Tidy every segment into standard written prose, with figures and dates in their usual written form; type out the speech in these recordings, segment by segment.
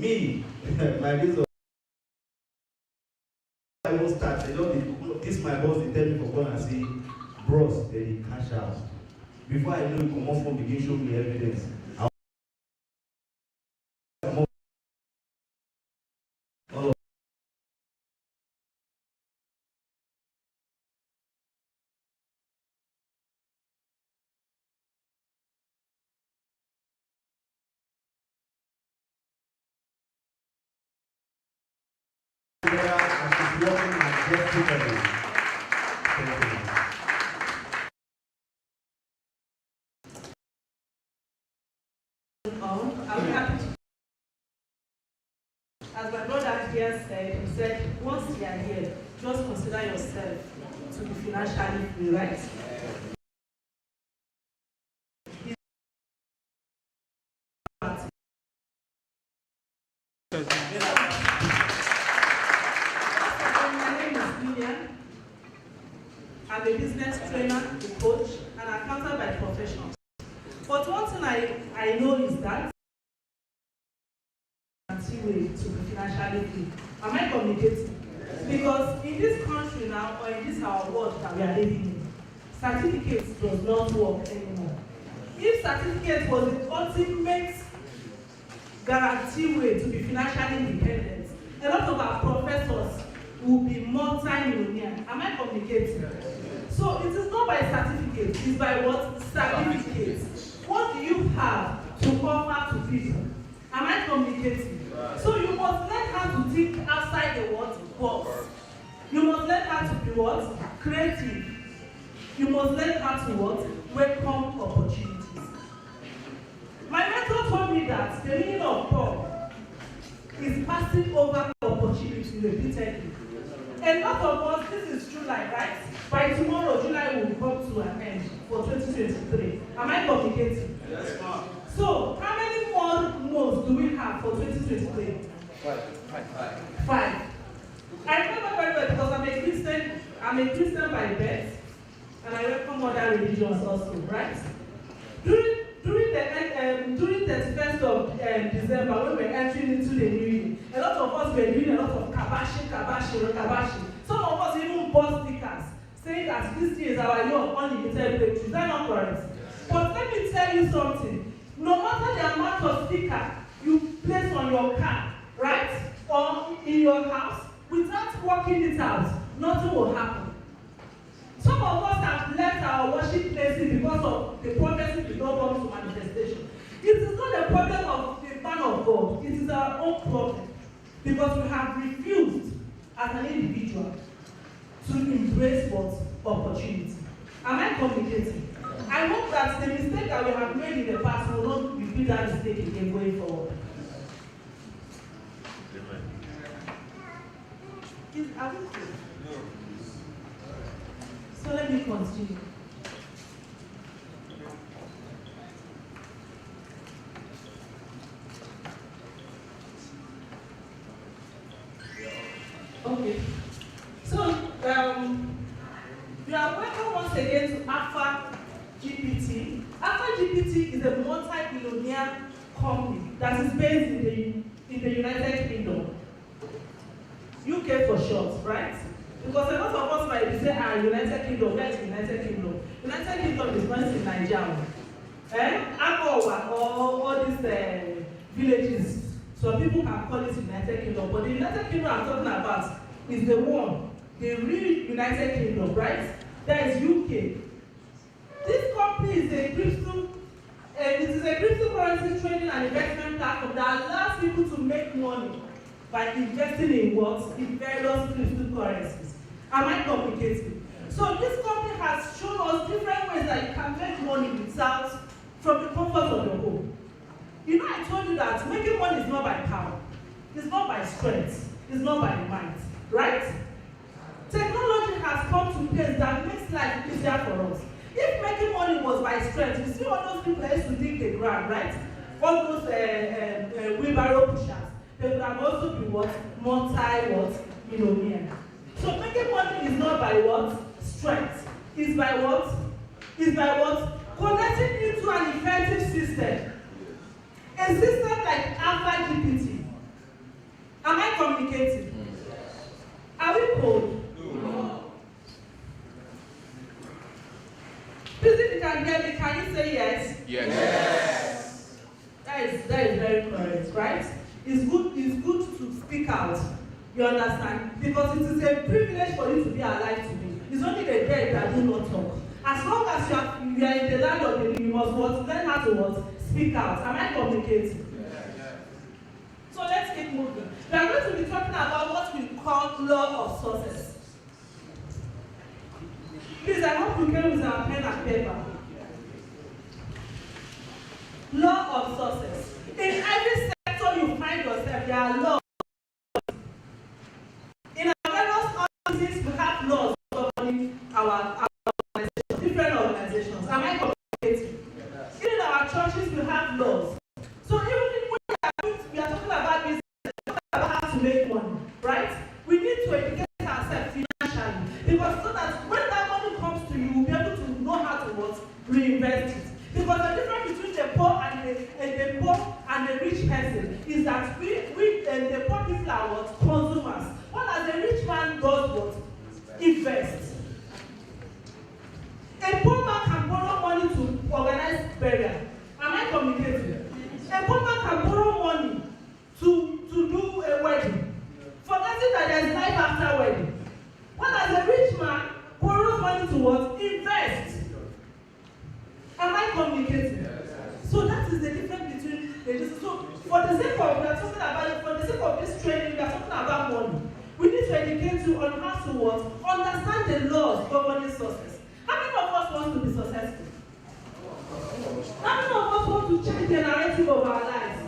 Me, my days of I won't start. This my boss, they tell me for go and say, bros, they cash out. Before I know it, come off from begin show me evidence. I'm happy to. As my brother here said, he said, once you are here, just consider yourself to be financially free, right? I'm a business trainer, a coach, and accountant by profession. But one thing I know is that way to be financially free. Am I communicating? Because in this country now, or in this our world that we are living in, certificates does not work anymore. If certificate was the ultimate guarantee way to be financially independent, a lot of our professors will be multi-millionaire. Am I communicating? So it is not by certificate, it's by what? Certificate. What do you have to offer to people? Am I communicating? So you must learn how to think outside the box. You must learn how to be what? Creative. You must learn how to what? Welcome opportunities. My mentor told me that the meaning of poor is passing over opportunities repeatedly. A lot of us, this is July, right? By tomorrow, July will come to an end for 2023. Am I communicating? Yes, ma'am. So, how many more months do we have for 2023? Five. I remember very well because I'm a Christian by birth, and I welcome other religions also, right? During 31st of December, when we're entering into the new year, a lot of us were doing a lot of kabashi. Some of us even bought stickers saying that this year is our year of unlimited breakthrough. Is that not correct? But let me tell you something. No matter the amount of sticker you place on your car, right, or in your house, without working it out, nothing will happen. Some of us have left our worship places because of the prophecy did not come to manifestation. It is not a problem of the man of God, it is our own problem. Because we have refused as an individual to embrace what? Opportunity. Am I communicating? I hope that the mistake that we have made in the past will not repeat that mistake again going forward. Are we clear? No. So let me continue. Okay. So you are welcome once again to Alphagpt. Alphagpt is a multi-billionaire company that is based in the United Kingdom. UK for short, right? Because a lot of us might say, United Kingdom, where is the United Kingdom? United Kingdom is not in Nigeria. Agowa or all these villages. So people can call it United Kingdom. But the United Kingdom I'm talking about is the real United Kingdom, right? That is UK. This company is a cryptocurrency trading and investment platform that allows people to make money by investing in what? In various cryptocurrencies. Am I complicating? So this company has shown us different ways that you can make money without, from the comfort of your home. You know, I told you that making money is not by power, it's not by strength, it's not by might, right? Technology has come to place that makes life easier for us. If making money was by strength, you see all those people that used to dig the ground, right? All those wheelbarrow pushers, they would have also been what? Multi-millionaire. So making money is not by what? Strength. It's by what? It's by what? Connecting into an effective system. A system like Alphagpt Am I communicating? Are we cold? No. Please, if you can hear me, can you say yes? Yes. That is very correct, right? It's good to speak out. You understand? Because it is a privilege for you to be alive today. It's only the dead that do not talk. As long as you are in the land of the living, you must learn how to speak out. Am I communicating? Yes. So let's keep moving. We are going to be talking about what we call law of success. Please, I hope you came with our pen and paper. Law of success. In every sector you find yourself, there are laws. In our various offices, we have laws governing our organizations, different organizations. Am I communicating? Even in our churches, we have laws. So even if we are talking about business, we are talking about how to make money, right? We need to educate ourselves financially, because so that when that money comes to you, we'll be able to know how to reinvest it. Because the difference between the poor and the rich person is that the poor people are consumers. While the rich man does what? Invest. A poor man can borrow money to organize burial. Am I communicating? A poor man can borrow money to do a wedding, forgetting that there is life after wedding. While a rich man borrows money to what? Invest. Am I communicating? So that is the difference between the two. So for the sake of this training, we are talking about money. We need to educate you on how to understand the laws governing success. How many of us want to be successful? How many of us want to change the narrative of our lives?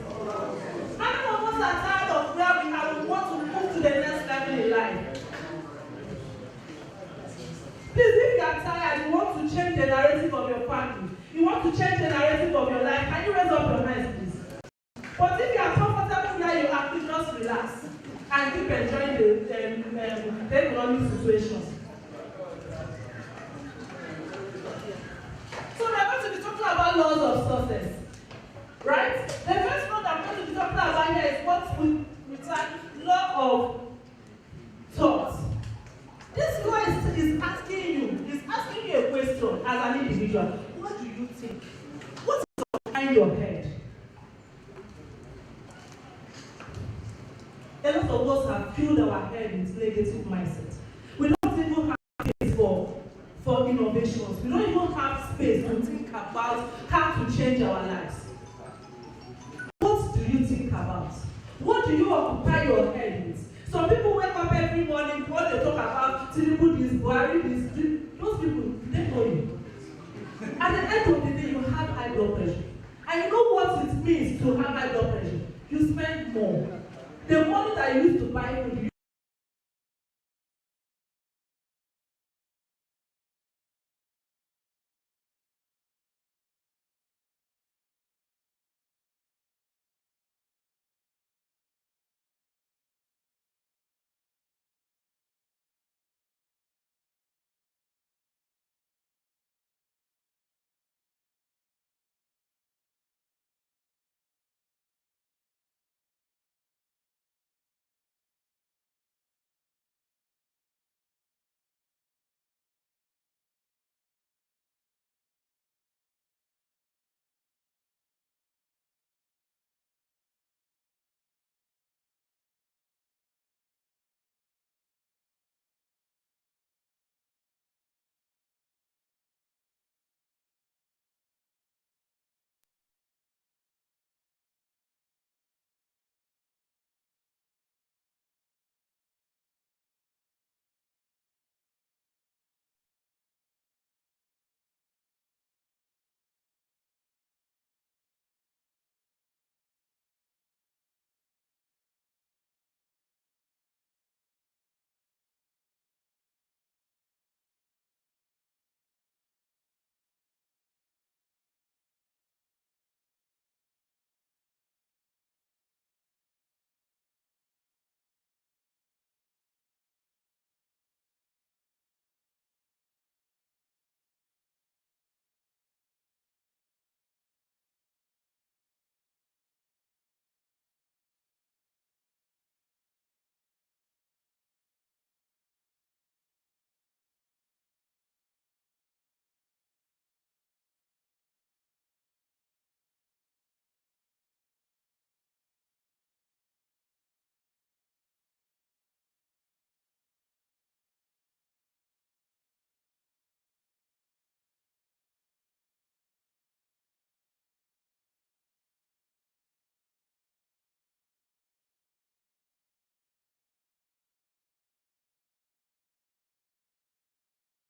How many of us are tired of where we are? We want to move to the next level in life. Please, if you are tired, you want to change the narrative of your family, you want to change the narrative of your life, can you raise up your hands, please? But if you are comfortable where you are, please just relax and keep enjoying the economic situation. So we are going to be talking about laws of success, right? The first law that I'm going to be talking about here is what we term law of thought. This law is asking you a question as an individual. What do you think? What is behind your head? A lot of us have filled our head with negative mindset. We don't even have space for innovations. We don't even have space to think about how to change our lives. What do you think about? What do you occupy your head with? Some people wake up every morning, what they talk about, Tinubu this, Buhari this, those people, they know you. At the end of the day, you have high blood pressure. And you know what it means to have high blood pressure? You spend more. The money that you used to buy food,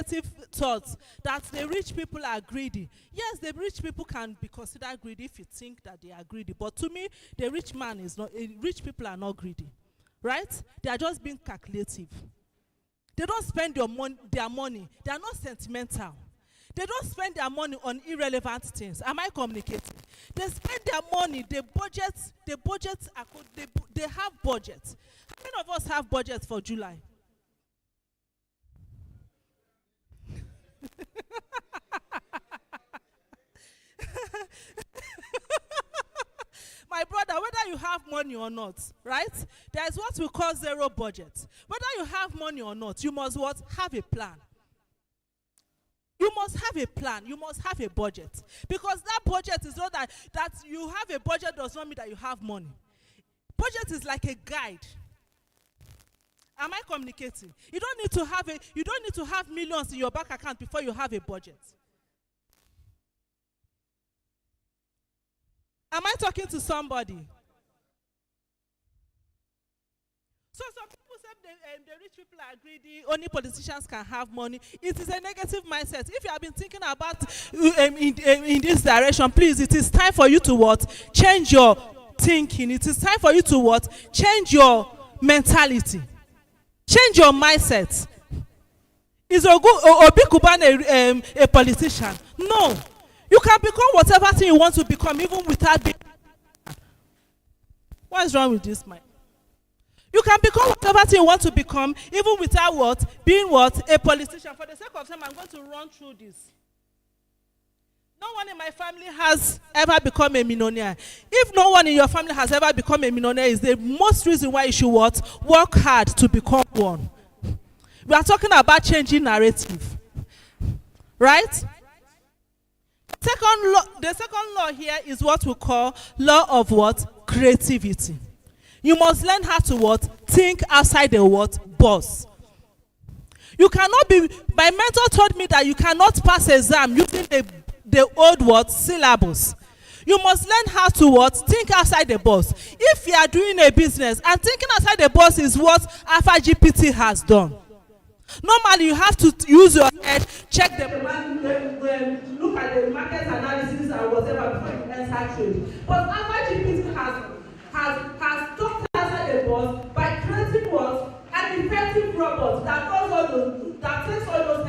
negative thoughts that the rich people are greedy. Yes, the rich people can be considered greedy if you think that they are greedy. But to me, the rich man is not, rich people are not greedy. Right? They are just being calculative. They don't spend their money. They are not sentimental. They don't spend their money on irrelevant things. Am I communicating? They spend their money, they have budget. How many of us have budget for July? My brother, whether you have money or not, right? There is what we call zero budget. Whether you have money or not, you must what? Have a plan. You must have a plan. You must have a budget. Because that budget is not that you have a budget does not mean that you have money. Budget is like a guide. Am I communicating? You don't need to have millions in your bank account before you have a budget. Am I talking to somebody? So some people say the rich people are greedy, only politicians can have money. It is a negative mindset. If you have been thinking about in this direction, please, it is time for you to what? Change your thinking. It is time for you to what? Change your mentality. Change your mindset. Is Obi Kuban a politician? No. You can become whatever thing you want to become even without being. What is wrong with this mind? You can become whatever thing you want to become even without what? Being what? A politician. For the sake of time, I'm going to run through this. No one in my family has ever become a millionaire. If no one in your family has ever become a millionaire, is the most reason why you should what? Work hard to become one. We are talking about changing narrative. Right? The second law here is what we call law of what? Creativity. You must learn how to what? Think outside the what? Box. You cannot be, my mentor told me that you cannot pass exam using the old what? Syllabus. You must learn how to what? Think outside the box. If you are doing a business and thinking outside the box is what Alphagpt has done. Normally, you have to use your head, check the look at the market analysis and whatever before you enter trade. But Alphagpt has talked outside the box by creating what? An effective robot that does all those, that takes all those.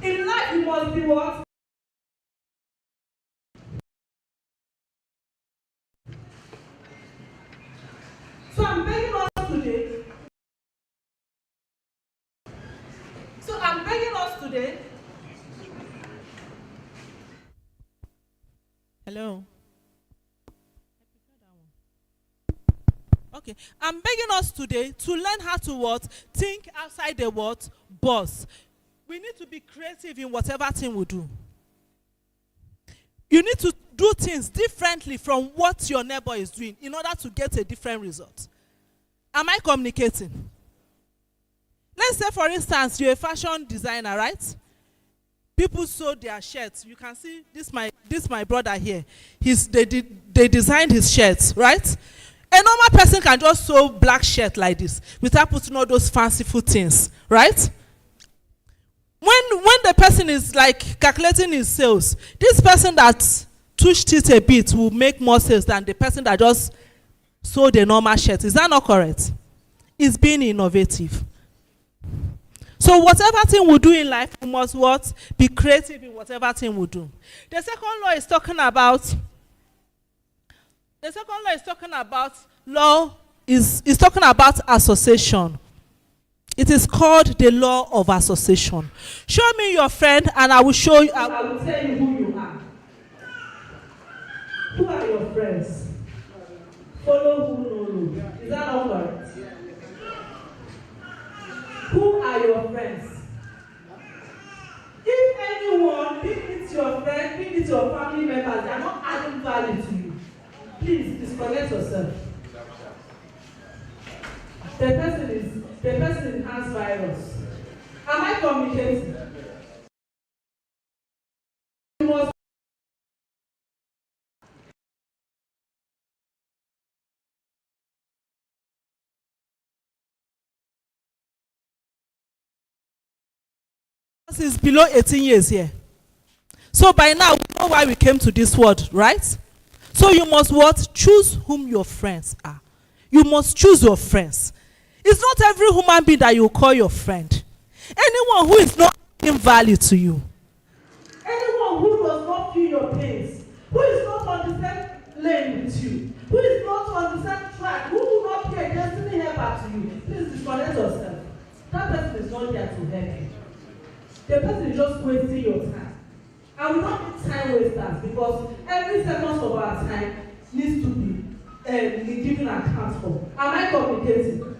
In life, you must be what? So I'm begging us today. Hello. Okay, I'm begging us today to learn how to what? Think outside the what? Box. We need to be creative in whatever thing we do. You need to do things differently from what your neighbor is doing in order to get a different result. Am I communicating? Let's say, for instance, you're a fashion designer, right? People sew their shirts. You can see this my brother here. They designed his shirts, right? A normal person can just sew black shirt like this without putting all those fanciful things, right? When the person is like calculating his sales, this person that touched it a bit will make more sales than the person that just sewed a normal shirt. Is that not correct? It's being innovative. So whatever thing we do in life, we must what? Be creative in whatever thing we do. The second law is talking about association. It is called the law of association. Show me your friend and I will show you. I will tell you who you are. Who are your friends? Follow who know you. Is that not correct? Who are your friends? If anyone, be it your friend, be it your family members, they are not adding value to you, please disconnect yourself. The person has virus. Am I communicating? You must Is below 18 years here. So by now, we know why we came to this world, right? So you must what? Choose whom your friends are. You must choose your friends. It's not every human being that you call your friend. Anyone who is not giving value to you. Anyone who does not feel your pains. Who is not on the same lane with you. Who is not on the same track. Who will not be a destiny helper to you. Please disconnect yourself. That person is not there to help you. The person is just wasting your time. And we don't need time wasters because every second of our time needs to be given account for. Am I communicating?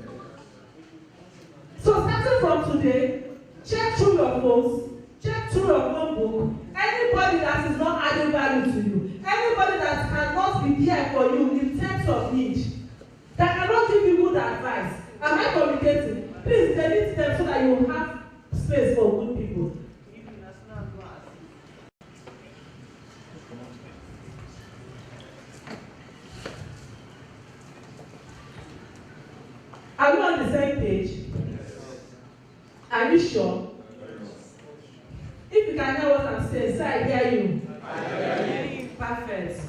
So starting from today, check through your phones, check through your notebook. Anybody that is not adding value to you, anybody that cannot be there for you in terms of need, that cannot give you good advice. Am I communicating? Please delete them so that you will have space for good people. Are we on the same page? Are you sure? If you can hear what I'm saying, say I hear you. I hear you. Perfect.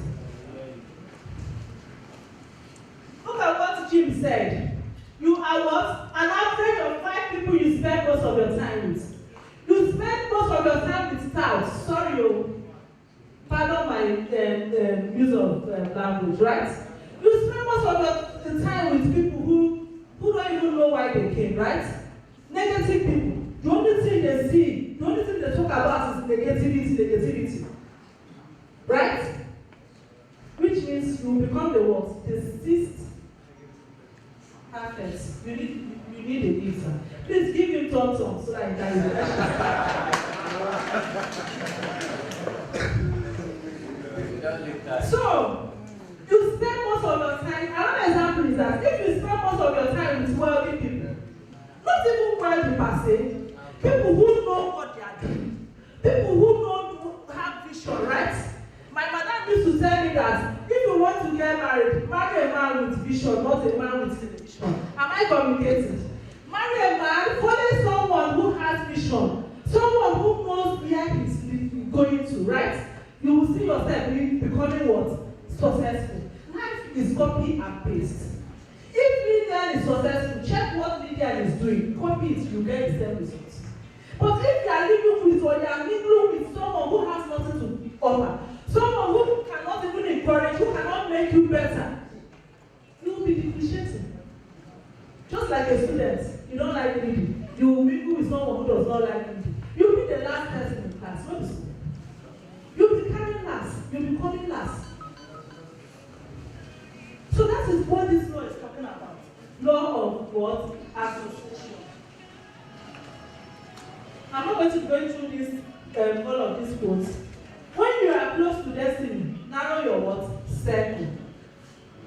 Look at what Jim said. You are what? An average of 5 people you spend most of your time with. You spend most of your time with touts. Sorry, pardon my use of language, right? You spend most of your time with people who don't even know why they came, right? Negative people. The only thing they see, the only thing they talk about is negativity. Right? Which means you become the what? The sixth perfect. You need a visa. Please give him tom so that he can. So, you spend most of your time. Another example is that if you spend most of your time with wealthy people, not even wealthy per se, people who know what they are doing, people who have vision, right? My madam used to tell me that if you want to get married, marry a man with vision, not a man with television. Am I communicating? Marry a man, follow someone who has vision, someone who knows where he's going to, right? You will see yourself becoming what? Successful. Life is copy and paste. If Lydian is successful, check what Lydian is doing. Copy it, you get the same results. But if you are living with or you are mingling with someone who has nothing to offer, someone who cannot even encourage, who cannot make you better, you will be depreciating. Just like a student, you don't like reading. You will mingle with someone who does not like reading. You will be the last person in class. What is it? You will be carrying last. You will be coming last. So that is what this law is talking about. Law of what? Association. I'm not going to go through this, all of these quotes. When you are close to destiny, narrow your what? Circle.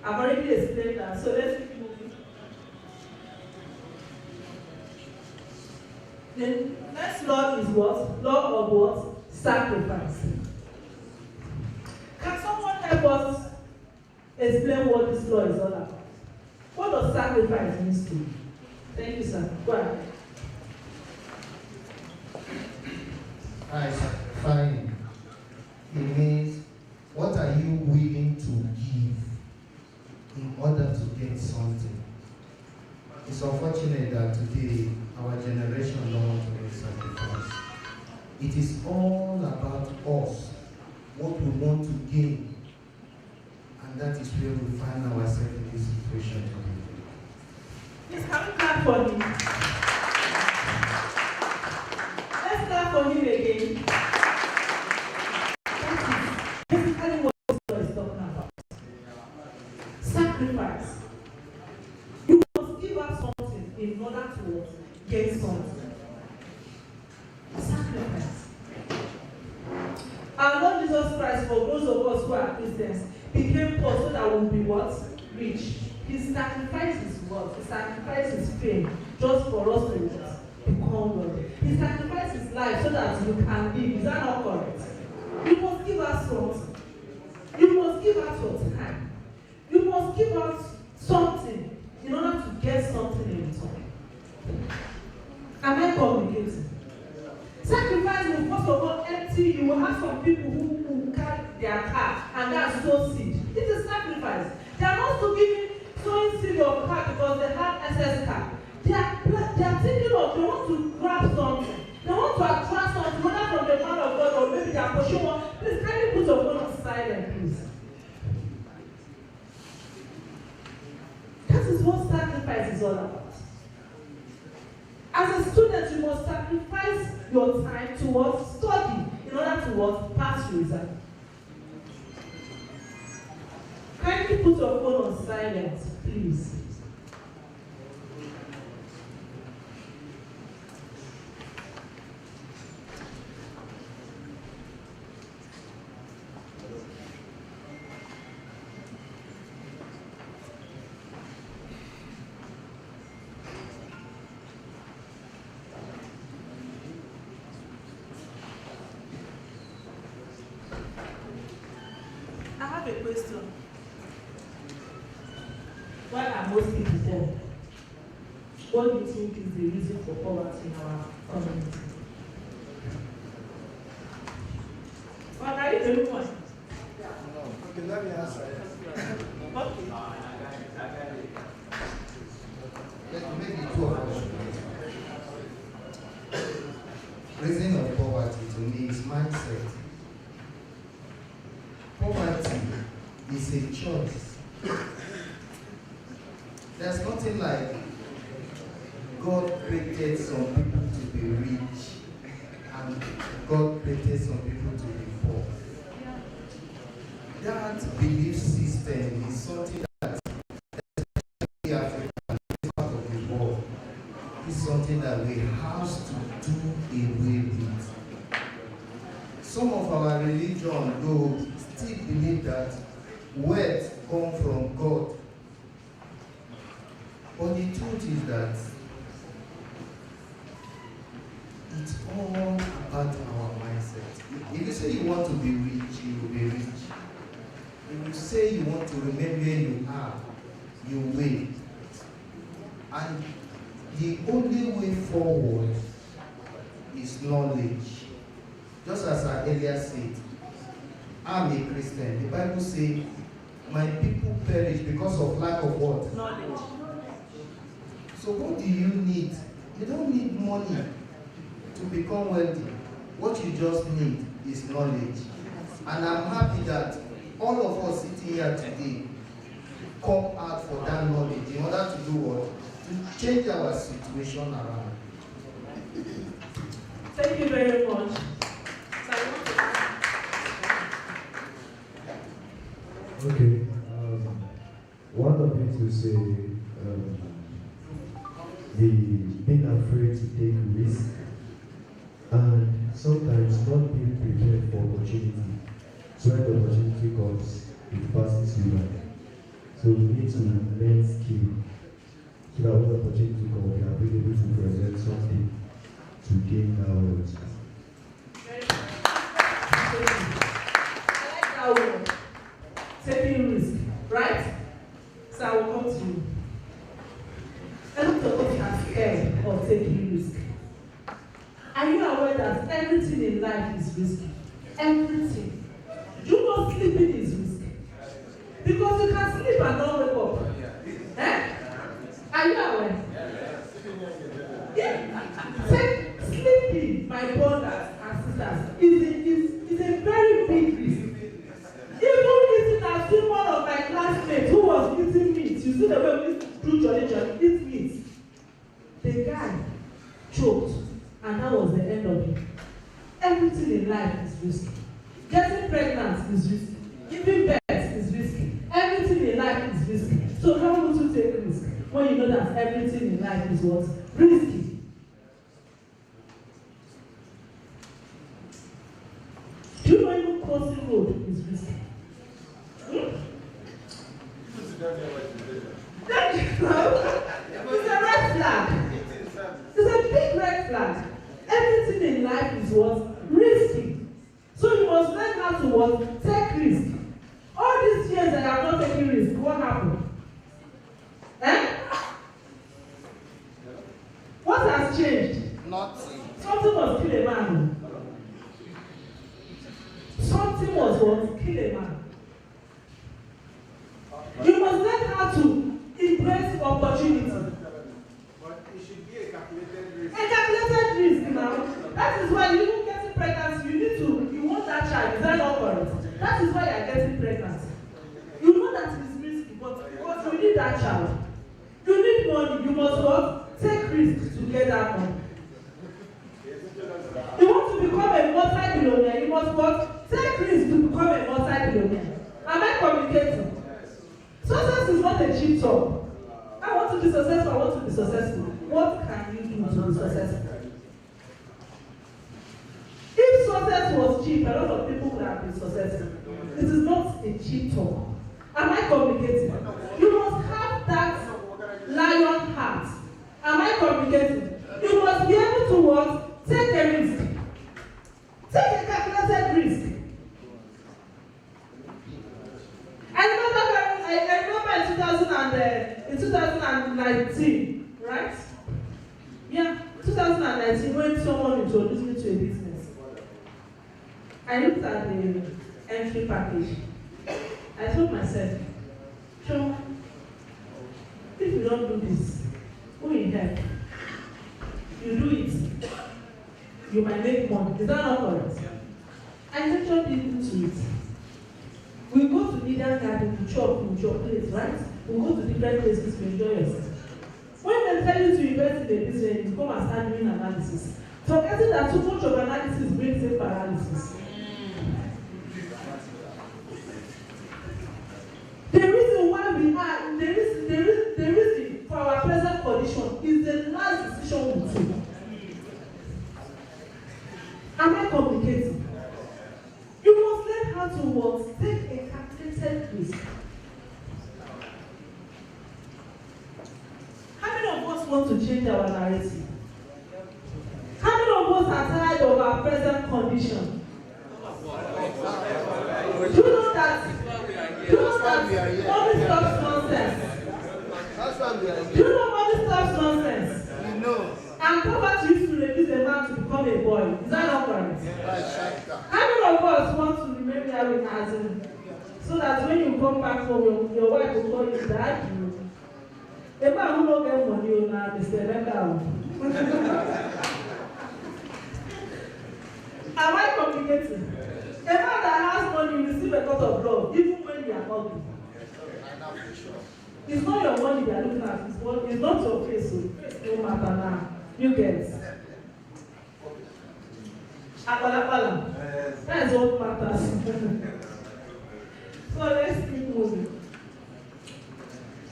I've already explained that, so let's keep moving. The next law is what? Law of what? Sacrifice. Can someone help us explain what this law is all about? What does sacrifice mean to you? Thank you, sir. Go ahead. Sacrificing. It means, what are you willing to give in order to get something? It's unfortunate that today our generation don't want to make sacrifice. It is all about us, what we want to gain, and that is where we find ourselves in this situation today. Please, can we clap for him? Let's clap for him again. Sacrifice. You must give up something in order to gain something. Sacrifice. Our Lord Jesus Christ, for those of us who are Christians, became poor so that we'll be what? Rich. His sacrifice is what? His sacrifice is fame, just for us to become wealthy. He sacrificed his life so that you can live. Is that not correct? You must give us something. You must give us your time. You must give us something in order to get something in return. Am I communicating? Sacrifice have some people who carry their car and that's sow seed. It's a sacrifice. They are not so giving sowing seed of car because they have excess car. They are thinking of, they want to grab something. They want to attract something, whether from the man of God or maybe they are pushing one. Please, can you put your phone on silent, please? That is what sacrifice is all about. As a student, you must sacrifice your time towards study in order to pass your exam. Can you put your phone on silent, please? I have a question. Why are most people poor? What do you think is the reason for poverty in our community? What are you doing? One? Okay, let me answer. Okay. Maybe two of us. Reason of poverty to me is mindset. Poverty is a choice. There's nothing like God created some people to be rich and God created some people to be poor. That belief system is something that, especially Africa, this part of the world, is something that we have to do away with. Some of our religion, though, still believe that wealth comes from God. But the truth is that it's all about our mindset. If you say you want to be rich, you will be rich. If you say you want to remain where you are, you will. And the only way forward is knowledge. Just as I earlier said, I'm a Christian. The Bible says, my people perish because of lack of what? Knowledge. So what do you need? You don't need money to become wealthy. What you just need is knowledge. And I'm happy that all of us sitting here today come out for that knowledge in order to do what? To change our situation around. Thank you very much. Okay, one of it to say, the being afraid to take risk, and sometimes not being prepared for opportunity. So when the opportunity comes, it passes you by. So we need to learn skill, so that when the opportunity comes, we are able to present something to gain that wealth. I like that word. Taking risk, right? So I will come to you. A lot of us are scared of taking risk. Are you aware that everything in life is risky? Everything. Do you know sleeping is risky? Because you can sleep and not wake up. Eh? Are you aware? Yeah. Sleeping, my brothers and sisters, is a very big risk. Even eating, I've seen one of my classmates who was eating meat. You see the way we do Johnny eat meat. The guy choked, and that was the end of it. Everything in life is risky. Getting pregnant is risky. Giving birth is risky. Everything in life is risky. So how would you take risk when you know that everything in life is what? Risky. Do you know even crossing road is risky? It's a red flag. It's a big red flag. Everything in life is what? Risky. So you must learn how to what? Take risk. All these years that I have not taken risk, what happened? Eh? What has changed? Nothing. Something must kill a man. thing was what? Kill a man. You must learn how to embrace opportunity. But it should be a calculated risk. A calculated risk now. That is why you even getting pregnant, you want that child, is that not correct? That is why you are getting pregnant. You know that it is risky, but you need that child. You need money, you must what? Take risks to get that money. You want to become a multi-billionaire, you must what? Take risks to become a multi-billionaire. Am I communicating? Success is not a cheap talk. I want to be successful, I want to be successful. What can you do to be successful? If success was cheap, a lot of people would have been successful. It is not a cheap talk. Am I communicating? You must have that lion heart. Am I communicating? You must be able to what? Take a risk. Take a calculated risk. I remember in 2019, right? Yeah, 2019, when someone introduced me to a business, I looked at the entry package. I told myself, Sean, if you don't do this, who will help? You do it, you might make money. Is that not correct? I mentioned people to it. We go to Eden Garden to chop in your place, right? We go to different places to enjoy yourself. When they tell you to invest in a business, you come and start doing analysis. Forgetting that too much of analysis brings in paralysis. The reason why we are, the reason for our present condition is the last decision we took. Am I communicating? You must learn how to what? Take a calculated risk. How many of us want to change our narrative? How many of us are tired of our present condition? Do you know that? Money stops nonsense. That's why we are Do here. you know money stops nonsense? We know. And poverty used to reduce a man to become a boy. Is that not correct? How many of us want to remain there with us so that when you come back home, your wife will call you dad? A man who don't get money will now be Am I communicating? A man that has money will receive a lot of love, even when you are ugly. It's not your money they are looking at, it's not your face, so it no matter now. You get Apalapala. That is what matters. So let's keep moving.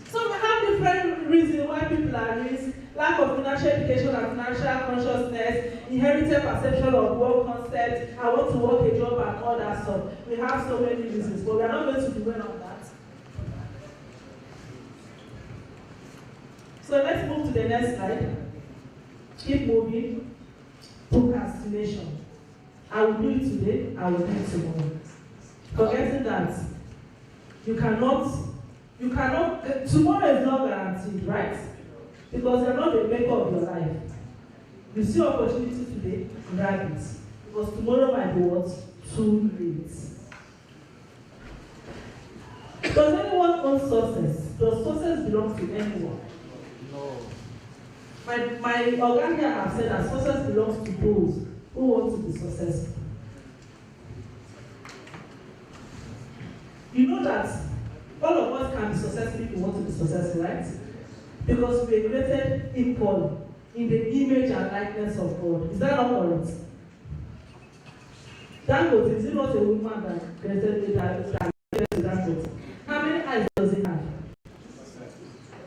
So we have different reasons why people are rich: lack of financial education and financial consciousness, inherited perception of work concept, I want to work a job and all that stuff. We have so many reasons, but we are not going to dwell on that. So let's move to the next slide. Keep moving. Procrastination. I will do it today, I will do it tomorrow. Forgetting that you cannot, tomorrow is not guaranteed, right? Because you're not the maker of your life. You see opportunity today, grab it. Because tomorrow might be what? Too late. Does anyone own success? Does success belong to anyone? No. My organ here have said that success belongs to those who want to be successful. You know that all of us can be successful if we want to be successful, right? Because we were created equal in the image and likeness of God. Is that not correct? Dangote, is it not a woman that created Dangote? How many eyes does it have?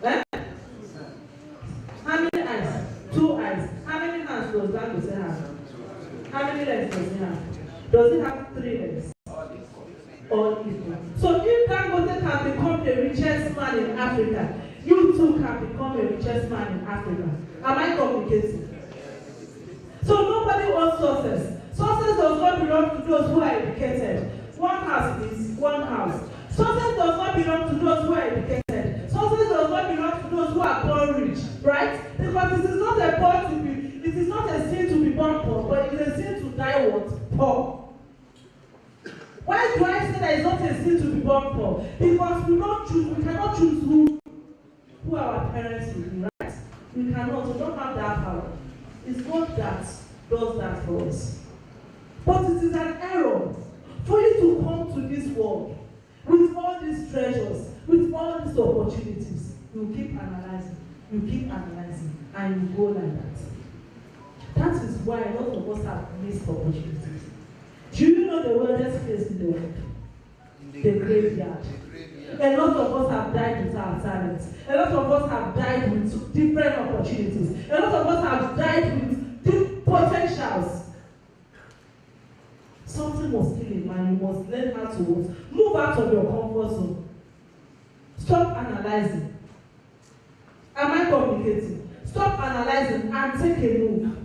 Eh? How many eyes? 2 eyes. How many hands does Dangote have? How many legs does it have? Does it have 3 legs? All equal. So if Dangote can become the richest man in Africa, you too can become the richest man in Africa. Am I communicating? So nobody wants success. Success does not belong to those who are educated. One house is one house. Success does not belong to those who are educated. Success does not belong to those who are born rich, right? Because it is not a poor to be, it is not a sin to be born poor, but it is a sin to die what? Poor. Why destined to be born for, because we cannot choose who our parents will be, right? We don't have that power. It's God that does that for us. But it is an error for you to come to this world with all these treasures, with all these opportunities. You keep analyzing, and you go like that. That is why a lot of us have missed opportunities. Do you know the weirdest place in the world? The graveyard. A lot of us have died with our talents. A lot of us have died with different opportunities. A lot of us have died with deep potentials. Something must kill a man. You must learn how to move out of your comfort zone. Stop analyzing. Am I communicating? Stop analyzing and take a move.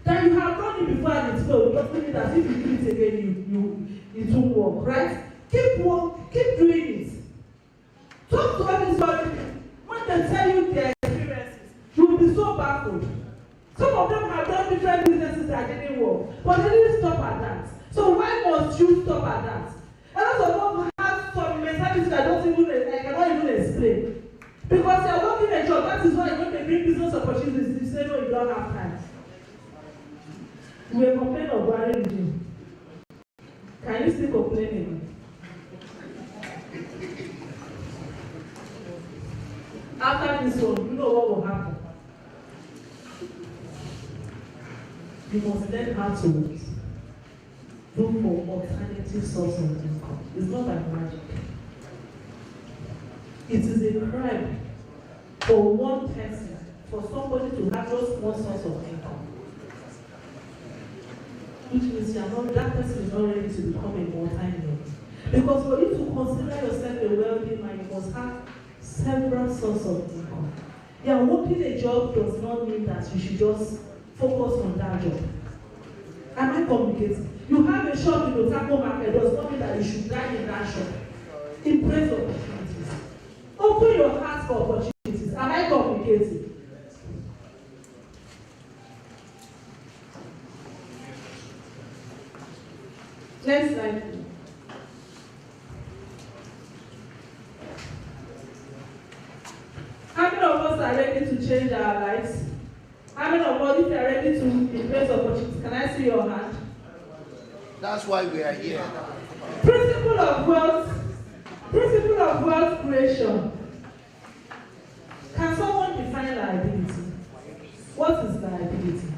That you have done it before and it's failed, doesn't mean that if you do it again, it won't work, right? Keep doing it. Talk to everybody. When they tell you their experiences, you will be so baffled. Some of them have done different businesses that didn't work, but they didn't stop at that. So why must you stop at that? A lot of them have some mentalities that I cannot even explain. Because they are working a job, that is why when they bring business opportunities, you say no, you don't have time. We will complain of barren regime. Can you still complain again? After this one, you know what will happen. You must learn how to look for alternative source of income. It's not like magic. It is a crime for one person, for somebody to have just one source of income. Which means that person is not ready to become a multi-millionaire. Because for you to consider yourself a wealthy man, you must have several sources of income. Yeah, working a job does not mean that you should just focus on that job. Am I communicating? You have a shop in the taco market, does not mean that you should die in that shop. Embrace opportunities. Open your heart for opportunities. Am I communicating? Next slide. How many of us are ready to change our lives? How many of us, if you are ready to embrace opportunities, can I see your hand? That's why we are here. Principle of wealth creation. Can someone define liability? What is liability?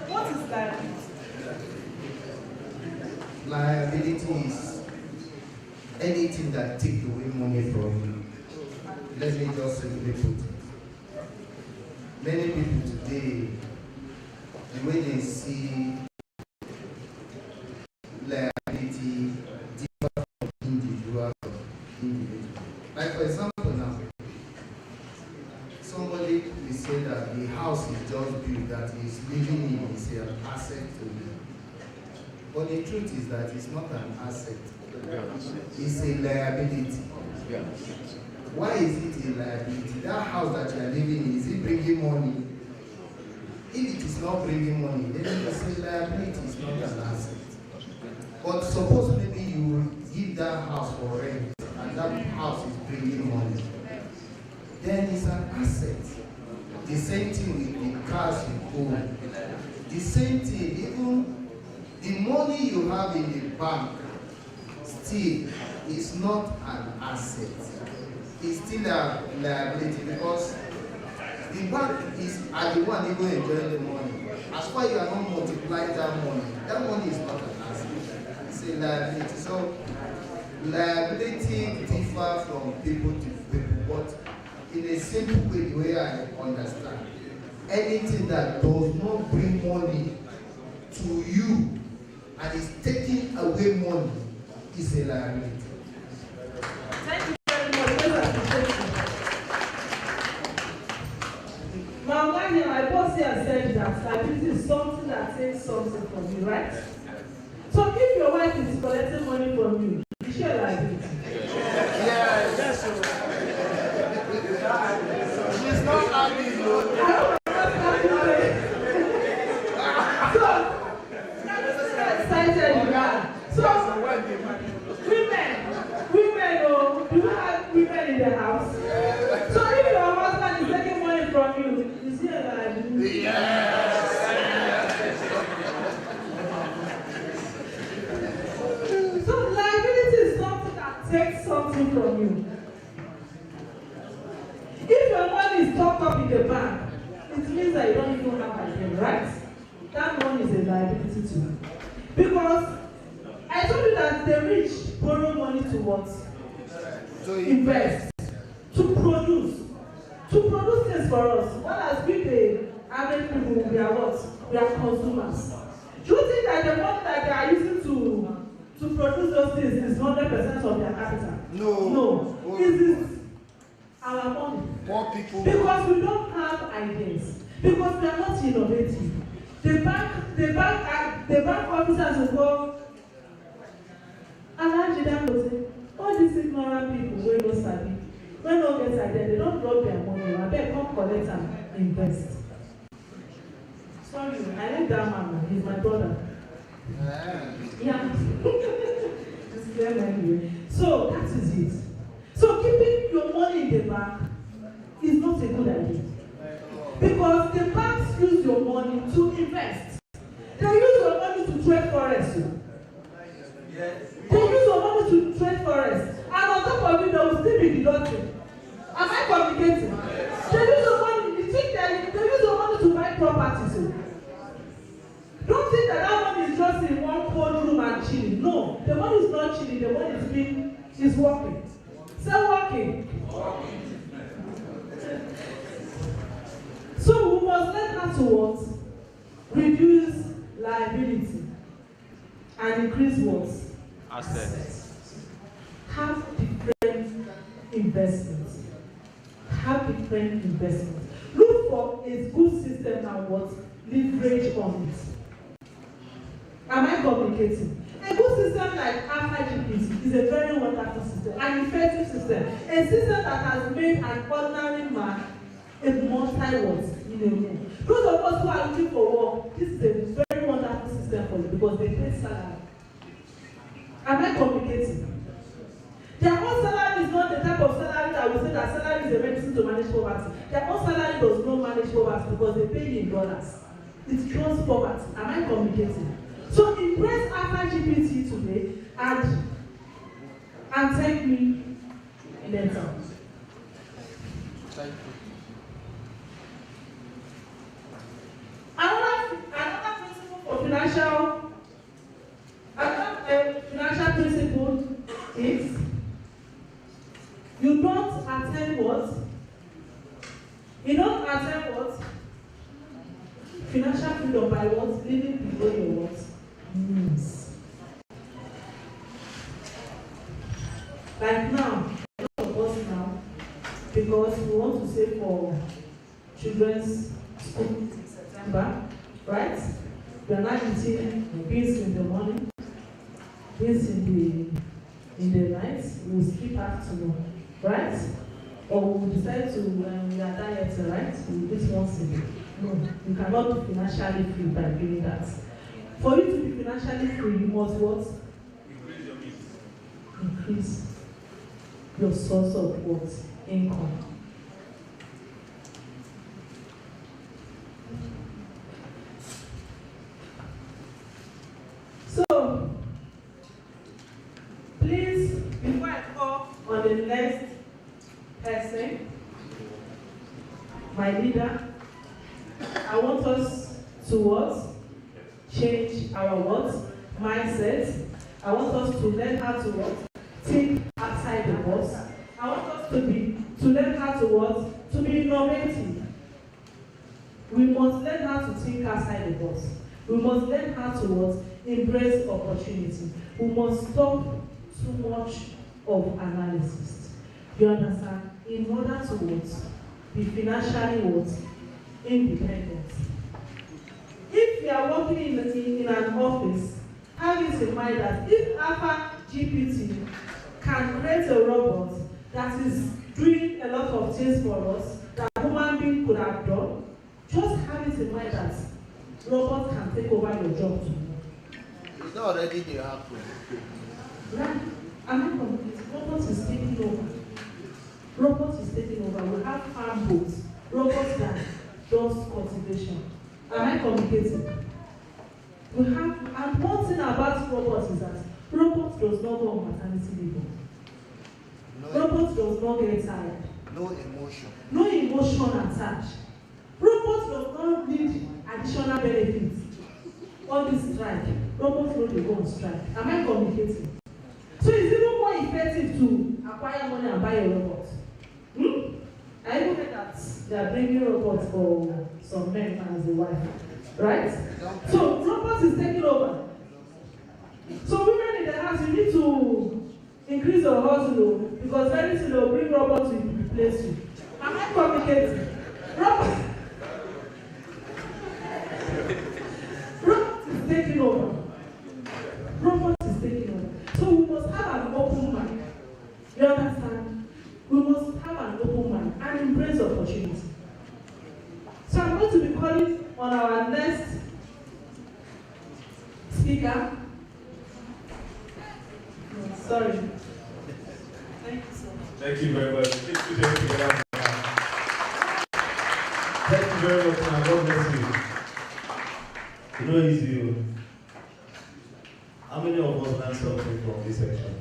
What is liability? Liability is anything that takes away money from you. Let me just simply put it. Many people today, the way they see liability differ from individual to individual. Like for example now, somebody will say that the house is just built, that is living in is an asset to you. But the truth is that it's not an asset. It's a liability. Why is it a liability? That house that you are living in, is it bringing money? If it is not bringing money, then it's a liability, it's not an asset. But suppose maybe you give that house for rent, and that house is bringing money, then it's an asset. The same thing with the cars you own. The same thing, even the money you have in the bank still is not an asset. It's still a liability because the bank are the one even enjoying the money. As far as you are not multiplying that money is not an asset. It's a liability. So liability differs from people to people, but in a simple way, the way I understand, anything that does not bring money to you and is taking away money is a liability. Thank you very much. Mama, my boss here said that liability is something that takes something from you, right? So if your wife is collecting money from you, is she a liability? Yeah, that's so. She's not happy, though. I don't know. ability to. Because I told you that the rich borrow money to what? To invest, to produce things for us. Whereas we the average people, we are what? We are consumers. Do you think that the money that they are using to produce those things is 100% of their capital? No. It is our money. More people. Because we don't have ideas. Because we are not innovative. The bank officers will go, Alhaji Dangote, all these ignorant people wey no sabi, wey no get idea, they don't drop their money. Abeg come collect and invest. Sorry, I like that man. He's my brother. Yeah. So that is it. So keeping your money in the bank is not a good idea. Because the banks use your money to invest. They use your money to trade forex. They use your money to trade forex. And on top of it, they will still be deducting. Am I communicating? They use your money, they use your money to buy properties. Don't think that money is just in one cold room and chilling. No, the money is not chilling, the money is working. Say working. So we must learn how to what? Reduce liability and increase what? Assets. Have different investments. Look for a good system and what? Leverage on it. Am I communicating? A good system like Alphagpt is a very wonderful system, an effective system, a system that has made an ordinary man a multi-millionaire. Those of us who are looking for work, this is a very wonderful system for you because they pay salary. Am I communicating? Their own salary is not the type of salary that we say that salary is a medicine to manage poverty. Their own salary does not manage poverty because they pay you in dollars. It cures poverty. Am I communicating? So embrace Alphagpt today and thank me later. Thank you. Another principle for financial principle is you don't attend what? You don't attend what? Financial freedom by what? Living below your what? Means. Like now, a lot of us now, because we want to save for children's school in September, right? We are not eating beans in the morning, beans in the night, we will skip afternoon, right? Or we will decide to, when we are dieting, right? We will do it once a day. No, you cannot be financially free by doing that. For you to be financially free, you must what? Increase your means. Increase your source of what? Income. So, please, before I call on the next person, my leader, I want us to what? Change our what? Mindset. I want us to learn how to what? Think outside the box. I want us to learn how to what? To be innovative. We must learn how to think outside the box. We must learn how to what? Embrace opportunity. We must stop too much of analysis. You understand? In order to what? Be financially what? Independent. If you are working in an office, have it in mind that if Alphagpt can create a robot that is doing a lot of things for us that a human being could have done, just have it in mind that robot can take over your job tomorrow. It's not already the happen. Right? I'm not complete. Robot is taking over. Robot is taking over. We have farm boats. Robots that does cultivation. Am I communicating? We have, and one thing about robots is that robots does not go on maternity leave. Robots does not get tired. No emotion. No emotion attached. Robots does not need additional benefits. all this strike, robots no dey go on strike. Am I communicating? So it's even more effective to acquire money and buy a robot. I even heard that they are bringing robots for some men as a wife, right? So robots is taking over. So women in the house, you need to increase your hustle because very soon they will bring robots to replace you. Am I communicating? Robots is taking over. Robots is taking over. So we must have an open mind. You understand? We must have an open mind and embrace opportunity. So I'm going to be calling on our next speaker. Sorry. Thank you so much. Thank you very much. Thank you very much, and God bless you. You know, it's you. How many of us learned something from this section?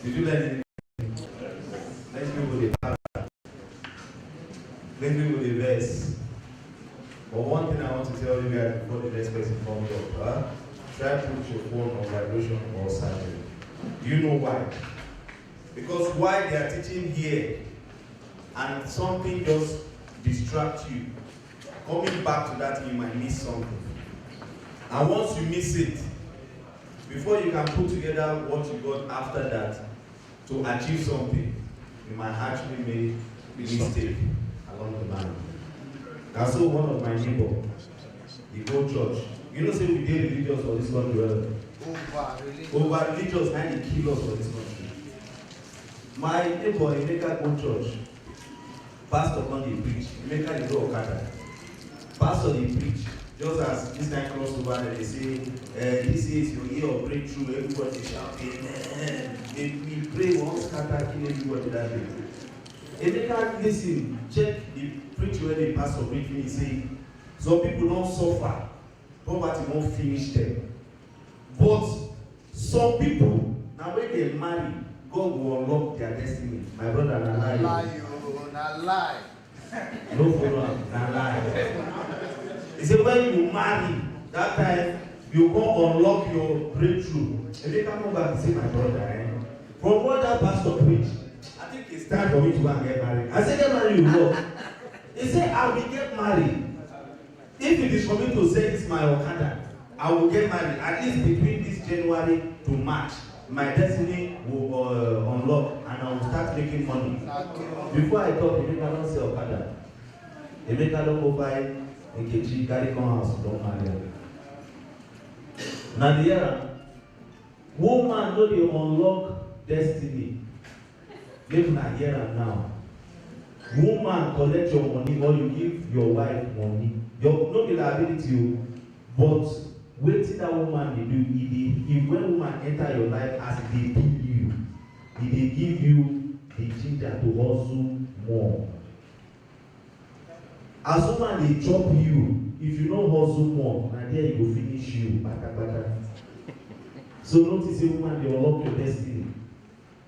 Did you learn anything? Let's go with the pattern. Let's go with the verse. But one thing I want to tell you guys before the next person comes up, try to put your phone on vibration or silent. Do you know why? Because why they are teaching here and something just distracts you, coming back to that you might miss something. And once you miss it, before you can put together what you got after that to achieve something, you might actually make a mistake along the line. That's so one of my neighbors, he go church. You know, say we dey religious for this country. Over religious, and they kill us for this country. My neighbor, Emeka go church. Pastor come dey preach. Emeka dey go Okada. Pastor dey preach. Just as this time crossover, they say, this is your year of breakthrough. Everybody shout, amen. We pray one scatter, kill everybody that day. Emeka listen, check the preach where the pastor preach me. He say, some people don't suffer. Poverty won't finish them. But some people, now when they marry, God will unlock their destiny. My brother, na lie. Na lie. No follow, na lie. He said when you marry, that time you go unlock your breakthrough. And they come back and say, my brother, from what that pastor preached, I think it's time for me to go and get married. I said, get married, you what? He said, I will get married. If it is for me to say it's my Okada, I will get married. At least between this January to March, my destiny will unlock and I will start making money. Before I talk, Emeka don't say Okada. Emeka don't go buy Nkechi, carry come house, don't marry her. Now the era, woman know they unlock destiny. Make una hear am now. Woman collect your money or you give your wife money. Your no be liability, but wetin that woman dey do, if when woman enter your life as e dey give you, e dey give you the ginger to hustle more. As woman dey chop you, if you no hustle more, na there e go finish you patapata. So notice say woman dey unlock your destiny.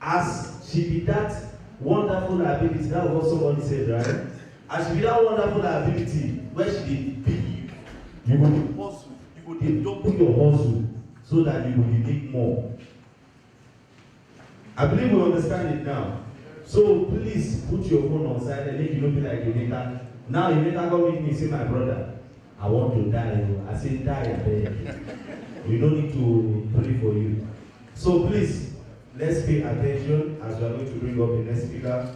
As she be that wonderful ability, that was what somebody said, right? As she be that wonderful ability where she dey be you go dey hustle, you go dey double your hustle so that you go dey make more. I believe we understand it now. So please put your phone on silent, make you no be like Emeka. Now Emeka come meet me say, my brother, I want to die. I say die abeg. We no need to pray for you. So please, let's pay attention as we are going to bring up the next speaker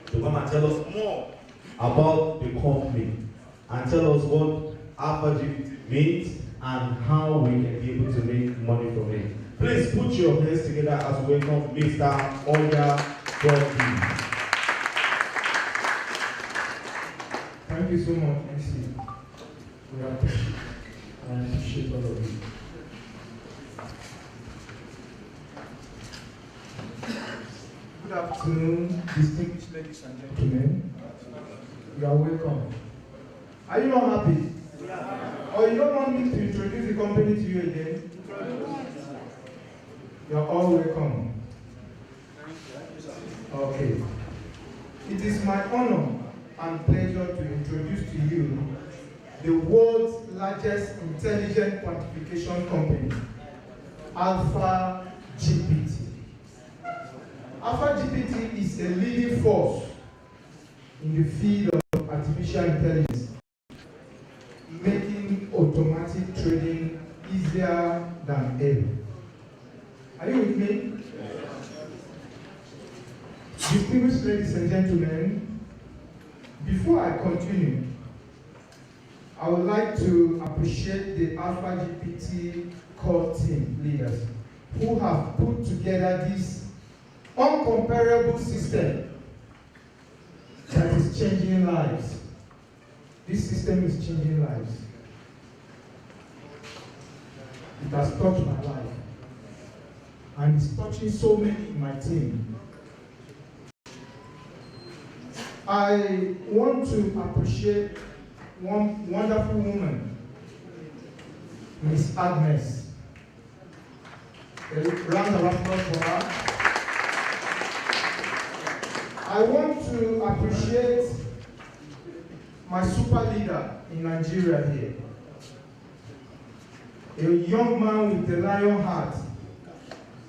to come and tell us more about the company and tell us what Alphagpt means and how we can be able to make money from it. Please put your hands together as we welcome Mr. Oya Doggy. Thank you so much, MC. We appreciate all of you. Good afternoon, distinguished ladies and gentlemen. You are welcome. Are you not happy? Yeah. Or you don't want me to introduce the company to you again? You are all welcome. Okay. It is my honor and pleasure to introduce to you the world's largest intelligent quantification company, Alphagpt. Alphagpt is a leading force in the field of artificial intelligence, making automatic trading easier than ever. Are you with me? Distinguished ladies and gentlemen, before I continue, I would like to appreciate the Alphagpt core team leaders who have put together this uncomparable system that is changing lives. This system is changing lives. It has touched my life, and it's touching so many in my team. I want to appreciate one wonderful woman, Miss Agnes. A round of applause for her. I want to appreciate my super leader in Nigeria here. A young man with a lion heart.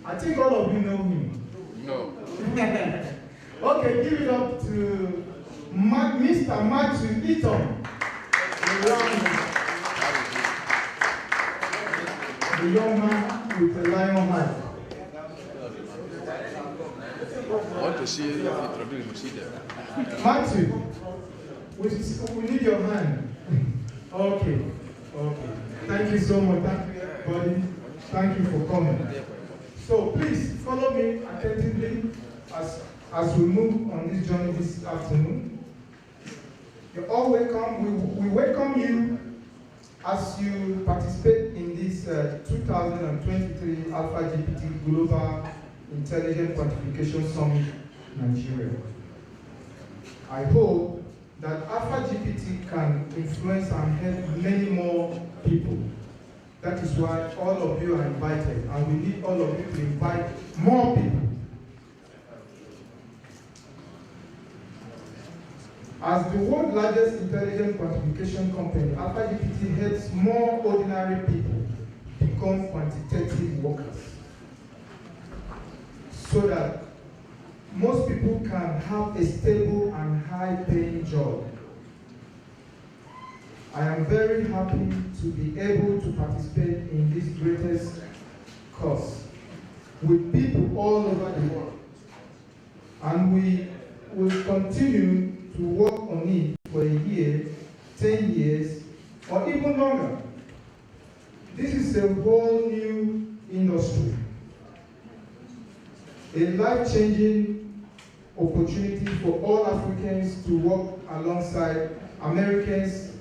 I think all of you know him. No. Okay, give it up to Mr. Matthew Eaton. The young man with a lion heart. I want to see you introduce me, see them. Matthew, we need your hand. Okay. Thank you so much. Thank you, everybody. Thank you for coming. So please follow me attentively as we move on this journey this afternoon. You're all welcome. We welcome you as you participate in this 2023 Alphagpt Global Intelligent Quantification Summit, Nigeria. I hope that Alphagpt can influence and help many more people. That is why all of you are invited, and we need all of you to invite more people. As the world's largest intelligent quantification company, Alphagpt helps more ordinary people become quantitative workers, so that most people can have a stable and high-paying job. I am very happy to be able to participate in this greatest course with people all over the world. And we will continue to work on it for a year, 10 years, or even longer. This is a whole new industry, a life-changing opportunity for all Africans to work alongside Americans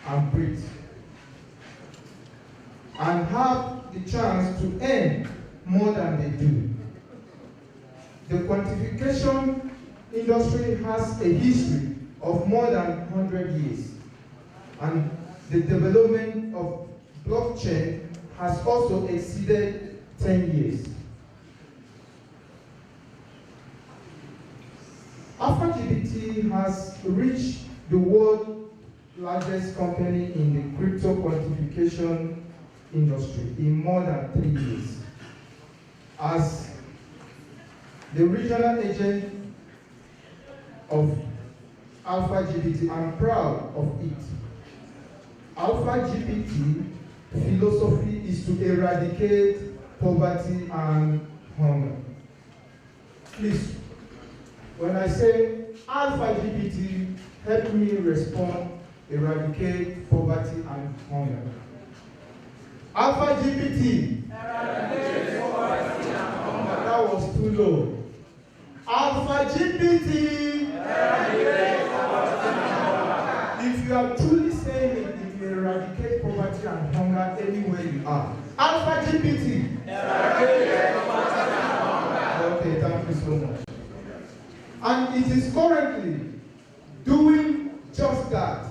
and Brits, and have the chance to earn more than they do. The quantification industry has a history of more than 100 years, and the development of blockchain has also exceeded 10 years. Alphagpt has reached the world's largest company in the crypto quantification industry in more than 3 years. As the regional agent of Alphagpt, I'm proud of it. Alphagpt philosophy is to eradicate poverty and hunger. Please, when I say Alphagpt, help me respond, eradicate poverty and hunger. Alphagpt, eradicate poverty and hunger. That was too low. Alphagpt, eradicate poverty and hunger. If you are truly saying it, it will eradicate poverty and hunger anywhere you are. Alphagpt, eradicate poverty and hunger. Okay, thank you so much. And it is currently doing just that.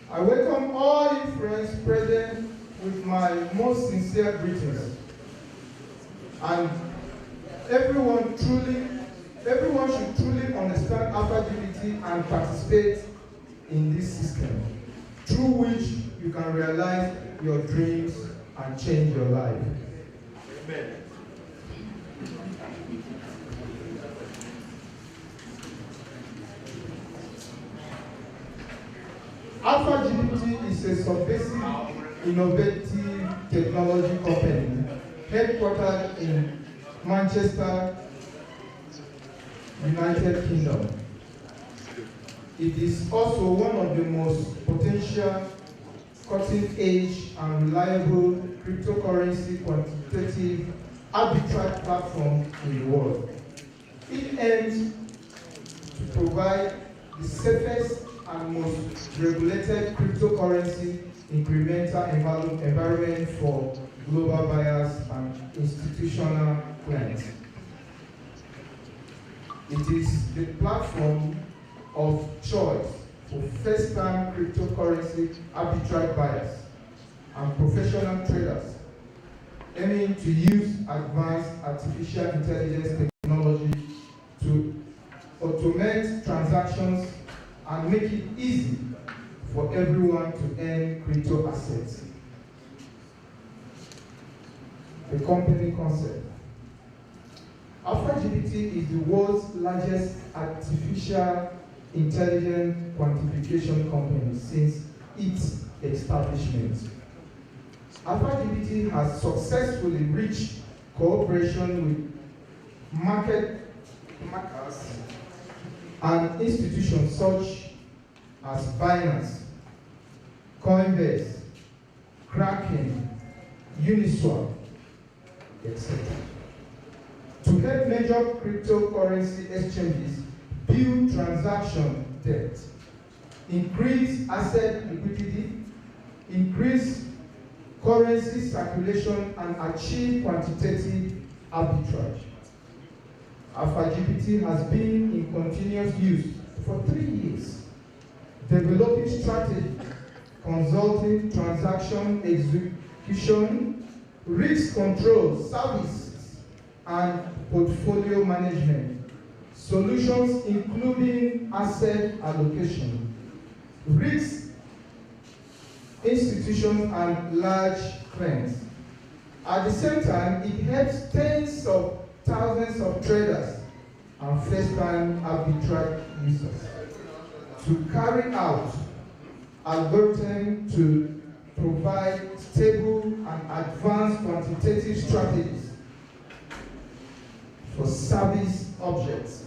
I welcome all you friends present with my most sincere greetings. And everyone should truly understand Alphagpt and participate in this system. through which you can realize your dreams and change your life. Amen. Alphagpt is a subversive, innovative technology company headquartered in Manchester, United Kingdom. It is also one of the most potential, cutting-edge, and reliable cryptocurrency quantitative arbitrage platform in the world. It aims to provide the safest and most regulated cryptocurrency incremental environment for global buyers and institutional clients. It is the platform of choice for first-time cryptocurrency arbitrage buyers and professional traders aiming to use advanced artificial intelligence technology to automate transactions and make it easy for everyone to earn crypto assets. The company concept. Alphagpt is the world's largest artificial intelligence quantification company since its establishment. Alphagpt has successfully reached cooperation with market makers and institutions such as Binance, Coinbase, Kraken, Uniswap, etc. to help major cryptocurrency exchanges build transaction depth, increase asset liquidity, increase currency circulation, and achieve quantitative arbitrage. Alphagpt has been in continuous use for 3 years, developing strategy, consulting, transaction execution, risk control, services, and portfolio management solutions, including asset allocation, risk institutions, and large clients. At the same time, it helps tens of thousands of traders and first-time arbitrage users to carry out algorithms to provide stable and advanced quantitative strategies for service objects,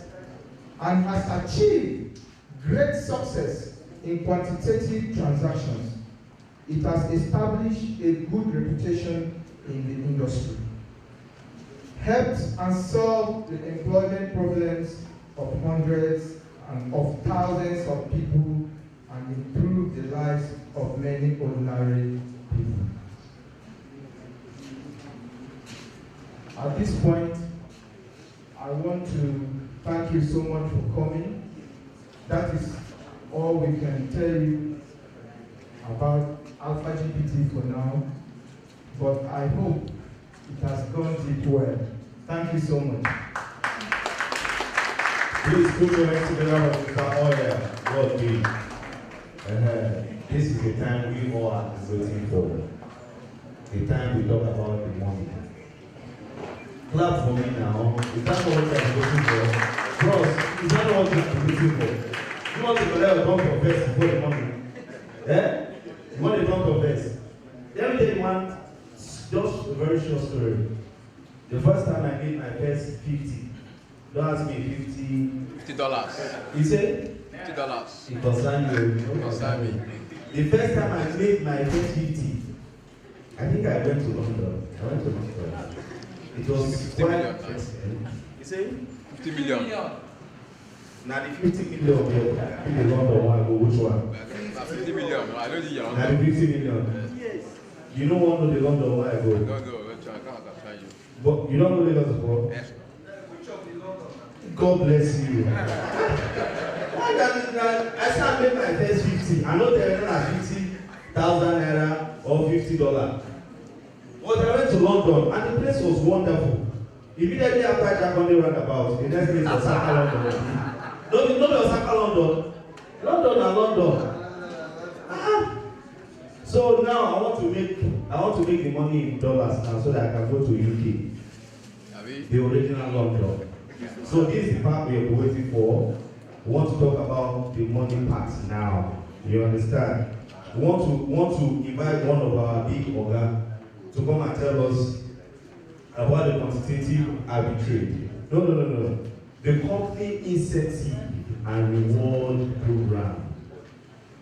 and has achieved great success in quantitative transactions. It has established a good reputation in the industry, helped and solved the employment problems of hundreds and of thousands of people, and improved the lives of many ordinary people. At this point, I want to thank you so much for coming. That is all we can tell you about Alphagpt for now, but I hope it has gone deep well. Thank you so much. Please put your hands together with Mr. Oya. God be. This is the time we all are waiting for. The time we talk about the money. Clap for me now. Is that what I'm waiting for? Bros, is that what you're waiting for? You want to collect a bump of vest before the money? Yeah? You want a bump of vest? Let me tell you one, just a very short story. The first time I made my first 50, don't ask me $50. You say? $50. It concerned you. It concerned me. The first time I made my first 50, I think I went to London. It was 50 quite million. You say? 50 million. Now the 50 million here, in the London one, go which one? 50 million. I know the young. Now the 50 million. Yes. You know one of the London one I go. No, I can't try you. But you don't know Lagos before? Yes. God bless you. I started my first 50. I know there are 50,000 naira or $50. But I went to London and the place was wonderful. Immediately after Jacondi roundabout, the next place was Saka London. No, was Saka London. London and London. So now I want to make the money in dollars now so that I can go to UK, the original London. So this is the part we are waiting for. We want to talk about the money part now. You understand? We want to invite one of our big organ to come and tell us about the quantitative arbitrage. No. The company incentive and reward program.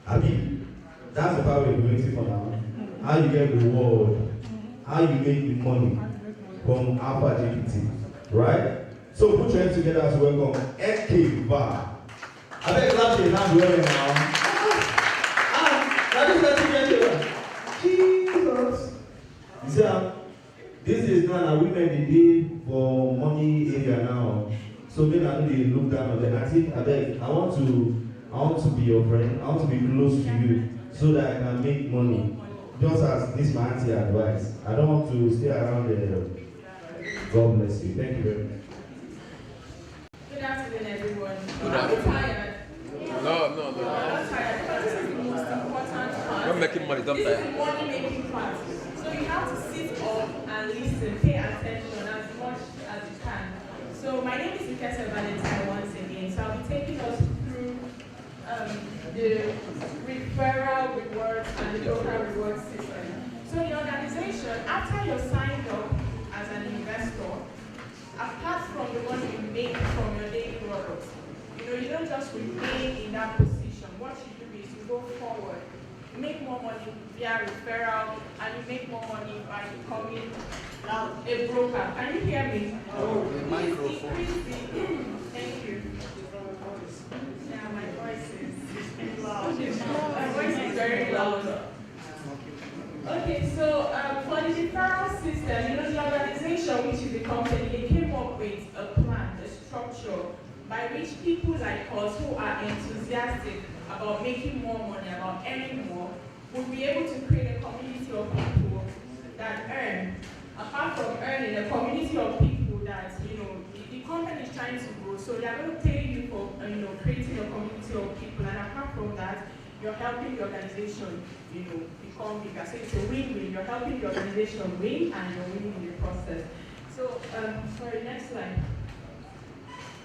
Abi, that's the part we're waiting for now. How you get reward, how you make the money from Alphagpt, right? So put your hands together as welcome. NK Bar. I beg clap your hands well now. That is what Jesus. You see, this is not a women they did for money area now. So maybe I know they look down on them. I think I beg, I want to be your friend. I want to be close to you so that I can make money. Just as this my auntie advice. I don't want to stay around there. God bless you. Thank you very much. Good afternoon, everyone. Good Are you afternoon. tired? No. I'm not tired because this is the most important part. You're making money, don't This I? is the money making part. So you have to sit up and listen, pay attention as much as you can. So my name is Ikese Valentine once again. So I'll be taking us through the referral rewards and the local reward system. So the organization, after you're signed up as an investor, apart from the money you make from your daily products, you don't just remain in that position. What you do is you go forward, you make more money via referral, and you make more money by becoming a broker. Can you hear me? Oh, the microphone. Thank you. Yeah, my voice is loud. My voice is very loud. Okay, so for the referral system, the organization, which is the company, they came up with a plan, a structure, by which people like us who are enthusiastic about making more money, about earning more, will be able to create a community of people that earn. Apart from earning, a community of people that, the company is trying to grow, so they are going to pay you for, creating a community of people, and apart from that, you're helping the organization, become bigger. So it's a win-win. You're helping the organization win, and you're winning in the process. So, sorry, next slide.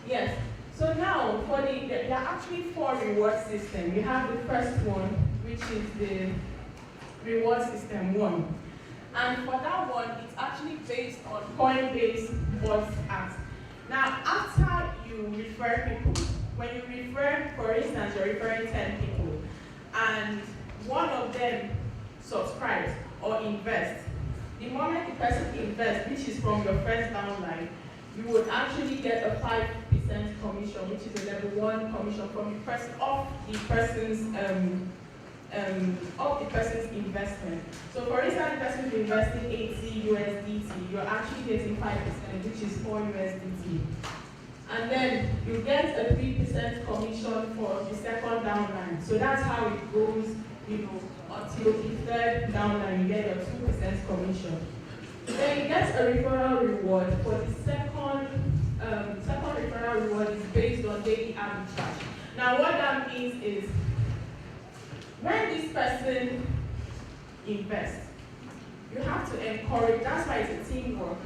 Yes. So now, there are actually 4 reward systems. You have the first one, which is the reward system 1. And for that one, it's actually based on coin-based bots ads. Now, after you refer people, when you refer, for instance, you're referring 10 people, and one of them subscribes or invests, the moment the person invests, which is from your first downline, you would actually get a 5% commission, which is a level 1 commission from the person of the person's investment. So for instance, the person is investing 80 USDT, you're actually getting 5%, which is 4 USDT. And then you get a 3% commission for the second downline. So that's how it goes, until the third downline, you get your 2% commission. Then you get a referral reward. For the second referral reward is based on daily arbitrage. Now what that means is, when this person invests, you have to encourage, that's why it's a teamwork,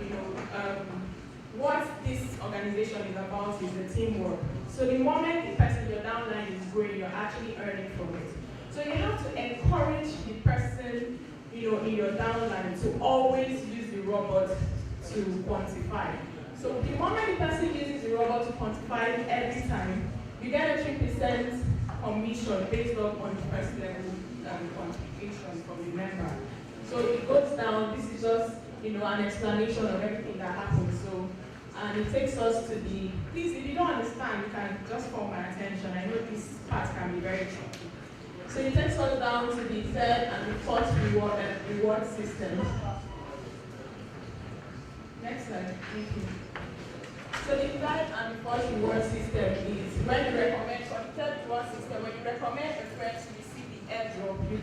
what this organization is about is the teamwork. So the moment the person, your downline is growing, you're actually earning from it. So you have to encourage the person, in your downline to always use the robot to quantify. So the moment the person uses the robot to quantify every time, you get a 3% commission based on the first level quantification from the member. So it goes down. This is just an explanation of everything that happens. So, and it takes us to the, please, if you don't understand, you can just call my attention. I know this part can be very tricky. So it takes us down to the third and the fourth reward system. Next slide, thank you. So the third and the fourth reward system is when you recommend, for the third reward system, when you recommend a friend to receive the airdrop, you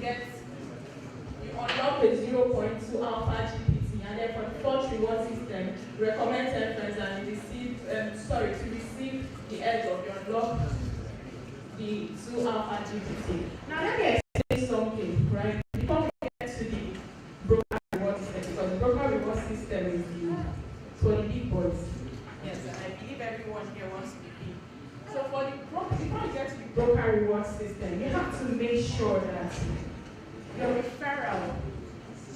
unlock a 0.2 Alphagpt, and then for the fourth reward system, you recommend 10 friends and you receive, to receive the airdrop, you unlock the 2 Alphagpt. Now let me explain something, right? Before we reward system, you have to make sure that your referral,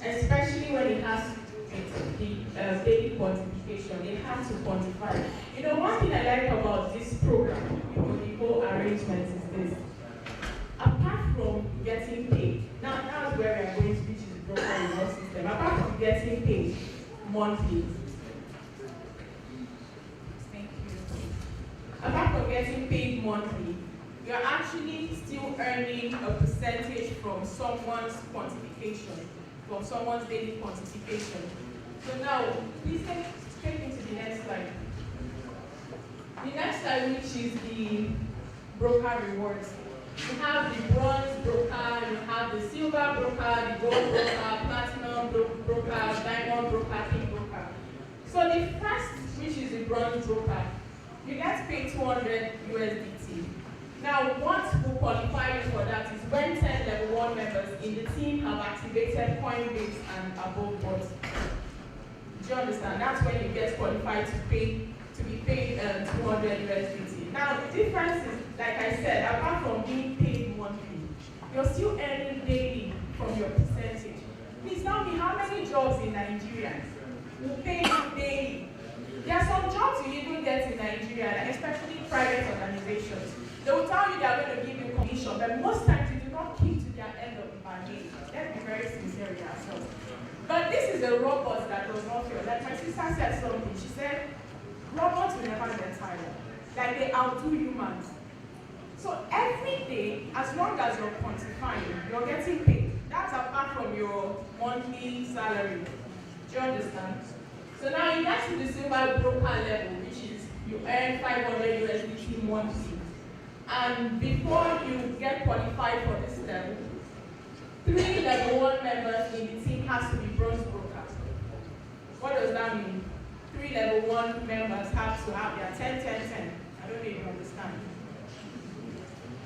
especially when it has to do with the daily quantification, they have to quantify. You know, one thing I like about this program, the whole arrangement is this. Apart from getting paid, now that's where we are going to, which is the broker reward system. Apart from getting paid monthly, thank you. Apart from getting paid monthly, you are actually still earning a percentage from someone's quantification, from someone's daily quantification. So now, please take straight into the next slide. The next slide, which is the broker rewards. You have the bronze broker, you have the silver broker, the gold broker, platinum broker, diamond broker, pink broker. So the first, which is the bronze broker, you get paid 200 USDT. Now, what will qualify you for that is when 10 level 1 members in the team have activated Coinbase and above boards. Do you understand? That's when you get qualified to be paid 200 USDT. Now, the difference is, like I said, apart from being paid monthly, you're still earning daily from your percentage. Please tell me how many jobs in Nigeria will pay you daily? There are some jobs you even get in Nigeria, especially private organizations. They will tell you they are going to give you commission, but most times you do not keep to their end of the bargain. Let's be very sincere with ourselves. But this is a robot that does not fail. Like my sister said something, she said, robots will never get tired. Like they outdo humans. So every day, as long as you're quantifying, you're getting paid. That's apart from your monthly salary. Do you understand? So now you get to the silver broker level, which is you earn 500 USDT monthly. And before you get qualified for this level, 3 level 1 members in the team has to be bronze brokers. What does that mean? 3 level 1 members have to have their 10, 10, 10. I don't know if you understand.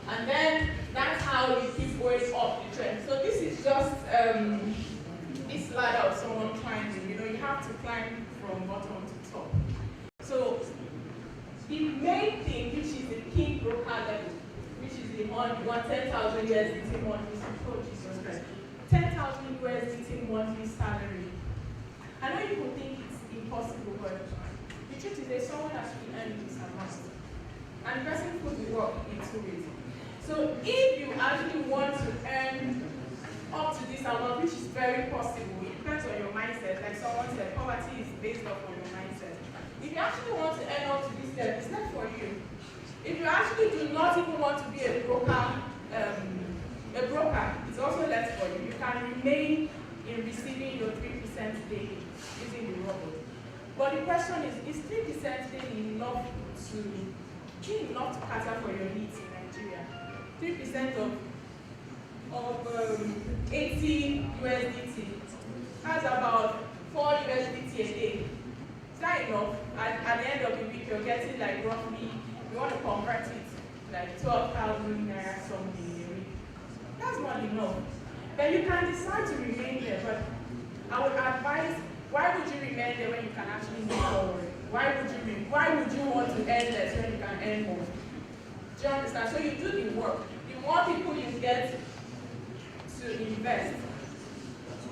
And then that's how you keep going up the trend. So this is just this ladder of someone climbing. You know, you have to climb from bottom to top. So the main thing, which is the king broker level, which is the 10,000 USDT monthly, oh Jesus Christ, 10,000 USDT monthly salary. I know you could think it's impossible, but the truth is there's someone actually earning this amount, and the person put the work into it. So if you actually want to earn up to this amount, which is very possible, it depends on your mindset. Like someone said, poverty is based off on your mindset. If you actually want to earn up to this level, it's not for you. If you actually do not even want to be a broker, it's also less for you. You can remain in receiving your 3% daily using the robot. But the question is 3% daily enough to cater for your needs in Nigeria? 3% of 80 USDT. That's about 4 USDT a day. Is that enough? At the end of the week, you're getting like roughly, you want to convert it, like 12,000 naira something a week. That's not enough. But you can decide to remain there, but I would advise, why would you remain there when you can actually move forward? Why would you want to earn less when you can earn more? Do you understand? So you do the work. The more people you get to invest,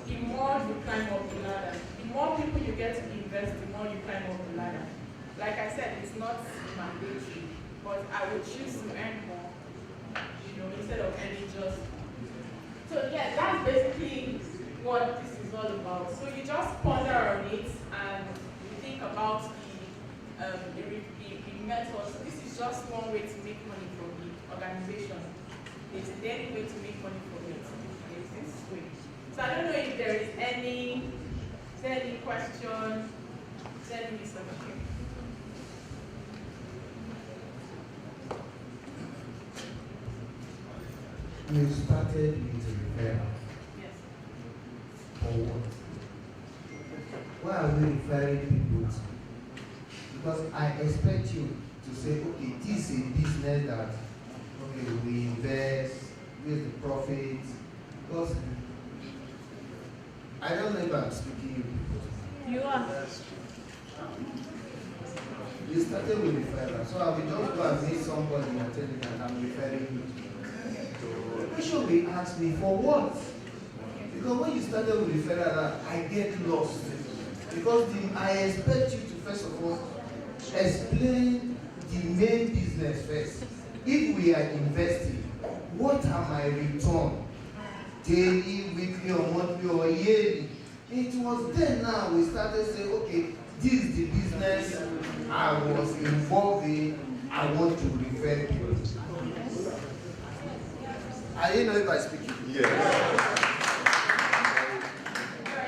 the more you climb up the ladder. The more people you get to invest, the more you climb up the ladder. Like I said, it's not mandatory, but I would choose to earn more, instead of earning just. So yeah, that's basically what this is all about. So you just ponder on it and you think about the methods. This is just one way to make money from the organization. There's any way to make money from it. It's this way. So I don't know if there is any question, any misunderstanding. You started with a referral. Yes. For what? Why are we referring people to? Because I expect you to say, okay, this is a business that, okay, we invest, with the profit. Because I don't know if I'm speaking you people. You are. You started with referral, so I will just go and meet somebody and tell you that I'm referring you. question may ask me, for what? Because when you started with the federal, I get lost. Because I expect you to first of all explain the main business first. If we are investing, what are my return? Daily, weekly, or monthly, or yearly? It was then now we started saying, okay, this is the business I was involved in, I want to refer people. I didn't know if I speak. Yeah.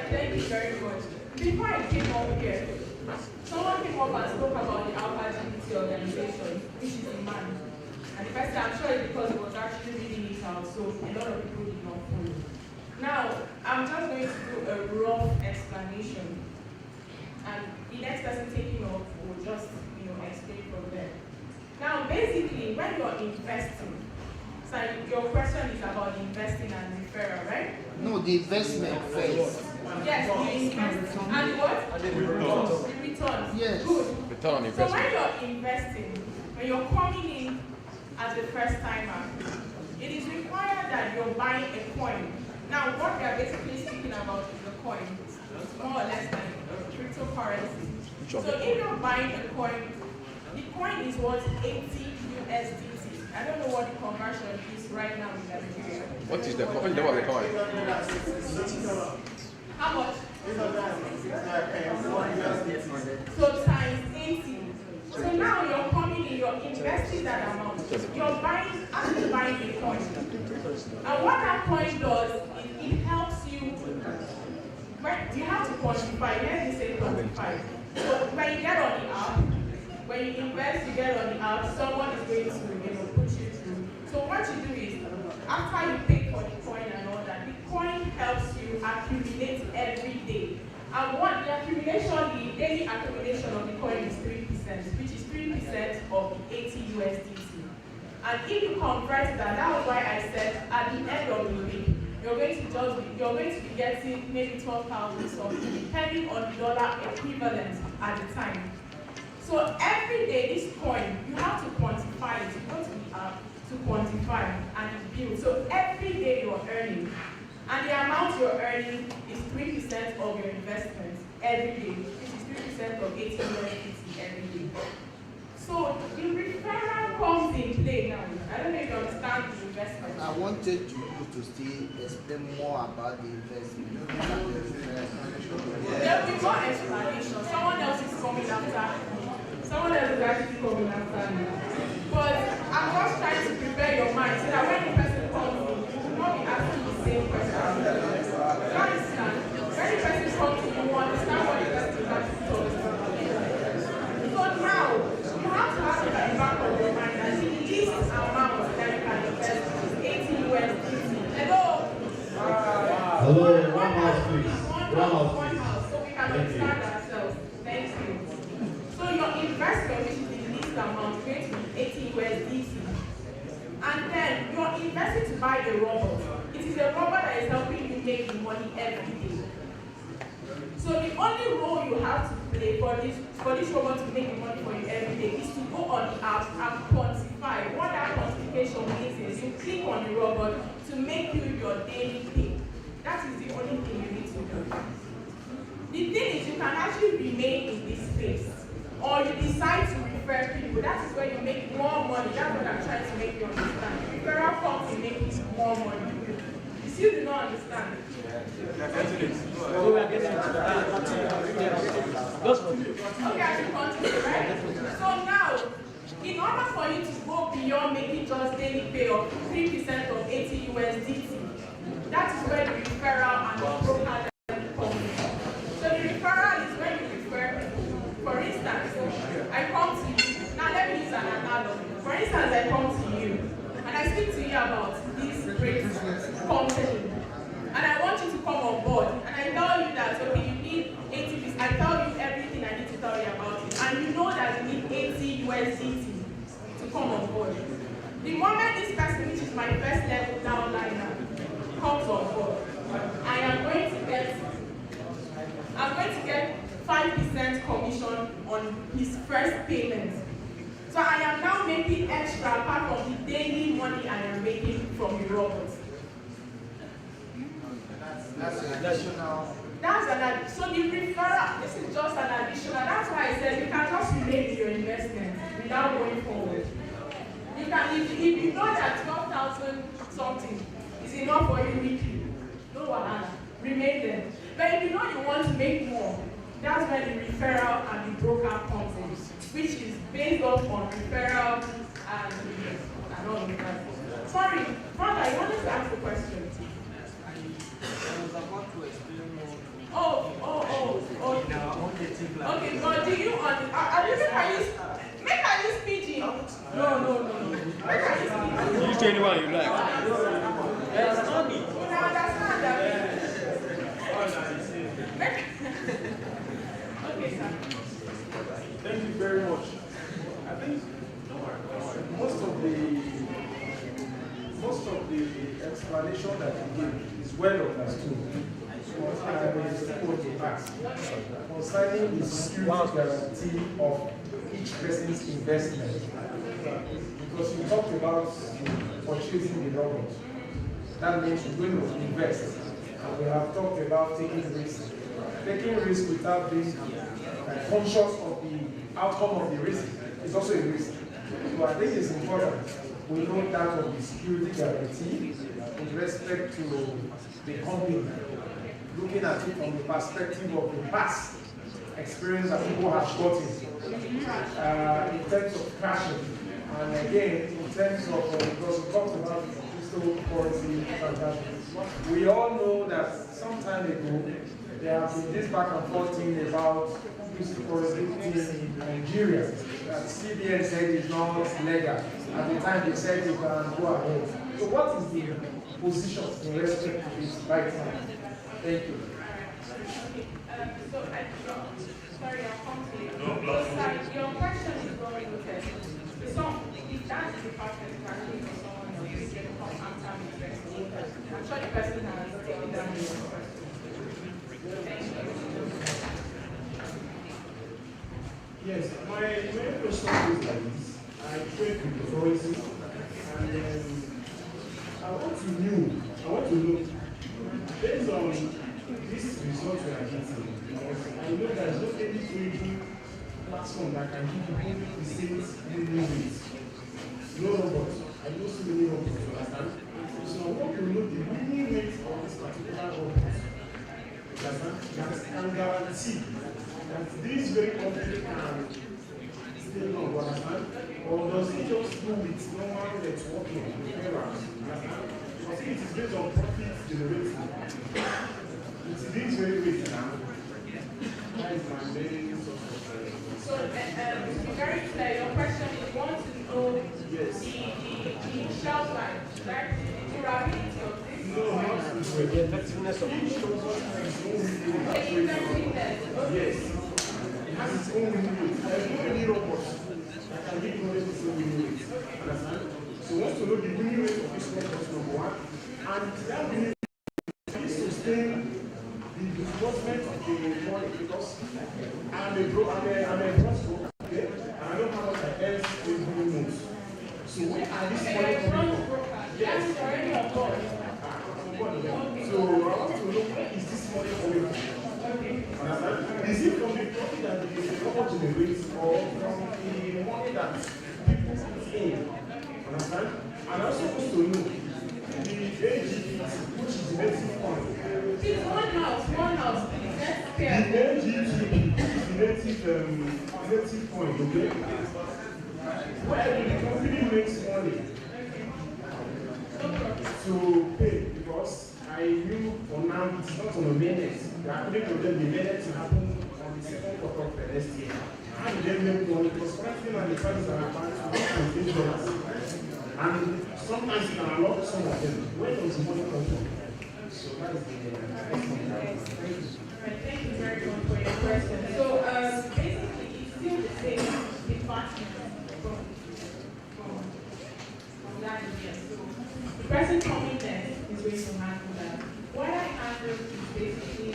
Thank you very much. Before I came up here, someone came up and spoke about the Alphagpt organization, which is a man. And the person, I'm sure it's because he was actually reading it out, so a lot of people did not follow. Now, I'm just going to do a rough explanation. And the next person taking off will just, explain from there. Now, basically, when you're investing, so your question is about investing and referral, right? No, the investment first. Yes, you invest. And what? The returns. Yes. Good. Return on So investment. when you're investing, when you're coming in as a first timer, it is required that you're buying a coin. Now, what we are basically speaking about is the coin. It's more or less like cryptocurrency. So if you're buying a coin, the coin is worth 80 USDT. I don't know what the conversion is right now in Nigeria. What is the coin? What is the coin? How much? So times 80. So now you're coming in, you're investing that amount. You're actually buying a coin. And what that coin does is it helps you, but you have to quantify. Let's just say quantify. So when you get on the app, when you invest, you get on the app, someone is going to put you through. So what you do is, after you pay for the coin and all that, the coin helps you accumulate every day. And what the accumulation, the daily accumulation of the coin is 3%, which is 3% of the 80 USDT. And if you convert that was why I said at the end of the week, you're going to be getting maybe 12,000 something, depending on the dollar equivalent at the time. So every day, this coin, you have to quantify it. You go to the app to quantify and it's built. So every day you're earning, and the amount you're earning is 3% of your investment every day, which is 3% of 80 USDT every day. So the referral comes in play now. I don't know if you understand the investment. I wanted you to still explain more about the investment. There will be more explanation. Someone else is coming after. Someone else is actually coming after me. But I'm just trying to prepare your mind so that when the person comes in, you will not be asking the same question. You understand? When the person comes in, you understand what the person is actually talking about. So now, you have to have it at the back of your mind that the least amount that you can invest is 80 USDT. Hello? Hello, one house, please. One house, so we can understand ourselves. Thank you. So your investment, which is the least amount, is going to be 80 USDT. And then you're investing to buy a robot. It is a robot that is helping you make the money every day. So the only role you have to play for this robot to make the money for you every day is to go on the app and quantify. What that quantification means is you click on the robot to make you your daily pay. That is the only thing you need to do. The thing is you can actually remain in this space, or you decide to refer people. That is where you make more money. That's what I'm trying to make you understand. Referral comes to make you more money. You still do not understand. Okay, I should continue, right? So now, in order for you to go beyond making just daily pay of 3% of 80 USDT, that is where the referral and the broker come in. So the referral is when you refer people. For instance, I come to you. Now let me use an analogy. For instance, I come to you and I speak to you about this great company. And I want you to come on board. And I tell you that, okay, you need 80 pieces. I tell you everything I need to tell you about it. And you know that you need 80 USDT to come on board. The moment this person, which is my first level downliner, comes on board, I am going to get 5% commission on his first payment. So I am now making extra apart from the daily money I am making from the robots. That's an additional. So the referral, this is just an additional. That's why I said you can just make your investment without going forward. You can, if you know that 12,000 something is enough for you weekly, no wahala, remain there. But if you know you want to make more, that's when the referral and the broker comes in, which is based off on referral and all of that. Sorry, Father, you wanted to ask a question. I was about to explain more. Okay, but do you make I use pidgin? No. Make I use pidgin. Use anyone you like. There's no need. You understand that? Okay, sir. Thank you very much. I think most of the explanation that you gave is well understood. I will still want to ask concerning the security guarantee of each person's investment. Because you talked about purchasing the robot. That means you're going to invest. And we have talked about taking risks. Taking risks without being conscious of the outcome of the risk is also a risk. So I think it's important we know that of the security guarantee with respect to the company, looking at it from the perspective of the past experience that people have gotten in terms of crashing, and again in terms of because we talked about cryptocurrency transactions. We all know that some time ago there have been this back and forth thing about cryptocurrency in Nigeria that CBN said is not legal. At the time they said you can go ahead. So what is the position in respect to this right now? Thank you. Sorry, I'll come to you. Your question is well noted. So, if that is the person actually for someone else, you can come after me first. I'm sure the person has taken down your question. Thank you. Yes, my main question is like this. I trade cryptocurrency, and I want to know, based on this result we are getting, I know there is no any trading platform that can give you the same winning rate. No robot. I don't see many robots, you understand? So I want to know the winning rate of this particular robot. That can guarantee that this very company can stay long, you understand? Or does it just do with normal networking, referrals, you understand? Because it is based on profit generation. It is very rich now. That is my main source of So, to be very clear, your question is you want to know the shelf life, right? The durability of this. No, not the effectiveness of each Yes. It has its own winning rate. There is no any robot that can give you the same winning rate. Understand? So we want to know the winning rate of this robot, number one. And that winning rate can sustain the disbursement of the money, because I'm a broker, okay? And I know how much I earn every month. So where are these money coming from? Yes. Already on board. So I want to know, where is this money coming from? Understand? Is it from the profit that the company generates, or from the money that people put in? Understand? And I also want to know the AGP, which is the native point. It's one house. The AGP, which is the native point, okay? Where the company makes money to pay, because I knew for now it's not on the minutes. According to them, the minutes will happen on the second quarter of the next year. How do they make money? Because currently and the prices are about $1.8. And sometimes you can unlock some of them. Where does the money come from? So that is the question. Thank you. Thank you very much for your question. So, basically, it's still the same department from that year. So, the person coming there is going to handle that. What I handle is basically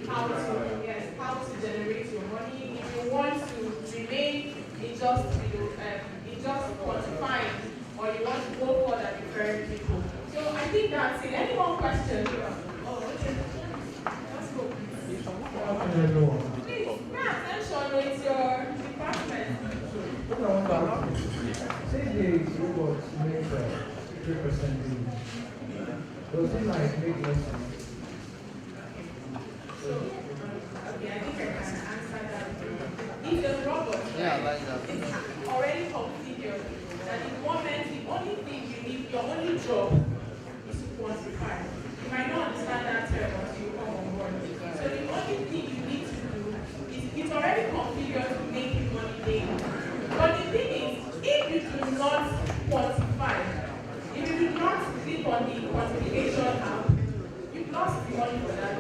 how to generate your money. If you want to remain in just quantifying, or you want to go for that referring people. So I think that's it. Any more questions? 3% daily. Does it like make less sense? So, okay, I think I can answer that. If the robot is already configured, that in the moment the only thing you need, your only job is to quantify. You might not understand that term until you come on board. So the only thing you need to do is it's already configured to make you money daily. But the thing is, if you do not quantify, if you do not click on the quantification app, you've lost the money for that.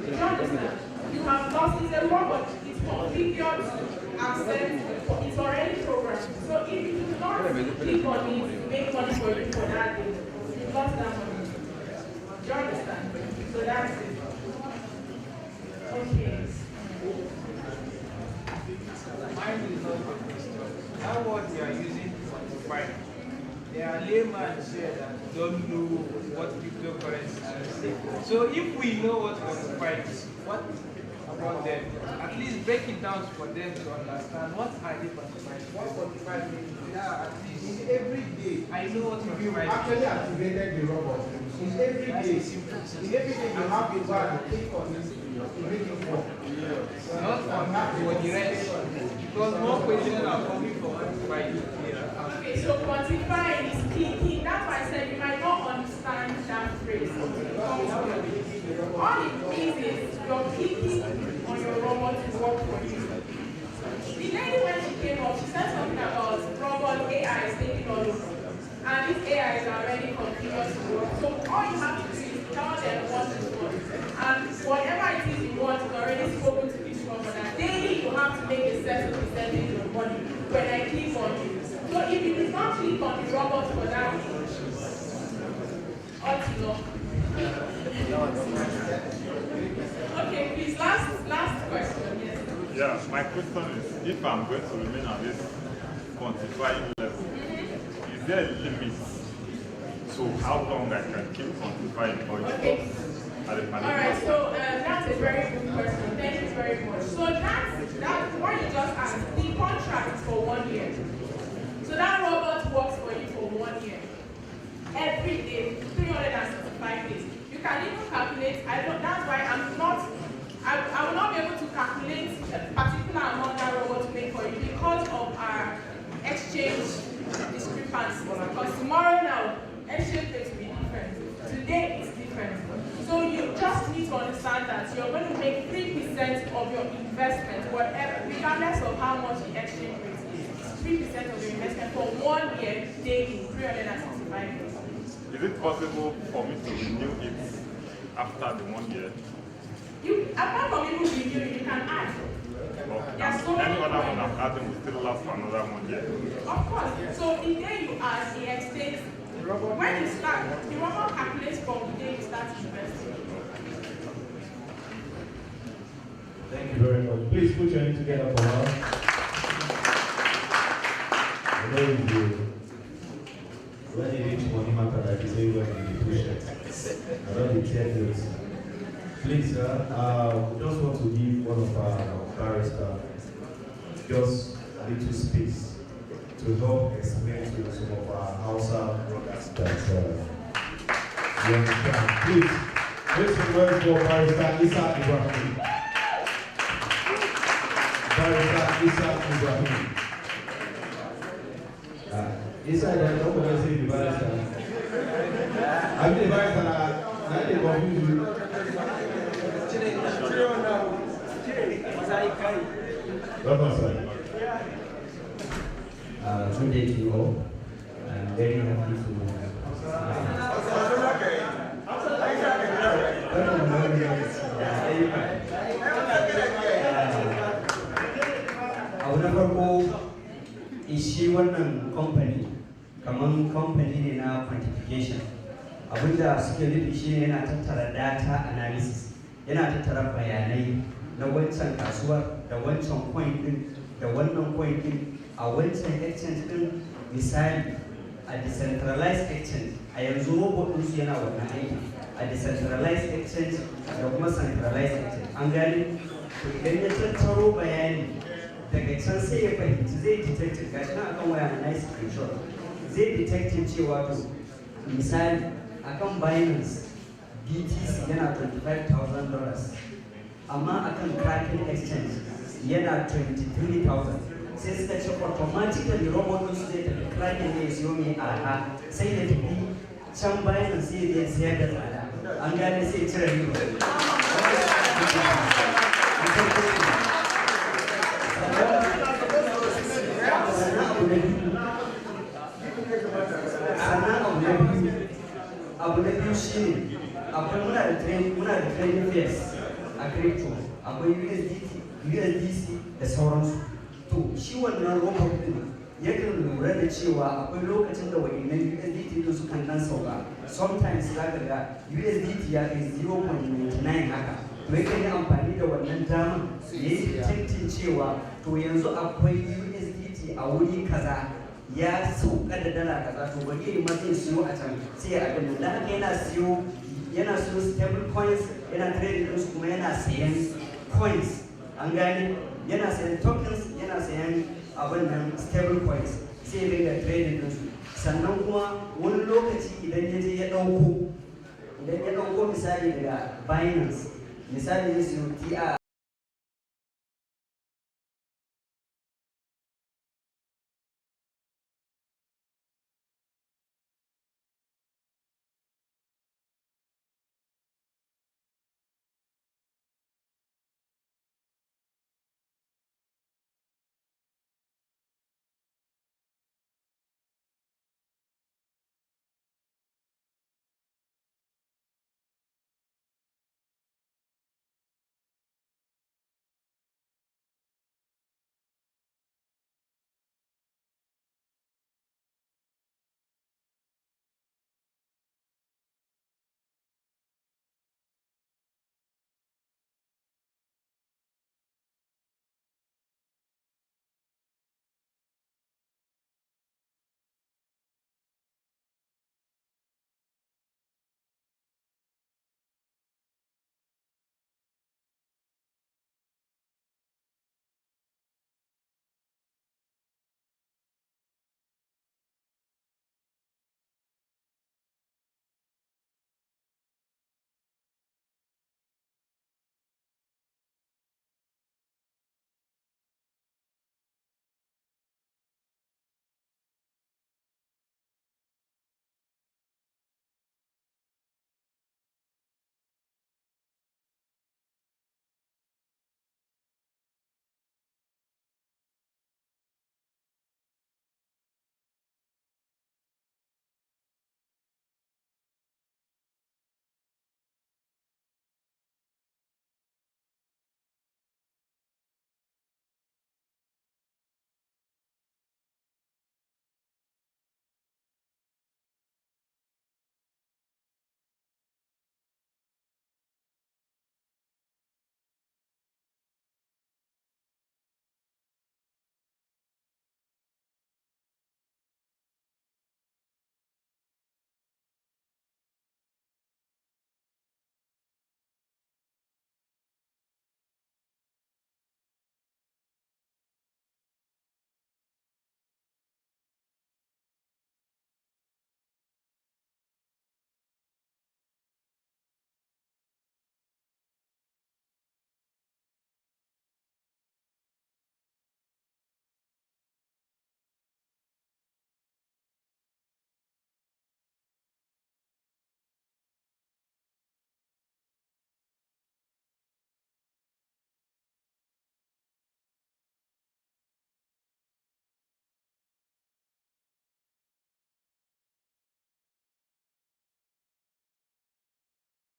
Do you understand? You have lost. It's a robot. It's configured to accept. It's already programmed. So if you do not click on it to make money for you for that day, you've lost that money. Do you understand? So that's it. Okay. Mine is not the question. Now what we are using to quantify. There are laymen here that don't know what cryptocurrency is. So if we know what quantify is, what about them? At least break it down for them to understand what are they quantifying. What quantify means? Yeah, at least every day. I know what If you actually activated the robot, it's every day. In every day you have a bar to click on this to make it work. Not for the rest. Because more questions are coming from quantifying. Okay, so quantifying is clicking. That's why I said you might not understand that phrase. All it means is you're clicking on your robot to work for you. The lady, when she came up, she said something about robot AI is taking all over. And this AI is already configured to work. So all you have to do is tell them what you want. And whatever it is you want is already spoken to this robot. And daily you have to make a certain percentage of money when I click on it. So if you do not click on the robot for that, okay, please, last question, yes. Yeah, my question is, if I'm going to remain at this quantifying level, is there a limit to how long I can keep quantifying or okay. At the All right, so that's a very good question. Thank you very much. So that's what you just asked. The contract is for 1 year. So that robot works for you for 1 year. Every day, 365 days. You can even calculate. That's why I will not be able to calculate a particular amount that robot will make for you because of our exchange discrepancies. Because tomorrow now, exchange rate will be different. Today is different. So you just need to understand that you're going to make 3% of your investment, whatever, regardless of how much the exchange rate is. 3% of your investment for 1 year daily, 365 days. Is it possible for me to renew it after the 1 year? Apart from even renewing, you can add. So any other one I'm adding will still last for another 1 year? Of course. So the day you add, it extends. When you start, the robot calculates from the day you start investing. Thank you very much. Please put your hands together for us. I know you when you reach money matter, like you say, when you push it. I don't need 10 minutes. Please, we just want to give one of our barristers just a little space to help explain to some of our Hausa brothers that you understand. Please, make some noise for Barrister Isa Ibrahim. Barrister Isa Ibrahim. Isa, I don't know what I say to Barrister. I mean, the Barrister, I didn't confuse you. Welcome, sir. Good day to you all. I'm very happy to abu na farko shi wannan company kamar company ne na quantification. Abinda suke nufi shi ne yana tattara data analysis, yana tattara bayanai na wancan kasuwar da wancan coin din da wannan coin din a wancan exchange din. Misali a decentralized exchange a yanzu robot ɗinsu yana wannan aiki a decentralized exchange da kuma centralized exchange. An gani to idan ya tattaro bayani daga can sai ya fahimci zai detect gashi na akan waya na screenshot zai detectin cewa to misali akan Binance BTC yana $25,000 amma akan Kraken exchange yana 23,000 sai suka ce automatically robot din su zai tafi Kraken ne ya siyo mai arha sai ya tafi can Binance sai ya sayar da tsada an gane sai ya cire riba abu na biyu shi ne akwai muna da trading pairs a crypto akwai USDC da sauransu to shi wannan robot din yakan lura da cewa akwai lokacin da waɗannan USDT din su kan dan sauka sometimes za ka ga USDT ya kai 0.99 haka to yakan yi amfani da wannan daman ya yi detecting cewa to yanzu akwai USDT a wuri kaza ya sauka da dala kaza to bari yi matsayin siyo a can sai a ganin da haka yana siyo stable coins yana trading ɗinsu kuma yana sayan coins an gane yana sayan tokens yana sayan abin nan stable coins sai ya dinga trading ɗinsu sannan kuma wani lokaci idan ya je ya ɗauko misali daga Binance misali ya siyo TR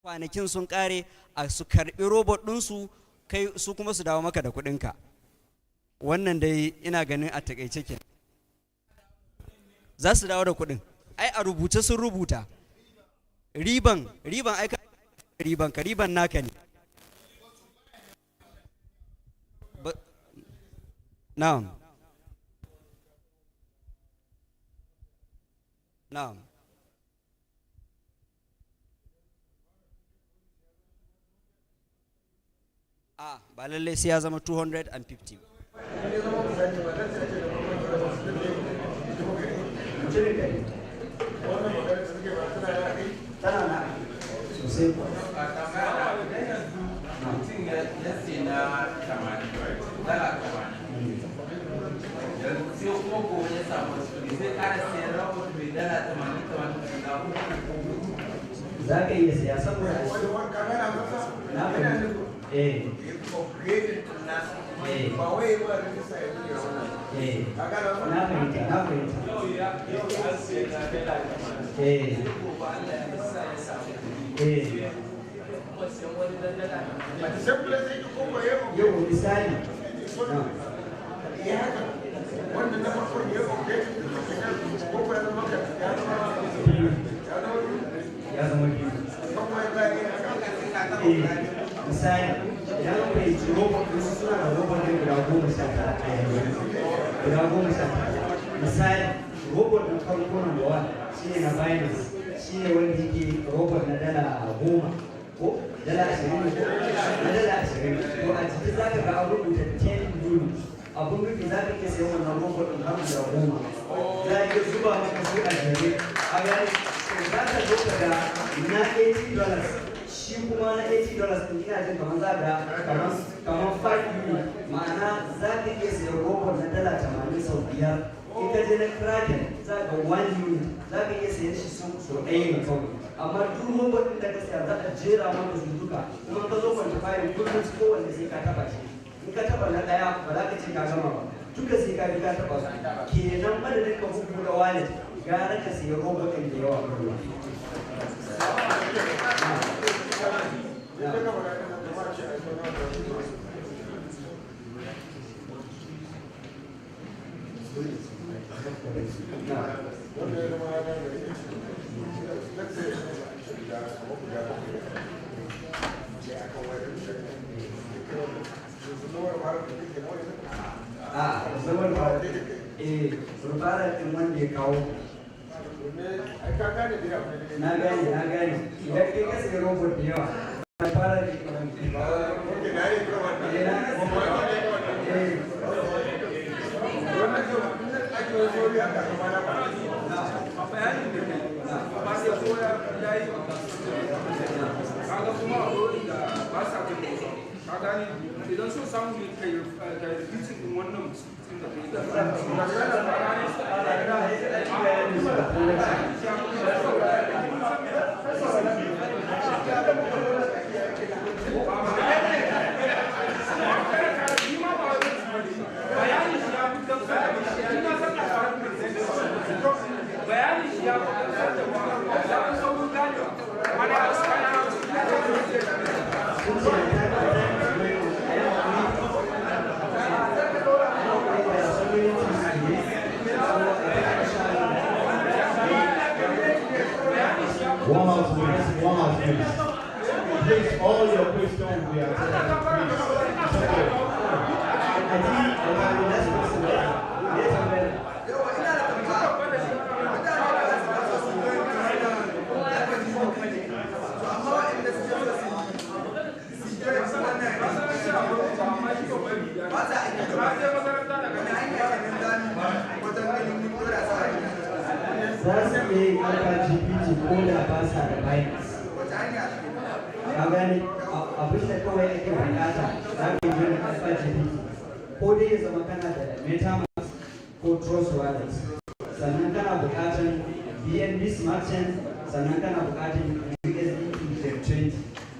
kwanakin sun kare a su karbi robot ɗinsu kai su kuma su dawo maka da kuɗinka wannan dai ina ganin a takaice ke za su dawo da kuɗin ai a rubuce sun rubuta riban ai ka riban naka ne na'am na'am ba lallai sai ya zama 250 shirin kai tana na sosai mutum ya sai na 80 dala 80 sai kuma gobe ya samu kuɗi sai ƙara sayar rabot mai dala 80 za ka iya siya saboda na fahimta ba wai ba da nisa ya zuwa wannan na fahimta yau misali wanda na farko ya zama biyu misali idan an fahimci robot ɗin suna da robot ne guda 19 a yanzu guda 19 misali robot na farko na gawa shi ne na Binance shi ne wanda yake robot na dala 10 ko dala 20 ko na dala 20 to a ciki za ka ga an rubuta 10 euro abun nufi za ka iya sayan wannan robot ɗin har guda 10 za a iya zuba maka su a jere a gani za ka zo ka ga na $80 shi kuma na $80 ɗin ina jin kamar za ga kamar 5 euro ma'ana za ka iya sayan robot na dala 80 sau 5 in ka je na Kraken za ka 1 euro za ka iya sayan shi sau ɗaya ne kawai amma duk robot ɗin da ka saya za a jera maka su duka kuma ka zo quantifying kullum kowanne sai ka taɓa shi in ka taɓa na ɗaya ba za ka ce ka gama ba duka sai ka bi ka taɓa su kenan madadin ka buɗe wallet gara ka sayi robot ɗin da yawa ruwa Surfara ɗin wanda ya kawo na gane idan kai ka sayi robot da yawa na fara da idan so samu ne kai rikicin din wannan bayani shi ya One house, please. Please, all your questions will be answered. I think the next person za su iya yin Alphagpt ko da ba sa da Binance. Ka gane abin da kawai ake bukata za ka yi yin Alphagpt ko dai ya zama kana da MetaMask ko Trust Wallet, sannan kana bukatan BNB Smart Chain, sannan kana bukatan USDT 20,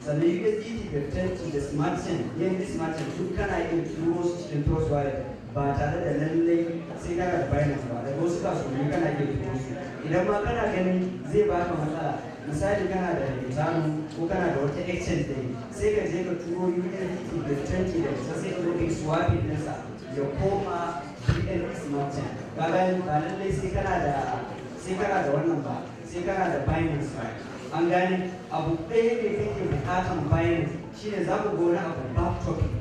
sannan USDT 20 da Smart Chain, BNB Smart Chain duk kana yin turo su cikin Trust Wallet ba tare da lallai sai kana da Binance ba, da wasu kasuwanni kana iya turo su. Idan ma kana ganin zai baka matsala, misali kana da Ethereum ko kana da wata exchange da sai ka je ka turo USDT 20 da sai ka zo kai swapping ɗinsa ya koma BNB Smart Chain. Ka gani ba lallai sai kana da wannan ba, sai kana da Binance ba. An gane abu ɗaya ne kake bukatan Binance shine za ku gona abu back token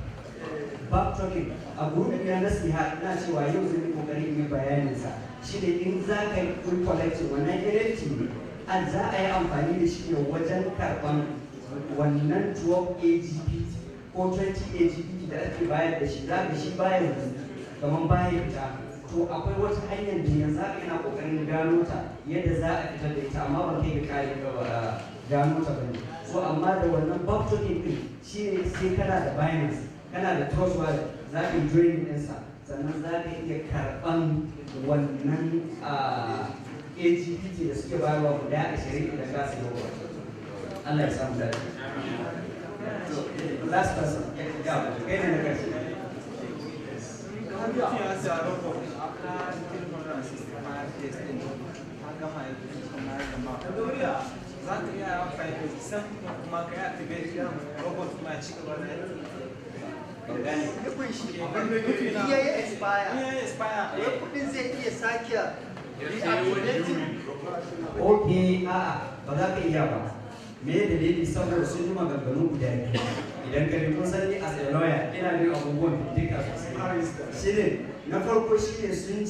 a gurbin ya nasiha ina cewa yau zai yi kokarin yi bayaninsa shi ne in za ka yi collecting wannan NFT ne an za a yi amfani da shi ne wajen karɓan wannan 12 AGP ko 20 AGP da ake bayar da shi za ka shi bayan kamar bayan fita to akwai wata hanyar da yanzu haka ina kokarin gano ta yadda za a fitar da ita amma ban kai ga kare gano ta bane. So amma da wannan bulk token din shine sai kana da Binance, kana da Trust Wallet, za ka yi join ɗinsa sannan za ka iya karɓan wannan AGPT da suke bayarwa guda 20 idan ka sayi wa. Allah ya samu dace. Last person, yeah, kai ne na karshe. Okay, ba za ka iya ba. Me dalili saboda sun yi maganganu guda biyu. Idan ka kun sani as a lawyer ina bin abubuwan duka sosai. Shi ne na farko shi ne sun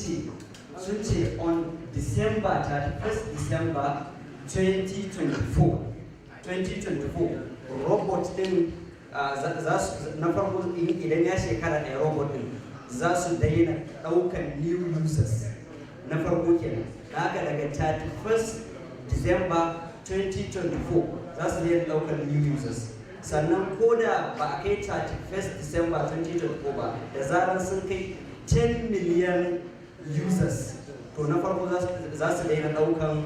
ce on December 31st December 2024 robot din za su na farko idan ya shekara ɗaya robot din za su daina ɗaukan new users na farko kenan. Da haka daga 31st December 2024 za su daina ɗaukar new users. Sannan ko da ba a kai 31st December 2024 ba da zaran sun kai 10 million users to na farko za su daina ɗaukan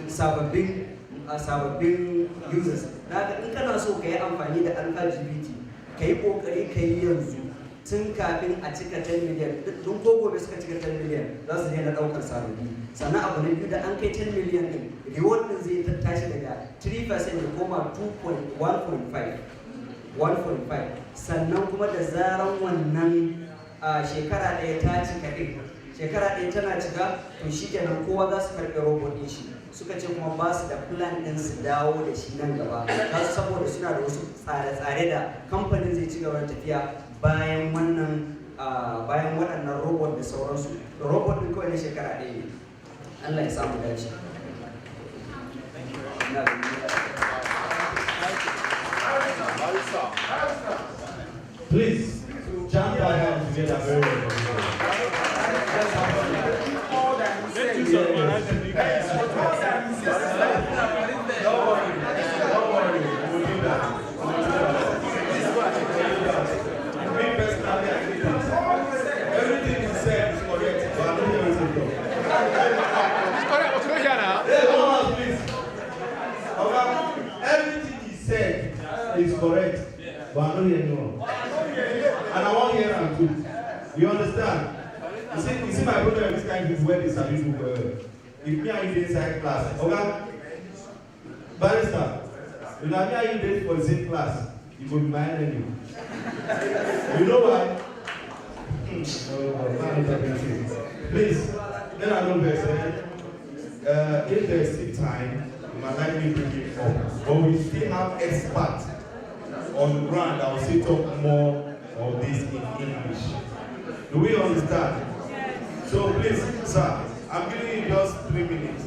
sababbin users. Daga in kana so ka yi amfani da Alphagpt ka yi kokari ka yi yanzu tun kafin a cika 10 million. Dun ko gobe suka cika 10 million za su daina ɗaukar sababbi. Sannan abu na biyu da an kai 10 million din reward din zai tashi daga 3% ya koma 1.5. Sannan kuma da zaran wannan shekara ɗaya ta cika ɗin, shekara ɗaya tana cika to shi kenan kowa za su karɓi robot ɗin shi. Suka ce kuma ba su da plan ɗin su dawo da shi nan gaba, saboda suna da wasu tsare-tsare da kamfanin zai ci gaba da tafiya bayan wannan bayan waɗannan robot da sauransu. Robot ɗin kawai na shekara ɗaya ne. Allah ya samu dace. Please jump our hands together very well. Don't worry, we'll do that. Me personally, I think everything you said is correct, but I don't hear it though. It's correct, what's going on now? Yeah, please. Okay. Everything he said is correct, but I don't hear no. And I won't hear them too. You understand? You see my brother in this kind of where they study book. If me and you inside class, okay? Barrister, if me and you for the same class, you will be my enemy. You know why? Please, let I know better. If there's still time, you might like me to bring it up. But we still have experts on the ground that will still talk more of this in English. Do we understand? So please, sir, I'm giving you just 3 minutes.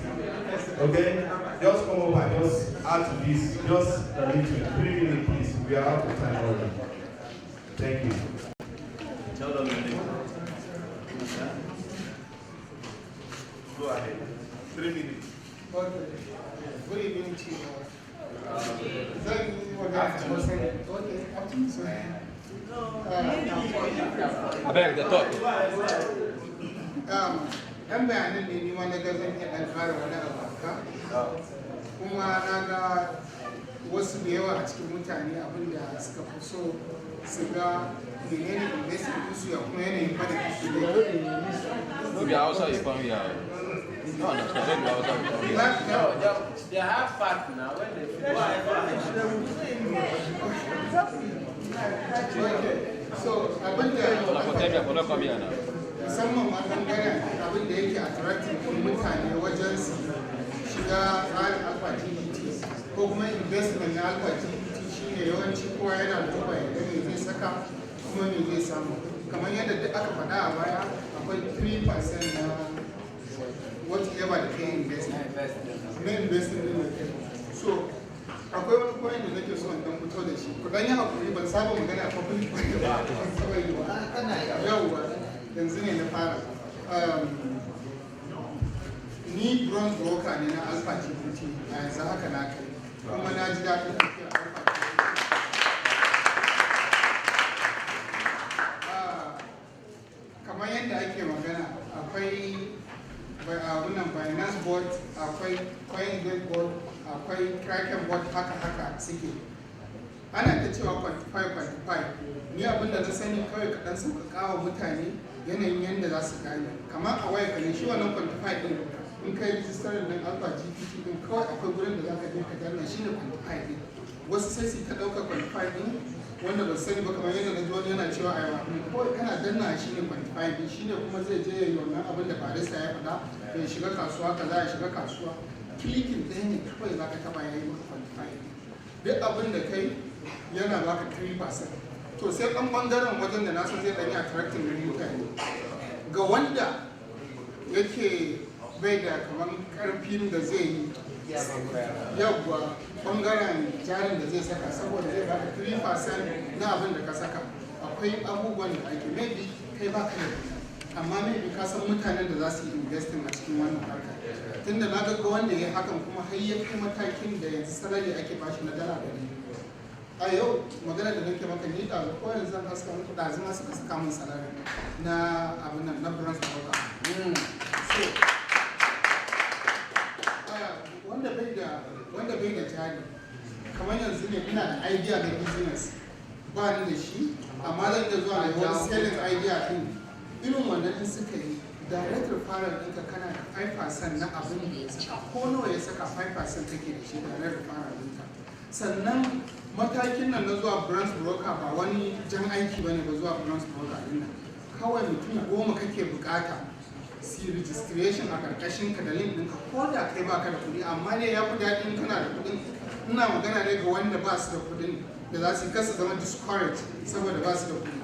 Okay? Just come over and just add to this. Just a little. 3 minutes, please. We are out of time already. Thank you. Tell them your name. Go ahead. 3 minutes. Okay. Good evening to you. Is that what you have to say? Okay, after say. I beg the talk. Ɗan bayanan ne ni wanda ga zan iya ɗan fara wani abu haka. Kuma na ga wasu da yawa a cikin mutane abin da suka fi so su ga menene investment su ya kuma yanayin bada su da Maybe outside you come here. No, no, so maybe outside you come here. They have fat now when they So abin da musamman ma ɓangaren abin da yake attractive ɗin mutane wajen su shiga tsarin Alphagpt ko kuma investment na Alphagpt shine yawanci kowa yana duba yadda me zai saka kuma me zai samu. Kamar yadda duk aka faɗa a baya akwai 3% na whatever da kai investment na investment ɗin da kai. So akwai wani point da nake so in dan fito da shi. Ku dan yi hakuri ban saba magana a public ba. Yawwa. yanzu ne na fara. Ni bronze broker ne na Alphagpt a yanzu haka na kai, kuma na ji daɗin tafiya Alphagpt. Kamar yadda ake magana, akwai abunan Binance board, akwai Coinbase board, akwai Kraken board, haka suke. Ana ta cewa quantify. Ni abinda na sani kawai kaɗan sauƙaƙa wa mutane yanayin yadda za su gane. Kamar a waya ne shi wannan quantify ɗin, in kai rejistarin ɗin Alphagpt ɗin kawai akwai gurin da za ka je ka danna shi ne quantify ɗin. Wasu sai su ta ɗaukar quantify ɗin wanda ba sani ba, kamar yadda na ji wani yana cewa a yawa kawai kana danna shi ne quantify ɗin, shi ne kuma zai je ya yi wannan abin da barista ya faɗa, ya shiga kasuwa kaza, ya shiga kasuwa. Clicking ɗaya ne kawai za ka taɓa ya yi maka quantify ɗin. Duk abin da kai yana baka 3%. To sai ɗan ɓangaren wajen da nasu zai ɗanyi attracting ɗin mutane ga wanda yake bai da kamar ƙarfin da zai yi yawwa ɓangaren jarin da zai saka, saboda zai baka 3% na abin da ka saka. Akwai abubuwan da ake maybe kai baka da, amma maybe ka san mutanen da za su yi investing a cikin wannan harka. Tunda na ga wanda ya hakan kuma har ya kai matakin da yanzu salari ake bashi na $100. A yau magana da nake maka ni da ko yanzu zan haska muku da zama suka saka min salari na abin nan na branch broker. So wanda bai da jari, kamar yanzu ne ina da idea da business ba ni da shi, amma zan iya zuwa da wani selling idea din irin wannan in suka yi direct referral ɗinka kana da 5% na abin da ya saka, ko nawa ya saka 5% take da shi direct referral ɗinka. Sannan matakin nan na zuwa branch broker ba wani jan aiki bane ba zuwa branch broker din nan, kawai mutum 10 kake bukata si registration a karkashin ka da link ɗinka, ko da kai baka da kuɗi, amma ne ya fi daɗin kana da kuɗin. Ina magana ne ga wanda ba su da kuɗin da za su kasa zama discouraged saboda ba su da kuɗi,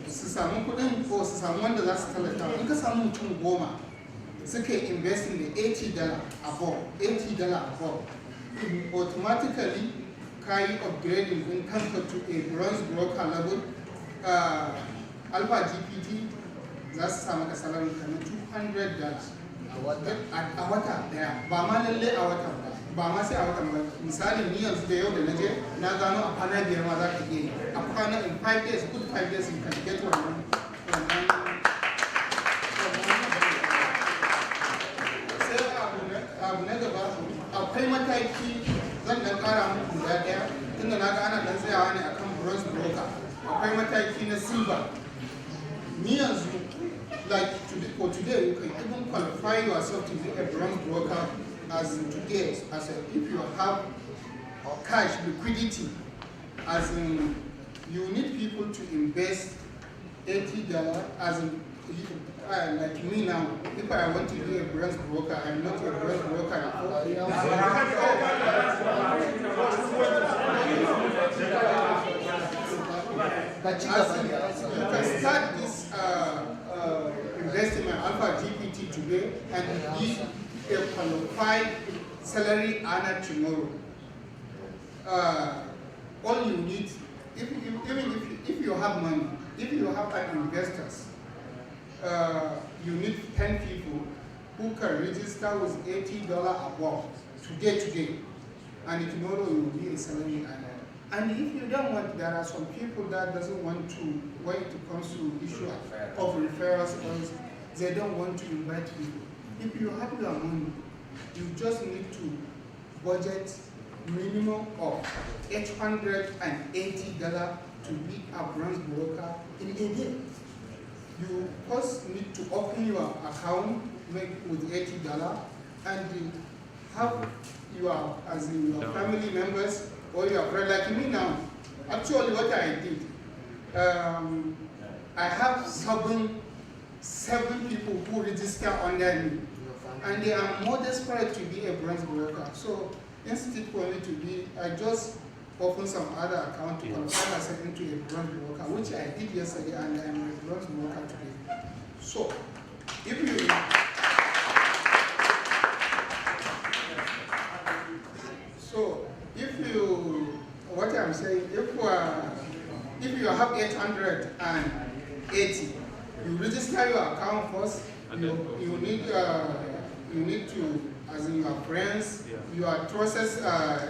su samu kuɗin ko su samu wanda za su tallata. In ka samu mutum 10 suka yi investing da $80 above, automatically kai upgrading din kanka to a bronze broker level. Alphagpt za su samu ka salary kamar $200 a wata daya, ba ma lalle a watan ba ma sai a watan ba. Misali ni yanzu da yau da na je na gano a kwana 5 ma za ka iya a kwana in 5 days, good 5 days you can get wannan. Sai abu na gaba akwai mataki zan dan kara muku guda daya, tunda na ga ana dan tsayawa ne akan bronze broker. Akwai mataki na silver. Ni yanzu like today you can even qualify yourself to be a bronze broker as in today, as if you have cash liquidity, as in you need people to invest $80, as in like me now, if I want to be a bronze broker, I'm not a bronze broker. You can start this investment Alphagpt today and be a qualified salary earner tomorrow. All you need, if you have money, if you have an investors, you need 10 people who can register with $80 above today, and tomorrow you will be a salary earner. And if you don't want, there are some people that doesn't want to, when it comes to issue of referrals, they don't want to invite people. If you have your money, you just need to budget minimum of $880 to be a bronze broker in a day. You first need to open your account with $80 and have your, as in your family members or your friend, like me now. Actually what I did, I have seven people who register under me, and they are more desperate to be a bronze broker. So instead for me to be, I just open some other account to convert myself into a bronze broker, which I did yesterday, and I am a bronze broker today. So if you what I'm saying, if you have 880, you you register your account first. You need to, as in your friends, your trusted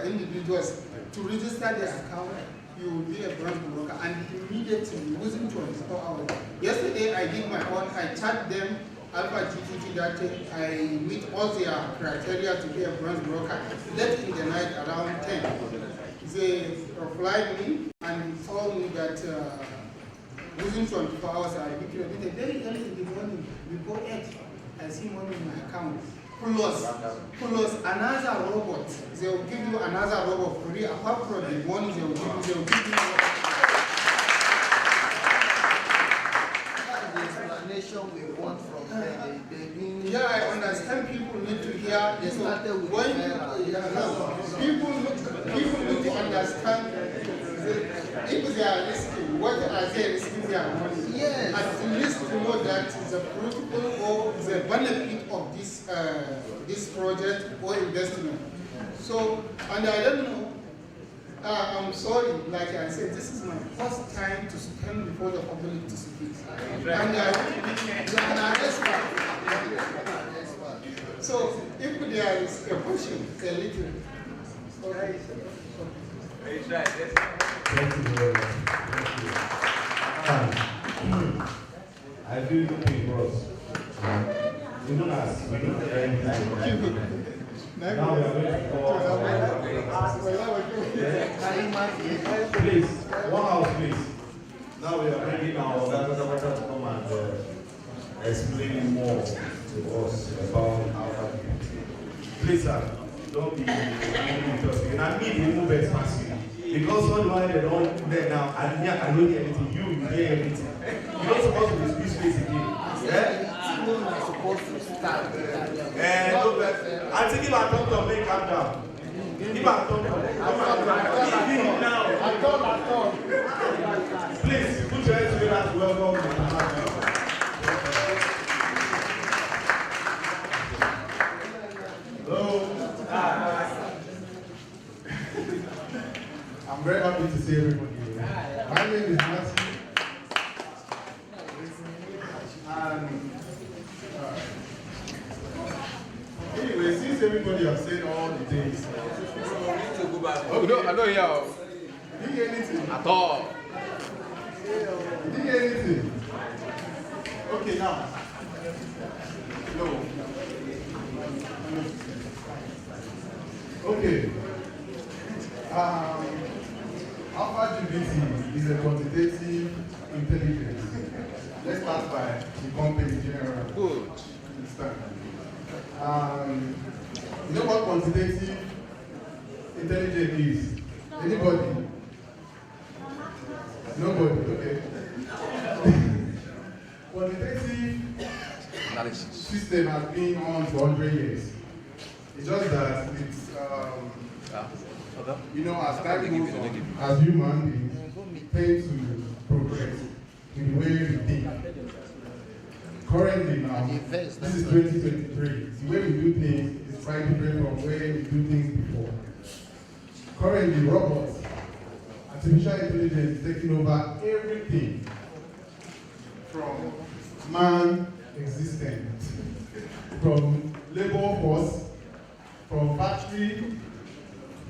individuals, to register their account. You will be a branch broker, and immediately within 24 hours. Yesterday I did my own. I charged them Alphagpt that I meet all their criteria to be a branch broker. Late in the night around 10, they replied me and told me that within 24 hours I be credited. Very early in the morning, before 8, I see money in my account. Plus another robot. They will give you another robot free. Apart from the money they will give you. That's the explanation we want from them. Yeah, I understand people need to hear. They started with people need to understand if they are risking, what are they risking their money? Yes. At least to know that the principle or the benefit of this this project or investment. So, and I don't know, I'm sorry, like I said, this is my first time to stand before the public to speak. And an expert. So, if there is a question, a little. Okay. Thank you very much. Thank you. I feel good bros. Even as we don't end now we are waiting for please, one house please. Now we are bringing our organizer to come and explain more to us about Alphagpt. Please sir, don't be angry with us again. I need to move expansive. Because all the while they don't there now, and me I can hear anything, you hear everything. You're not supposed to be speech space again. Yeah? Someone is supposed to start. I think if I talk to me, calm down. If I talk now, please put your hands together and welcome. Hello. I'm very happy to see everybody here. My name is Matthew. And anyway, since everybody has said all the things, okay. I don't hear. Didn't hear anything at all. You didn't hear anything. Okay, now. No. Okay. Alphagpt is a quantitative intelligence. Let's start by the company in general. Good. You know what quantitative intelligence is? Anybody? Nobody, okay. Quantitative analysis system has been on for 100 years. It's just that it's, you know, as time goes on, as human beings, tend to progress in the way we think. Currently now, this is 2023. The way we do things is quite different from the way we do things before. Currently, robots, artificial intelligence is taking over everything from man existence, from labor force, from factory.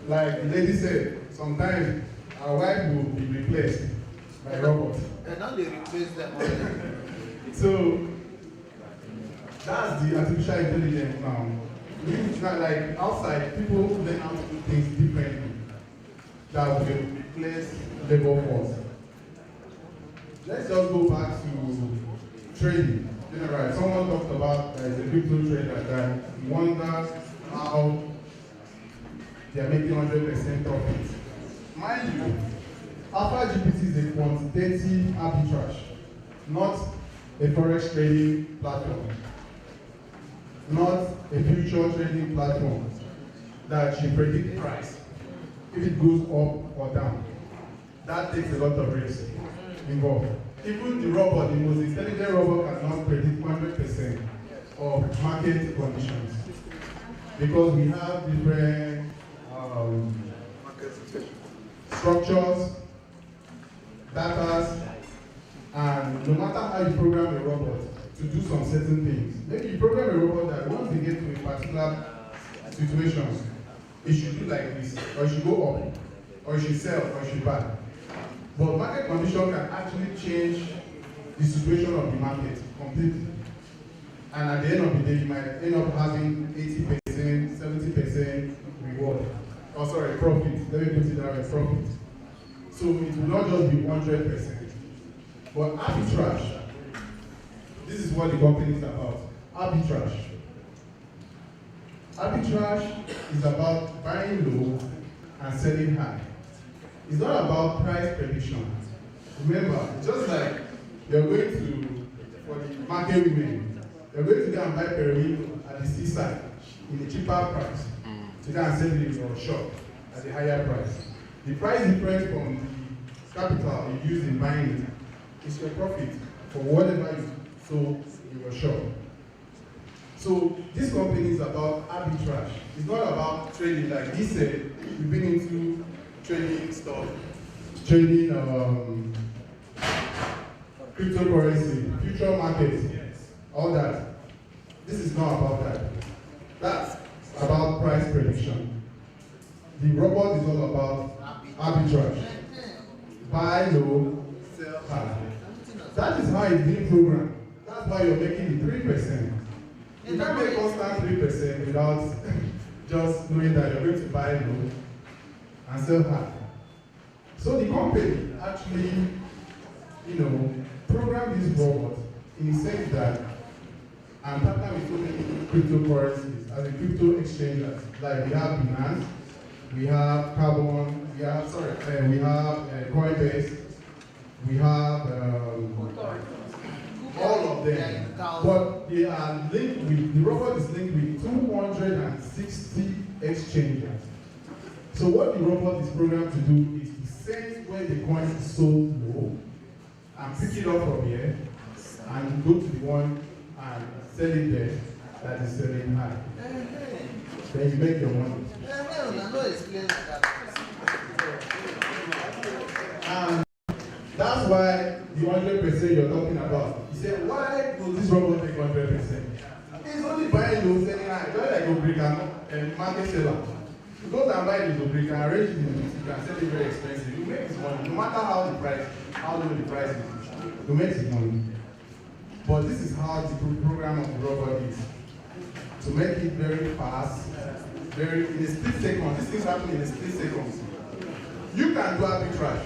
Like the lady said, sometimes our wife will be replaced by robots. And now they replace them already. So that's the artificial intelligence now. It's not like outside, people learn how to do things differently that will replace labor force. Let's just go back to trading. Generally, someone talked about there's a crypto trader that wonders how they are making 100% profit. Mind you, Alphagpt is a quantitative arbitrage, not a forex trading platform, not a future trading platform that should predict price if it goes up or down. That takes a lot of risk involved. Even the robot, the most intelligent robot, cannot predict 100% of market conditions because we have different structures, data, And no matter how you program a robot to do some certain things, maybe you program a robot that once they get to a particular situation, it should do like this, or it should go up, or it should sell, or it should buy. But market condition can actually change the situation of the market completely. And at the end of the day, you might end up having 80%, 70% reward. Oh, sorry, profit. Let me put it that way, profit. So it will not just be 100%. But arbitrage, this is what the company is about. Arbitrage. Arbitrage is about buying low and selling high. It's not about price prediction. Remember, just like you're going to, for the market women, you're going to go and buy periwinkle at the seaside in a cheaper price to go and sell it in your shop at a higher price. The price difference from the capital you use in buying it is your profit for whatever you sold in your shop. So this company is about arbitrage. It's not about trading. Like he said, we've been into trading stuff, trading cryptocurrency, future markets, all that. This is not about that. That's about price prediction. The robot is all about arbitrage. Buy low, sell high. That is how it's being programmed. That's why you're making the 3%. You can't make constant 3% without just knowing that you're going to buy low and sell high. So the company actually, programmed this robot in the sense that I'm partnered with so many cryptocurrencies as a crypto exchanger. Like we have Binance, we have Carbon, we have Coinbase, we have all of them. But they are linked with, the robot is linked with 260 exchanges. So what the robot is programmed to do is to sense where the coin is sold low and pick it up from here and go to the one and sell it there that is selling high. Then you make your money. And that's why the 100% you're talking about. You say, why will this robot take 100%? It's only buying low, selling high. Just like a brick and market seller. You go and buy the brick and arrange it, you can sell it very expensive. You make this money, no matter how low the price is. You make this money. But this is how the program of the robot is. To make it very fast, in a split second. These things happen in a split second. You can do arbitrage.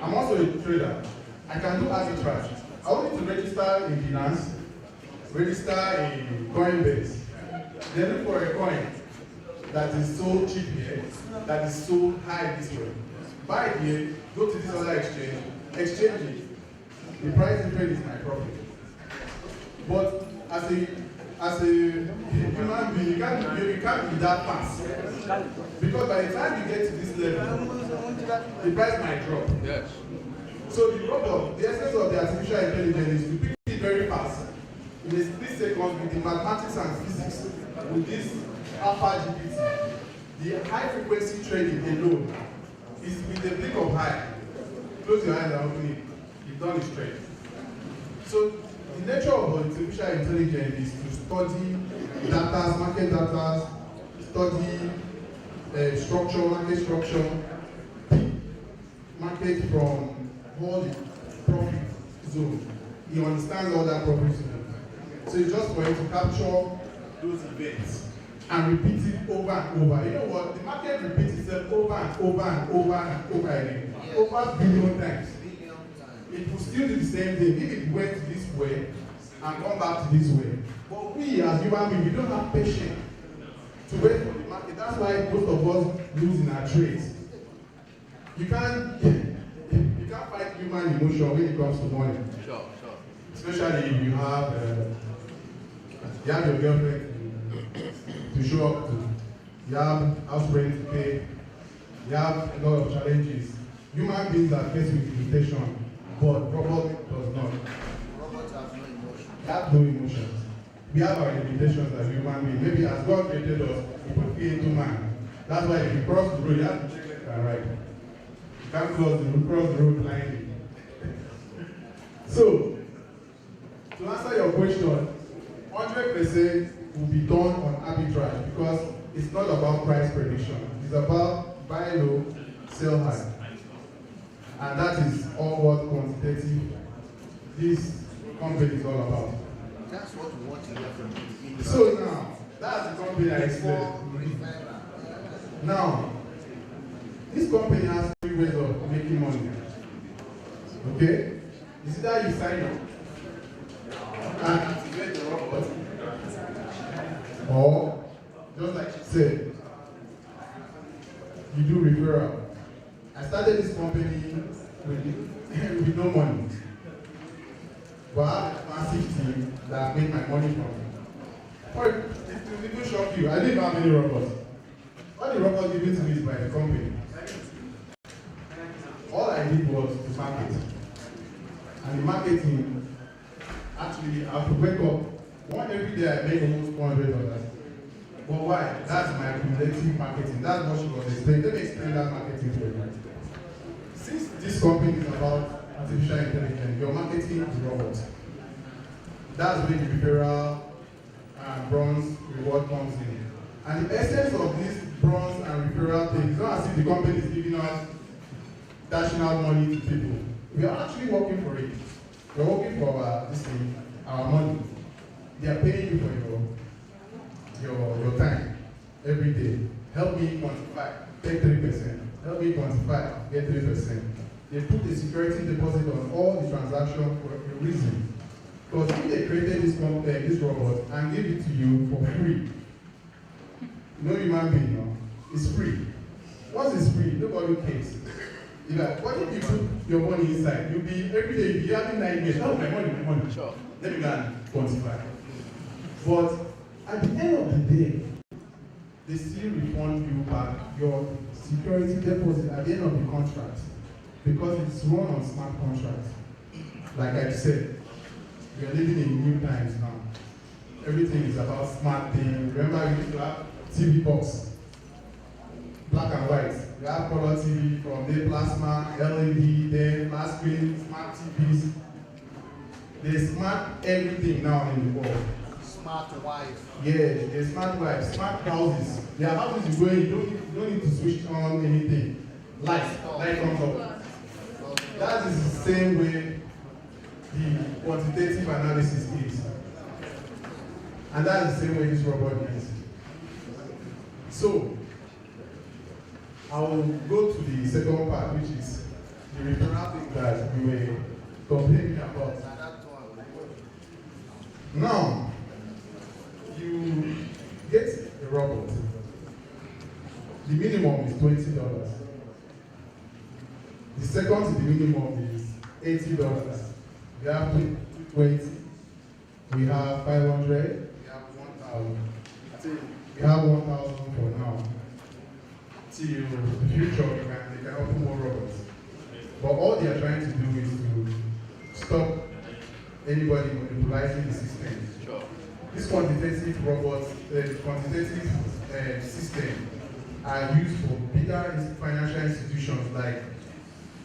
I'm also a trader. I can do arbitrage. I want you to register in Binance, register in Coinbase. Then look for a coin that is sold cheap here, that is sold high this way. Buy it here, go to this other exchange it. The price difference is my profit. But as a human being, you can't be that fast. Because by the time you get to this level, the price might drop. Yes. So the robot, the essence of the artificial intelligence is to pick it very fast, in a split second with the mathematics and physics, with this Alphagpt. The high frequency trading alone is with the blink of eye. Close your eyes and open it. You've done it straight. So the nature of artificial intelligence is to study data, market data, study market structure, market from all the profit zone. He understands all that profit zone. So it's just for him to capture those events and repeat it over and over. You know what? The market repeats itself over and over and over and over again. Over billion times. It will still do the same thing if it went this way and come back to this way. But we as human beings, we don't have patience to wait for the market. That's why most of us lose in our trades. You can't fight human emotion when it comes to money. Sure. Especially if you have your girlfriend to show up to, you have house rent to pay, you have a lot of challenges. Human beings are faced with limitation, but robot does not. Robots have no emotion. They have no emotions. We have our limitations as human beings. Maybe as God created us, He put fear into man. That's why if you cross the road, you have to check left and right. You can't cross the road blindly. So, to answer your question, 100% will be done on arbitrage because it's not about price prediction. It's about buy low, sell high. And that is all what quantitative this company is all about. That's what we want to hear from you. So now, that's the company I explained. Now, this company has 3 ways of making money. Okay? It's either you sign up and activate the robot, or just like she said, you do referral. I started this company with no money, but I have a massive team that make my money from it. Or it will even shock you. I didn't have any robots. All the robots given to me is by the company. All I did was to market. And the marketing, actually, I could wake up every day I make almost $400. But why? That's my cumulative marketing. That's what she was explaining. Let me explain that marketing for you. Since this company is about artificial intelligence, your marketing is robots. That's where the referral and bronze reward comes in. And the essence of this bronze and referral thing is not as if the company is giving us dashing out money to people. We are actually working for it. We're working for our money. They are paying you for your time every day. Help me quantify, take 3%. Help me quantify, get 3%. They put a security deposit on all the transactions for a reason. Because if they created this robot and gave it to you for free, no human being, no, it's free. Once it's free, nobody cares. Like, what if you put your money inside? You'll be every day, you'll be having nightmares. Oh, my money. Sure. Let me go and quantify. But at the end of the day, they still refund you back your security deposit at the end of the contract because it's run on smart contracts. Like I said, we are living in new times now. Everything is about smart things. Remember, we used to have TV box, black and white. We have color TV from the plasma, LED, then flat screen, smart TVs. They smart everything now in the world. Smart wife. Yeah, a smart wife, smart houses. There are houses you go in, you don't need to switch on anything. Light comes up. That is the same way the quantitative analysis is. And that is the same way this robot is. So, I will go to the second part, which is the referral thing that we were complaining about. Now, you get a robot. The minimum is $20. The second to the minimum is $80. We have 20, we have 500, we have 1,000. I think we have 1,000 for now. Till the future, they can open more robots. But all they are trying to do is to stop anybody monopolizing the system. Sure. These quantitative robots, quantitative system are used for bigger financial institutions like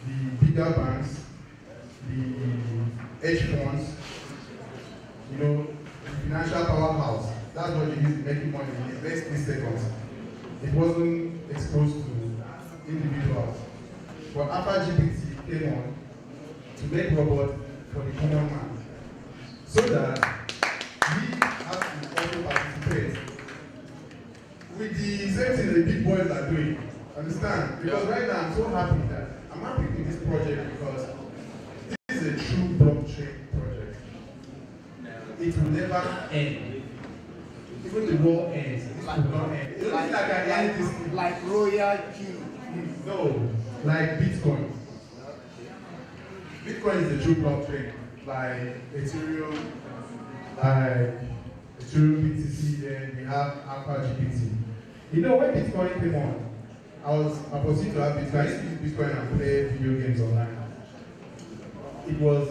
the bigger banks, the hedge funds, the financial powerhouse. That's what they use to make money in the next 3 seconds. It wasn't exposed to individuals. But Alphagpt came on to make robots for the common man, so that we have to also participate with the same thing the big boys are doing. Understand? Because right now I'm so happy that I'm happy with this project because this is a true blockchain project. It will never end. Even the war ends, this will not end. Like royal king. No, like Bitcoin. Bitcoin is a true blockchain, like Ethereum, BTC, then we have Alphagpt. When Bitcoin came on, I was opposite to have Bitcoin. I used to use Bitcoin and play video games online. It was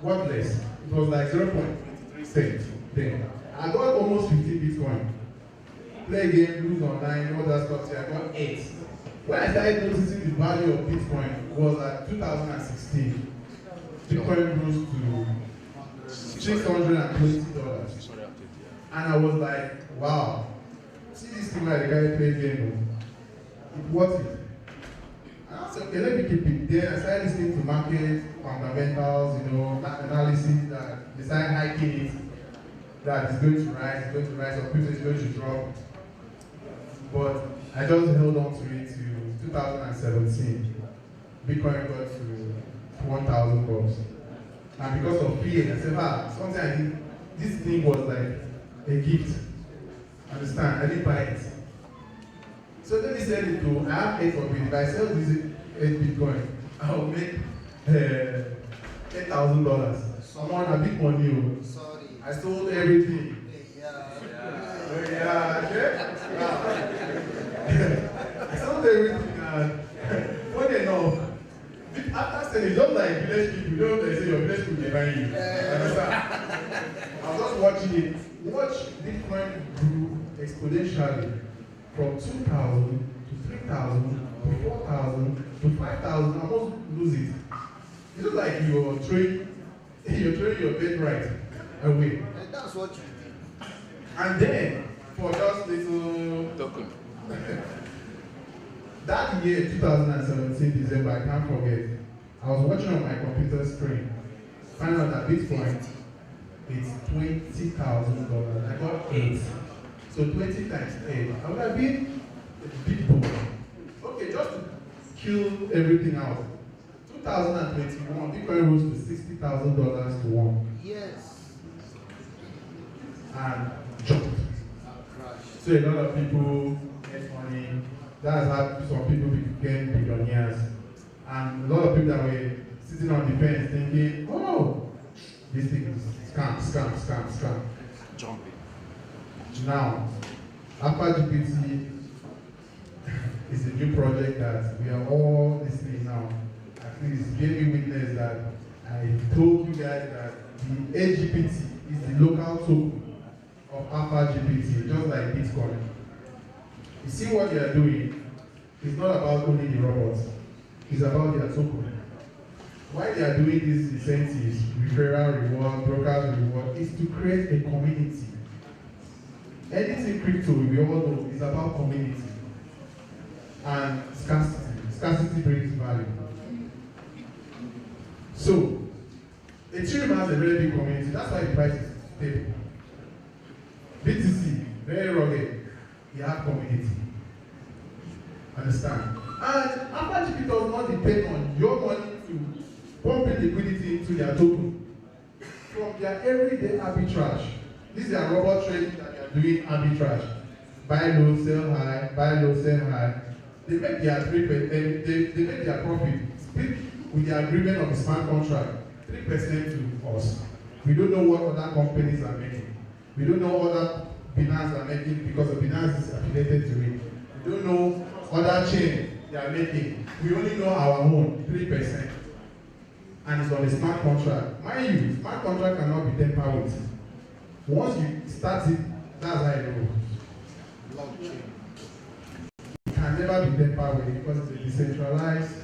worthless. It was like 0.23 cents then. I got almost 50 Bitcoin. Play game, lose online, all that stuff. I got 8. When I started noticing the value of Bitcoin was at 2016. Bitcoin rose to $620. And I was like, wow, see this thing where the guy plays game, it's worth it. And I said, okay, let me keep it there. I started listening to market fundamentals, analysis that decide hiking it, that it's going to rise, or people it's going to drop. But I just held on to it to 2017. Bitcoin got to $1,000. And because of fear, I said, something I did, this thing was like a gift. Understand? I didn't buy it. So then he said it to, I have 8 of it. If I sell this 8 Bitcoin, I'll make $8,000. Someone a big money. Sorry. I sold everything. I sold everything and funny enough, after selling, just like village people, they say your village people dey buy you. Understand? I was just watching it. Watch Bitcoin grew exponentially from 2,000 to 3,000 to 4,000 to 5,000. I almost lose it. It's just like you're throwing your birthright away. And that's what you did. And then, for just little token. That year, 2017, December, I can't forget. I was watching on my computer screen, find out that Bitcoin is $20,000. I got 8. So 20 times 8. I would have been a big boy. Okay, just to kill everything out. 2021, Bitcoin rose to $60,000 to 1. Yes. And jumped. So a lot of people get money. That's how some people became billionaires. And a lot of people that were sitting on the fence thinking, oh, this thing is scam. Jumping. Now, Alphagpt is a new project that we are all listening now. At least gave me witness that I told you guys that the AGPT is the local token of Alphagpt, just like Bitcoin. You see what they are doing, it's not about only the robots, it's about their token. Why they are doing these incentives, referral reward, brokers reward, is to create a community. Anything crypto, we all know, is about community and scarcity. Scarcity brings value. So, Ethereum has a very big community, that's why the price is stable. BTC, very rugged, you have community. Understand? And Alphagpt does not depend on your money to pump in liquidity into their token. From their everyday arbitrage, these are robot trading that they are doing arbitrage. Buy low, sell high, buy low, sell high. They make their 3%, they make their profit split with the agreement of the smart contract, 3% to us. We don't know what other companies are making. We don't know other Binance are making because of Binance is affiliated to it. We don't know other chain they are making. We only know our own, 3%. And it's on a smart contract. Mind you, smart contract cannot be tampered with. Once you start it, that's how it goes. Blockchain. It can never be tampered with because it's a decentralized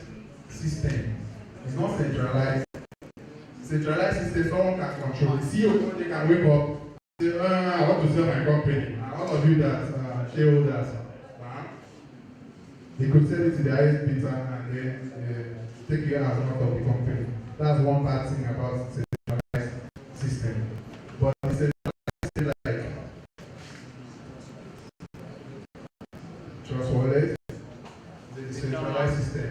system. It's not centralized. Centralized system, someone can control. The CEO one day can wake up and say, I want to sell my company. And all of you that shareholders, they could sell it to the highest bidder and then take you out of the company. That's one bad thing about centralized system. But the centralized system like Trust Wallet, the decentralized system,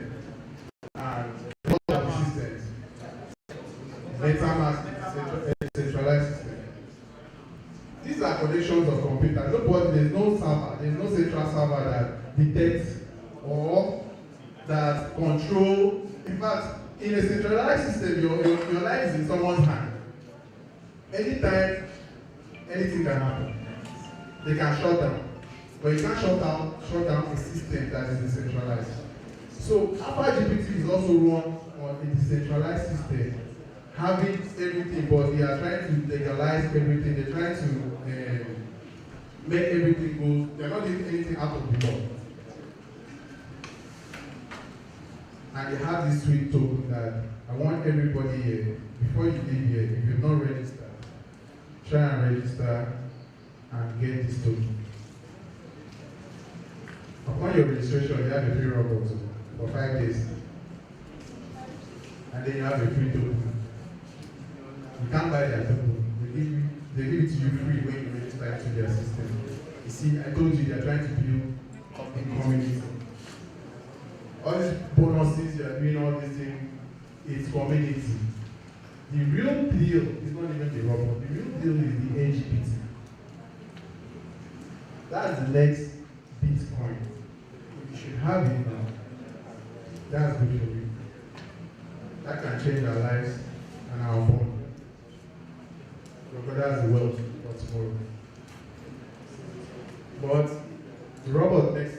and all of the systems. MetaMask is a centralized system. These are connections of computers. Nobody, there's no server, there's no central server that detects or that control. In fact, in a centralized system, your life is in someone's hand. Anytime, anything can happen. They can shut down. But you can't shut down a system that is decentralized. So Alphagpt is also run on a decentralized system, having everything, but they are trying to legalize everything. They're trying to make everything go. They're not doing anything out of the law. And they have this sweet token that I want everybody here, before you leave here, if you've not registered, try and register and get this token. Upon your registration, you have a free robot for 5 days. And then you have a free token. You can't buy their token. They give it to you free when you register into their system. You see, I told you they're trying to build a community. All these bonuses, you're doing all these things, it's community. The real deal is not even the robot. The real deal is the LGBT. That's the next Bitcoin. You should have it now. That's good for you. That can change our lives and our bond. Because that's the wealth for tomorrow. But the robot next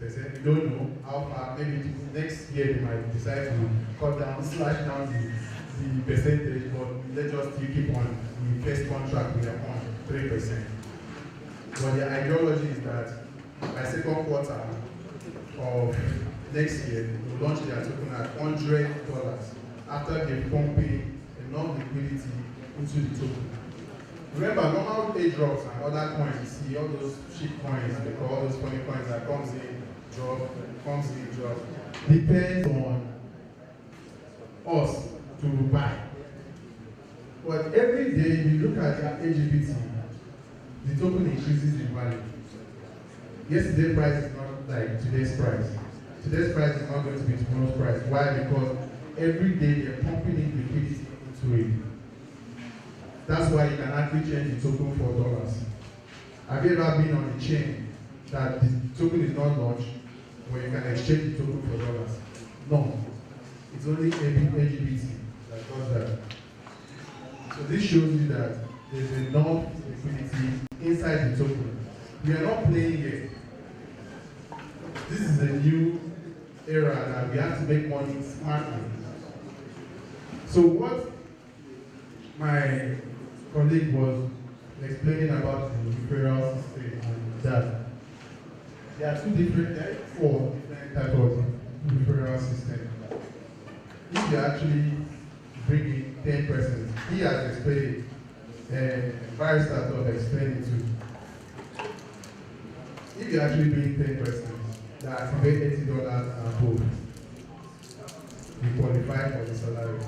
percent, we don't know how far, maybe next year they might decide to cut down, slash down the percentage, but let's just still keep on the first contract we are on 3%. But the ideology is that by second quarter of next year, they'll launch their token at $100 after they're pumping enough liquidity into the token. Remember, normal airdrops and other coins, you see all those cheap coins, they call all those funny coins that comes in, drop, comes in, drop. Depends on us to buy. But every day, if you look at the LGBT, the token increases in value. Yesterday's price is not like today's price. Today's price is not going to be tomorrow's price. Why? Because every day they're pumping in liquidity into it. That's why you can actually change the token for dollars. Have you ever been on a chain that the token is not launched, where you can exchange the token for dollars? No. It's only LGBT that does that. So this shows you that there's enough liquidity inside the token. We are not playing yet. This is a new era that we have to make money smartly. So what my colleague was explaining about the referral system and that there are four different types of referral system. If you actually bring in 10 persons, he has explained it, barrister to have explained it too. If you actually bring 10 persons that activate $80 and above, you qualify for the salary.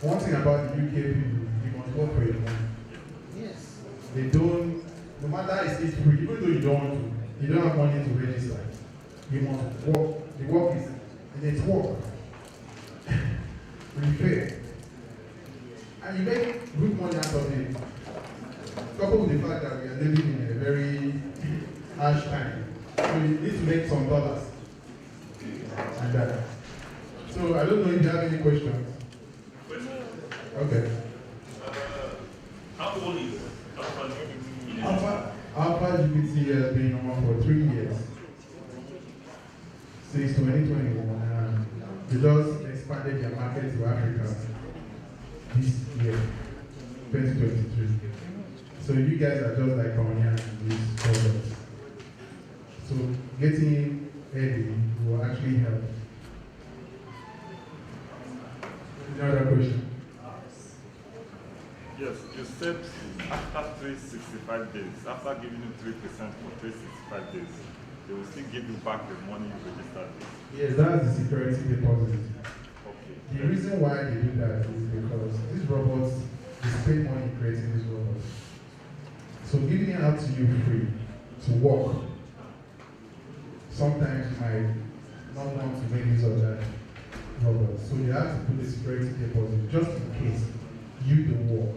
One thing about the UK people, you must work for your money. Yes. They don't, no matter it's free, even though you don't want to, you don't have money to register. You must work. The work is, and it's work. Refer. And you make good money out of it. Coupled with the fact that we are living in a very harsh time. So you need to make some dollars. And that. So I don't know if you have any questions. Okay. How old is Alphagpt has been on for 3 years. Since 2021. They just expanded their market to Africa this year, 2023. So you guys are just like pioneers in these products. So getting in early will actually help. Another question? Yes, you said after 365 days, after giving you 3% for 365 days, they will still give you back the money you registered with. Yes, that's the security deposit. Okay. The reason why they do that is because these robots, they spend money creating these robots. So giving it out to you free to work, sometimes you might not want to make use of that robot. So you have to put a security deposit just in case you don't work.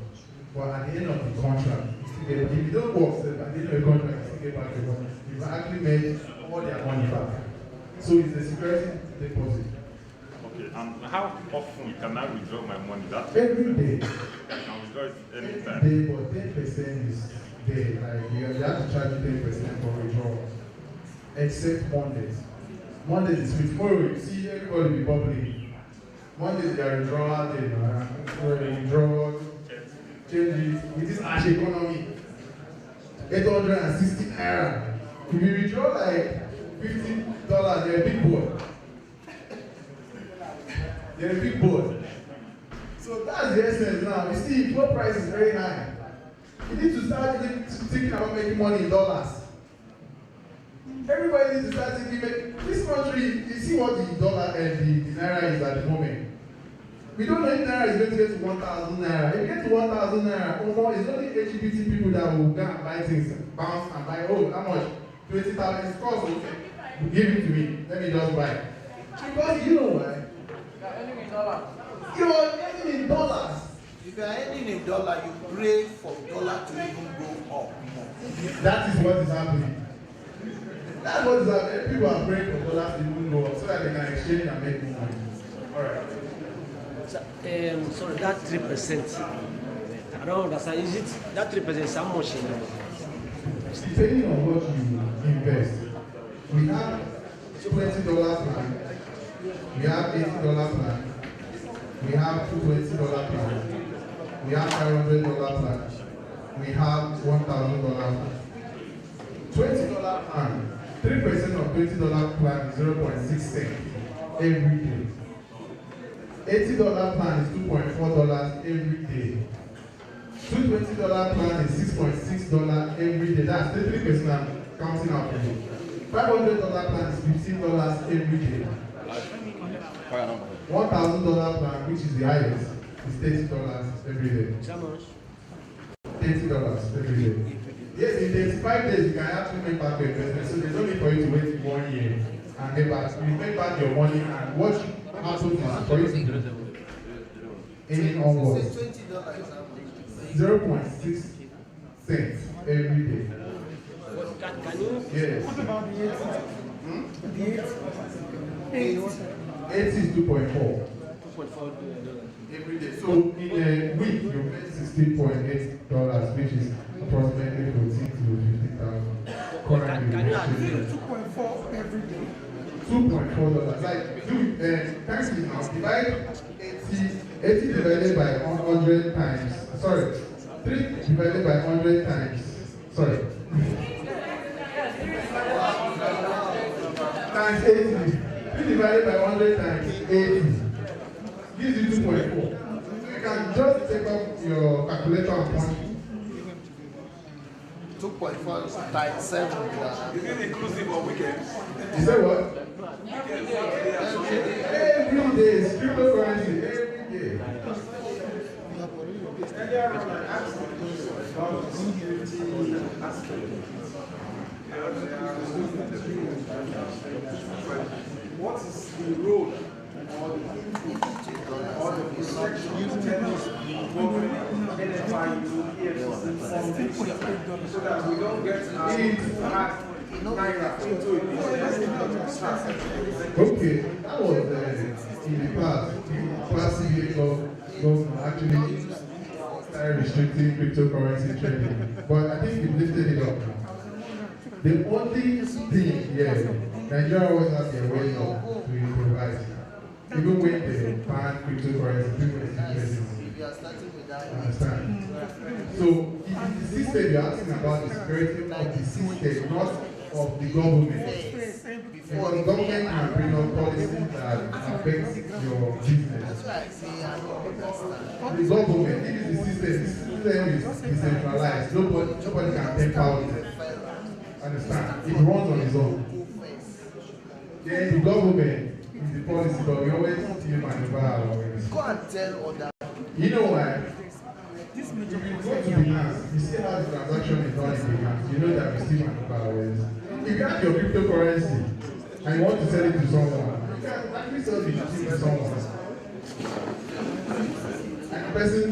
But at the end of the contract, if you don't work, at the end of the contract, you still get back your money. You've actually made all their money back. So it's a security deposit. Okay, and how often can I withdraw my money? That's every day. I can withdraw it anytime. Every day, but 10% is there. Like you have to charge 10% for withdrawal. Except Mondays. Mondays is free. Tomorrow you see everybody be bubbling. Mondays they are withdrawal day, where you withdraw, change it. With this ash economy, 860 naira. If you withdraw like $50, you're a big boy. They're a big board. So that's the essence now. You see, gold price is very high. You need to start thinking about making money in dollars. Everybody needs to start thinking, this country, you see what the dollar and the naira is at the moment. We don't know if naira is going to get to 1,000 naira. If you get to 1,000 naira, or more, it's only LGBT people that will go and buy things, bounce and buy, oh, how much? 20,000, it's cost, okay. Give it to me, let me just buy. Because you know why? You're earning in dollars. You're earning in dollars. If you're earning in dollar, you pray for dollar to even go up more. That is what is happening. That's what is happening. People are praying for dollars to even go up so that they can exchange and make more money. Alright. Sorry, that 3%. I don't understand. Is it that 3% is how much in depending on what you invest. We have $20 plan, we have $80 plan, we have $20 plan, we have $500 plan, we have $1,000 plan. $20 plan, 3% of $20 plan is 0.6 cents every day. $80 plan is $2.4 every day. $220 plan is $6.6 every day. That's 33% I'm counting out for you. $500 plan is $15 every day. $1,000 plan, which is the highest, is $30 every day. $30 every day. Yes, in 35 days you can actually make back your investment, so there's no need for you to wait 1 year and get back. You make back your money and what happens is for you to any onwards. 0.6 cents every day. Can you? Yes. What about the 80? 80 is 2.4. 2.4 every day. So in a week you get $16.8, which is approximately 14 to 50,000. Currently, 2.4 every day. $2.4. Like, thanks to now, divide 80 divided by 100 times. Sorry, 3 divided by 100 times. Sorry. Times 80. 3 divided by 100 times 80. Gives you 2.4. So you can just take up your calculator and punch. 2.4 times 7. Is it inclusive of weekends? You say what? Every day is cryptocurrency. Every day. Earlier on, I asked about the security aspect. What is the role or the input or the protection involving NFIU, EFCC, so that we don't get our naira into a business? Okay, that was in the past. The past CBA government actually started restricting cryptocurrency trading, but I think we've lifted it up now. The only thing, Nigeria always has their ways of to improvise. Even when they ban cryptocurrency, people are interested. Understand? So, it is the system you're asking about the security of the system, not of the government. Because the government can bring up policies that affect your business. The government, it is the system is decentralized. Nobody can take power. Understand? It runs on its own. Then the government is the policy, but we always still maneuver our ways. Go and tell other. You know why? If you go to Binance, you see how the transaction is done in Binance. You know that we still maneuver our ways. If you have your cryptocurrency and you want to sell it to someone, you can actually sell the thing to someone. And the person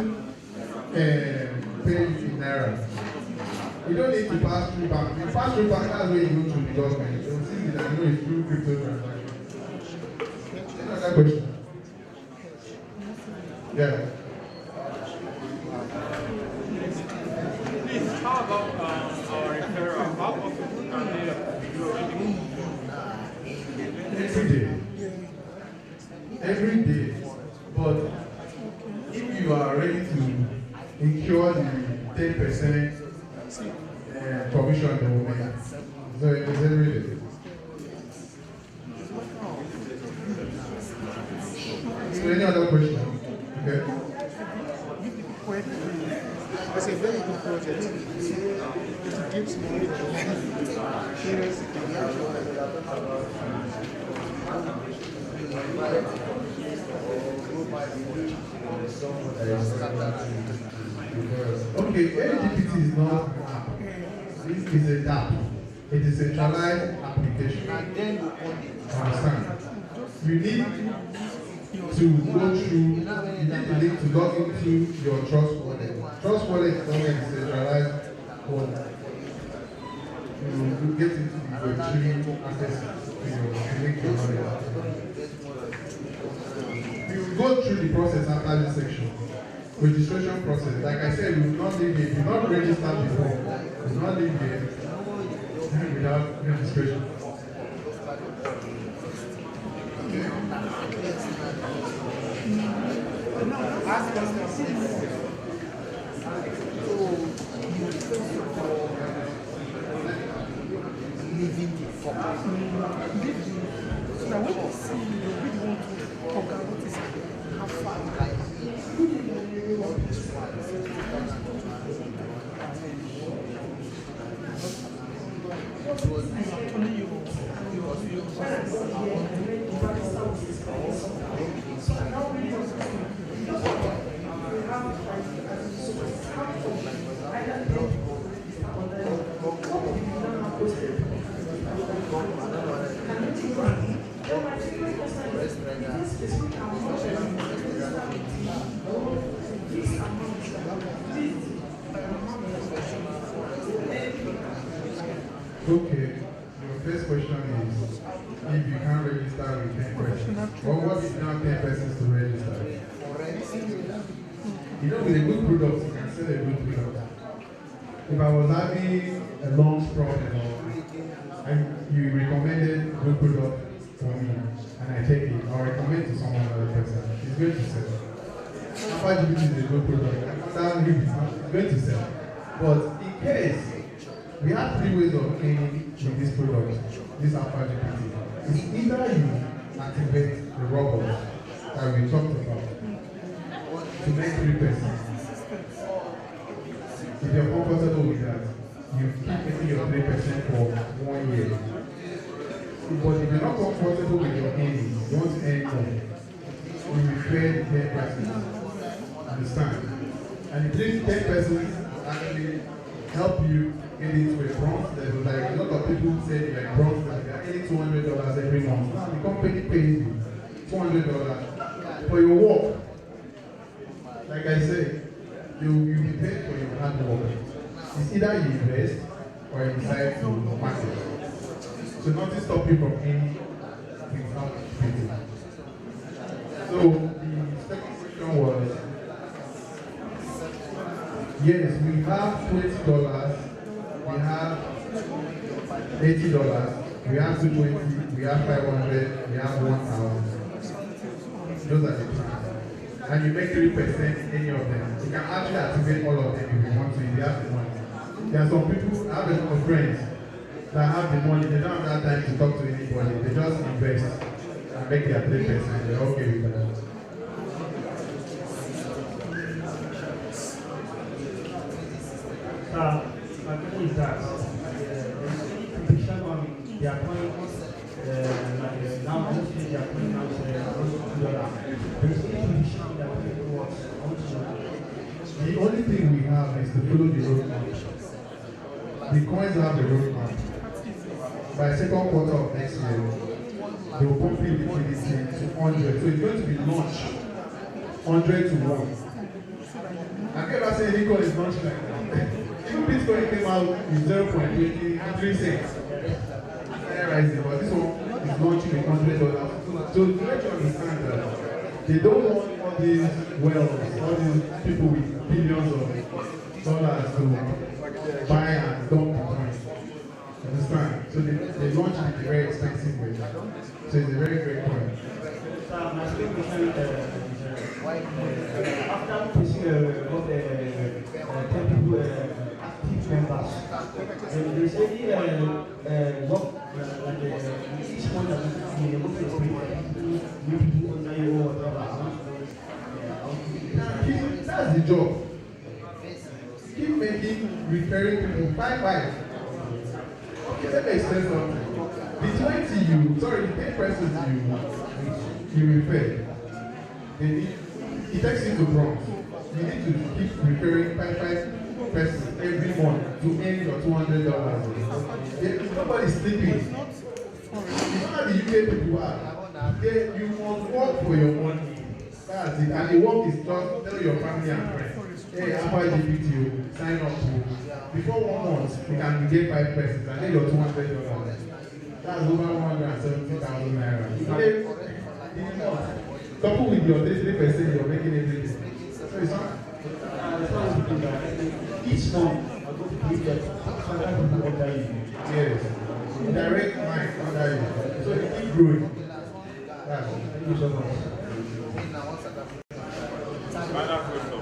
pays in naira. You don't need to pass through bank. You pass through bank, that's where you go to the government. So see that you know it's through crypto transaction. Another question? Yeah. Please, how about our referral? How often can they Every day. Every day. But if you are ready to incur the 10% commission they will make, so it's every day. So any Okay, LGBT is not an app. This is a DAP. It is a centralized application. Understand? You need to go through, you need to log into your Trust Wallet. Trust Wallet is not a decentralized wallet. You get into the retrieving access to your wallet. You will go through the process after this section. Registration process. Like I said, we will not leave here. If you not registered before, we will not leave here without registration. Ask questions. Living the form. So now when you see you really want to conquer what is how far like Okay, your first question is if you can't register with 10 persons. Or what if you don't have 10 persons to register? You know, with a good product, you can sell a good product. If I was having a lungs problem and you recommended a good product for me and I take it, or recommend to someone other person, it's going to sell. Alphagpt is a good product. It's going to sell. But in case we have 3 ways of earning with this product, this Alphagpt. It's either you activate the robots that we talked about to make 3%. If you're comfortable with that, you keep making your 3% for 1 year. But if you're not comfortable with your earnings, you want to earn more, you repair the 10%. Understand? And if these 10% actually help you get into a bronze level, like a lot of people say like bronze level, they're earning $200 every month. Now the company pays you $200 for your work. Like I said, you'll be paid for your hard work. It's either you invest or you decide to market. So nothing stops you from earning without paying. So the second question was, yes, we have $20, we have $80, we have $220, we have $500, we have $1,000. Those are the plans. And you make 3% any of them. You can actually activate all of them if you want to, if you have the money. There are some people, I have a lot of friends that have the money, they don't have that time to talk to anybody, they just invest and make their 3%. They're okay with that. My question is that the prediction on the appointment, now mostly the appointment is $2. The only thing we have is to follow the roadmap. The coins have the roadmap. By second quarter of next year, they will pump in liquidity to 100. So it's going to be launched 100 to 1. I've never seen any coin is launched like that. Even Bitcoin came out with 0.23 cents. Rising, but this one is launching with $100. So to let you understand that they don't want all these wells, all these people with billions of dollars to buy and dump the coin. Understand? So they launch it in a very expensive way. So it's a very great coin. My second question is after pushing 10 people active members, there's any work each month that you able to explain new people under you or whatever. That's the job. Keep making recurring people. 5. many persons you refer, it takes you to bronze. You need to keep referring five persons every month to earn your $200. Nobody's sleeping. It's not the UK people are. You must work for your money. That's it. And the work is just tell your family and friends. Hey, Alphagpt, sign up to. Before 1 month, you can get 5 persons and then your $200. That's over 170,000 naira. In a month. Coupled with your 3%, you're making everything. So it's not. Each month, I'm going to give that 500 people under you. Yes. Direct mind under you. So you keep growing. Thank you so much. Final question.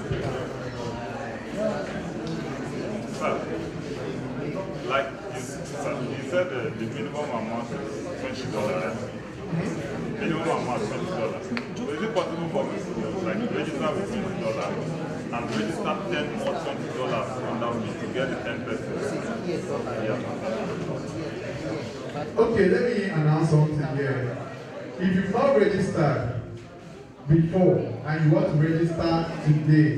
Sir, like you said the minimum amount is $20, right? Minimum amount is $20. So is it possible for me to like register with $20 and register 10 or $20 under me to get the 10%? Yeah. Okay, let me announce something here. If you've not registered before and you want to register today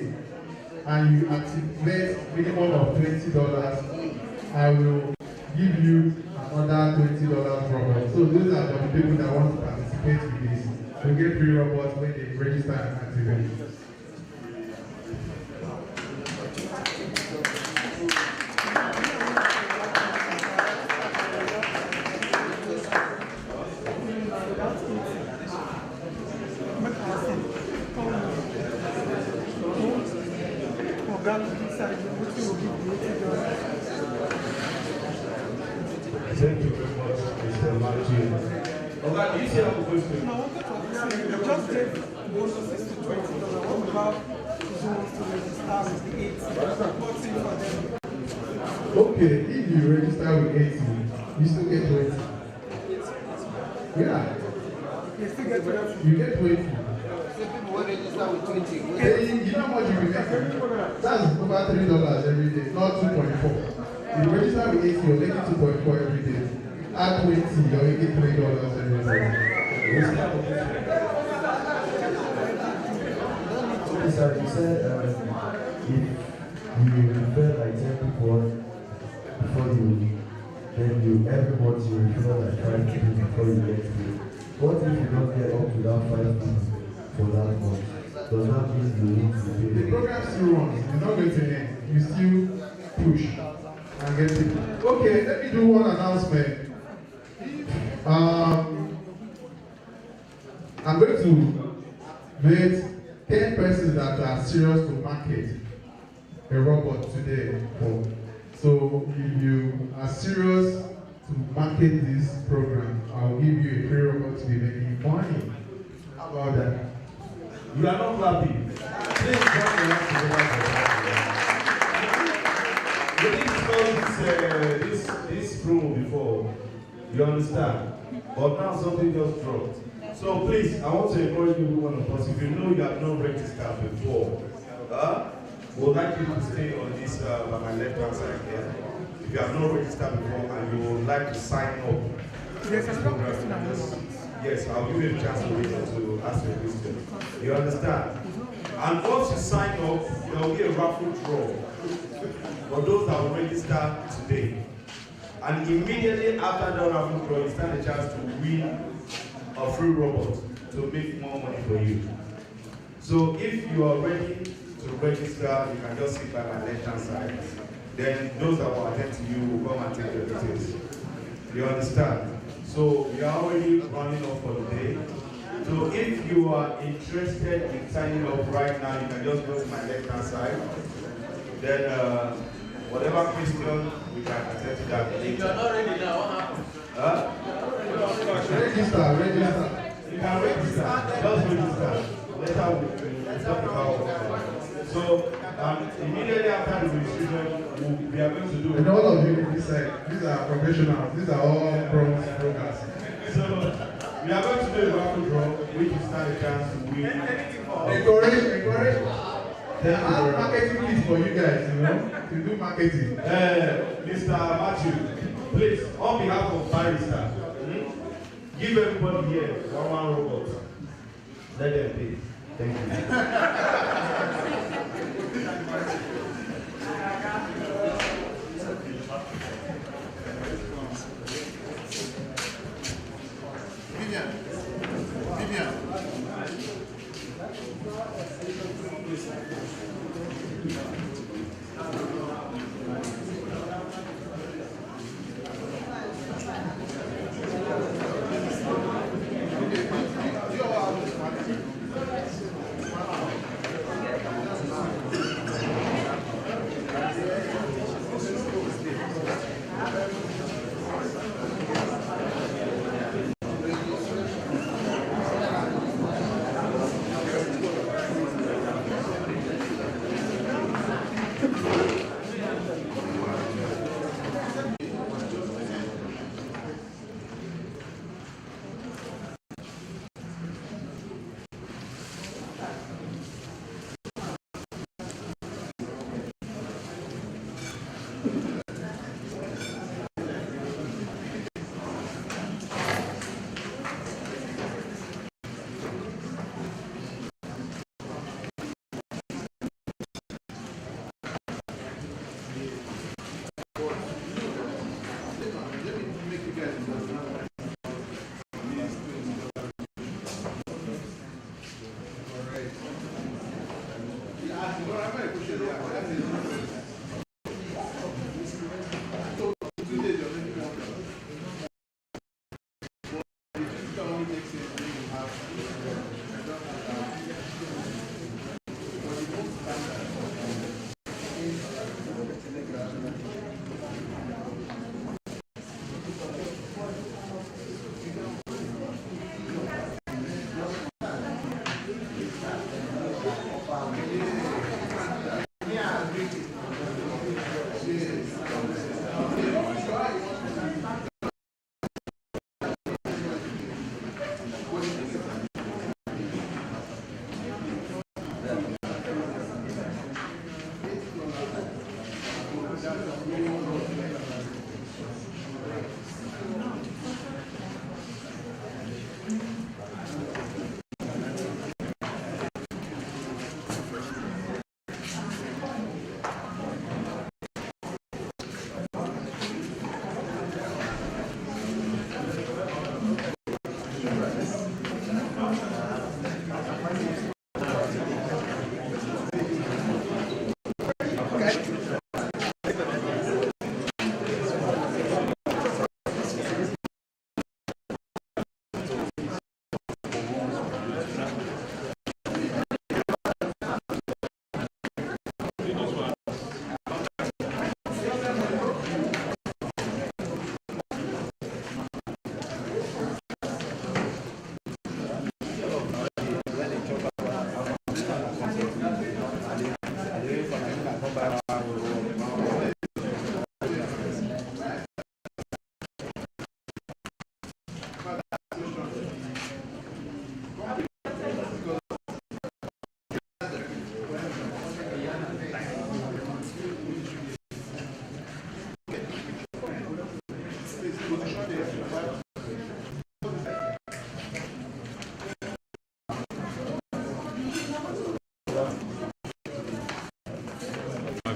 and you activate minimum of $20, I will give you another $20 robot. So those are the people that want to participate with this. You get free robots when they register and activate. Thank you very much, Mr. Matthew. Okay, do you see how the question? No, just take bonuses to $20. What about those to register with the 80? What's in for them? Okay, if you register with 80, you still get 20. Yeah. You still get 20. You get 20. People will register with 20. You know how much you will make? That's over $3 every day, not 2.4. If you register with 80, you're making 2.4 every day. Add 20, you're making $3 every day. Okay, sir, you said if you refer like 10 people before you, then you every month you refer like 5 people before you get to. What if you don't get up to that 5 people for that month? Does that mean you need to pay? The program still runs. It's not going to end. You still push and get it. Okay, let me do one announcement. I'm going to get 10 persons that are serious to market a robot today. So if you are serious to market this program, I'll give you a free robot to be making money. How about that? You are not clapping. Please join the hands together. We didn't saw this promo before. You understand? But now something just dropped. So please, I want to encourage you, one of us, if you know you have not registered before, we would like you to stay on this by my left hand side here. If you have not registered before and you would like to sign up, yes, I'll give you a chance to ask a question. You understand? And once you sign up, there will be a raffle draw for those that will register today. And immediately after the raffle draw, you stand a chance to win a free robot to make more money for you. So if you are ready to register, you can just sit by my left hand side. Then those that will attend to you will come and take your details. You understand? So we are already running off for the day. So if you are interested in signing up right now, you can just go to my left hand side. Then whatever question we can attend to that. If you are not ready now, what happens? Register. You can register. Just register. Later we'll talk about so immediately after the registration, we are going to do. And all of you in this side, these are professionals. These are all brokers. So we are going to do a raffle draw, which will stand a chance to win. Encourage. There are marketing kits for you guys, to do marketing. Mr. Matthew, please, on behalf of Barrister, Give everybody here one robot. Let them pay. Thank you. Vivian. Vivian.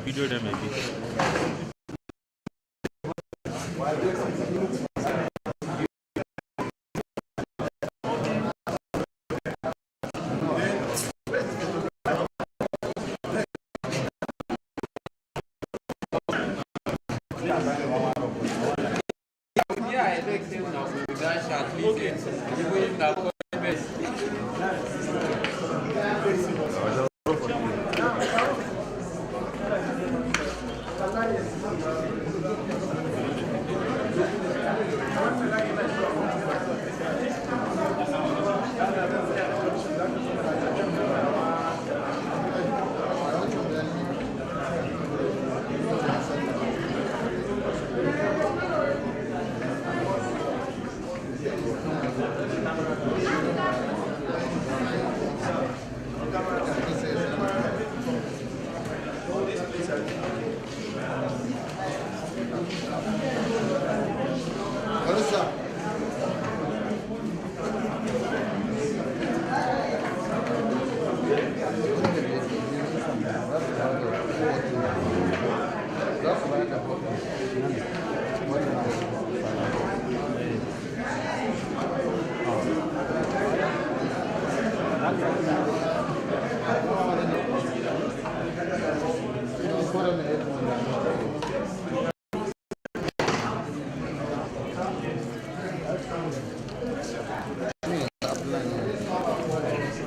Video them maybe. Yeah, I think so now. We dash at least. You will now best. Sometimes Put on the headphone.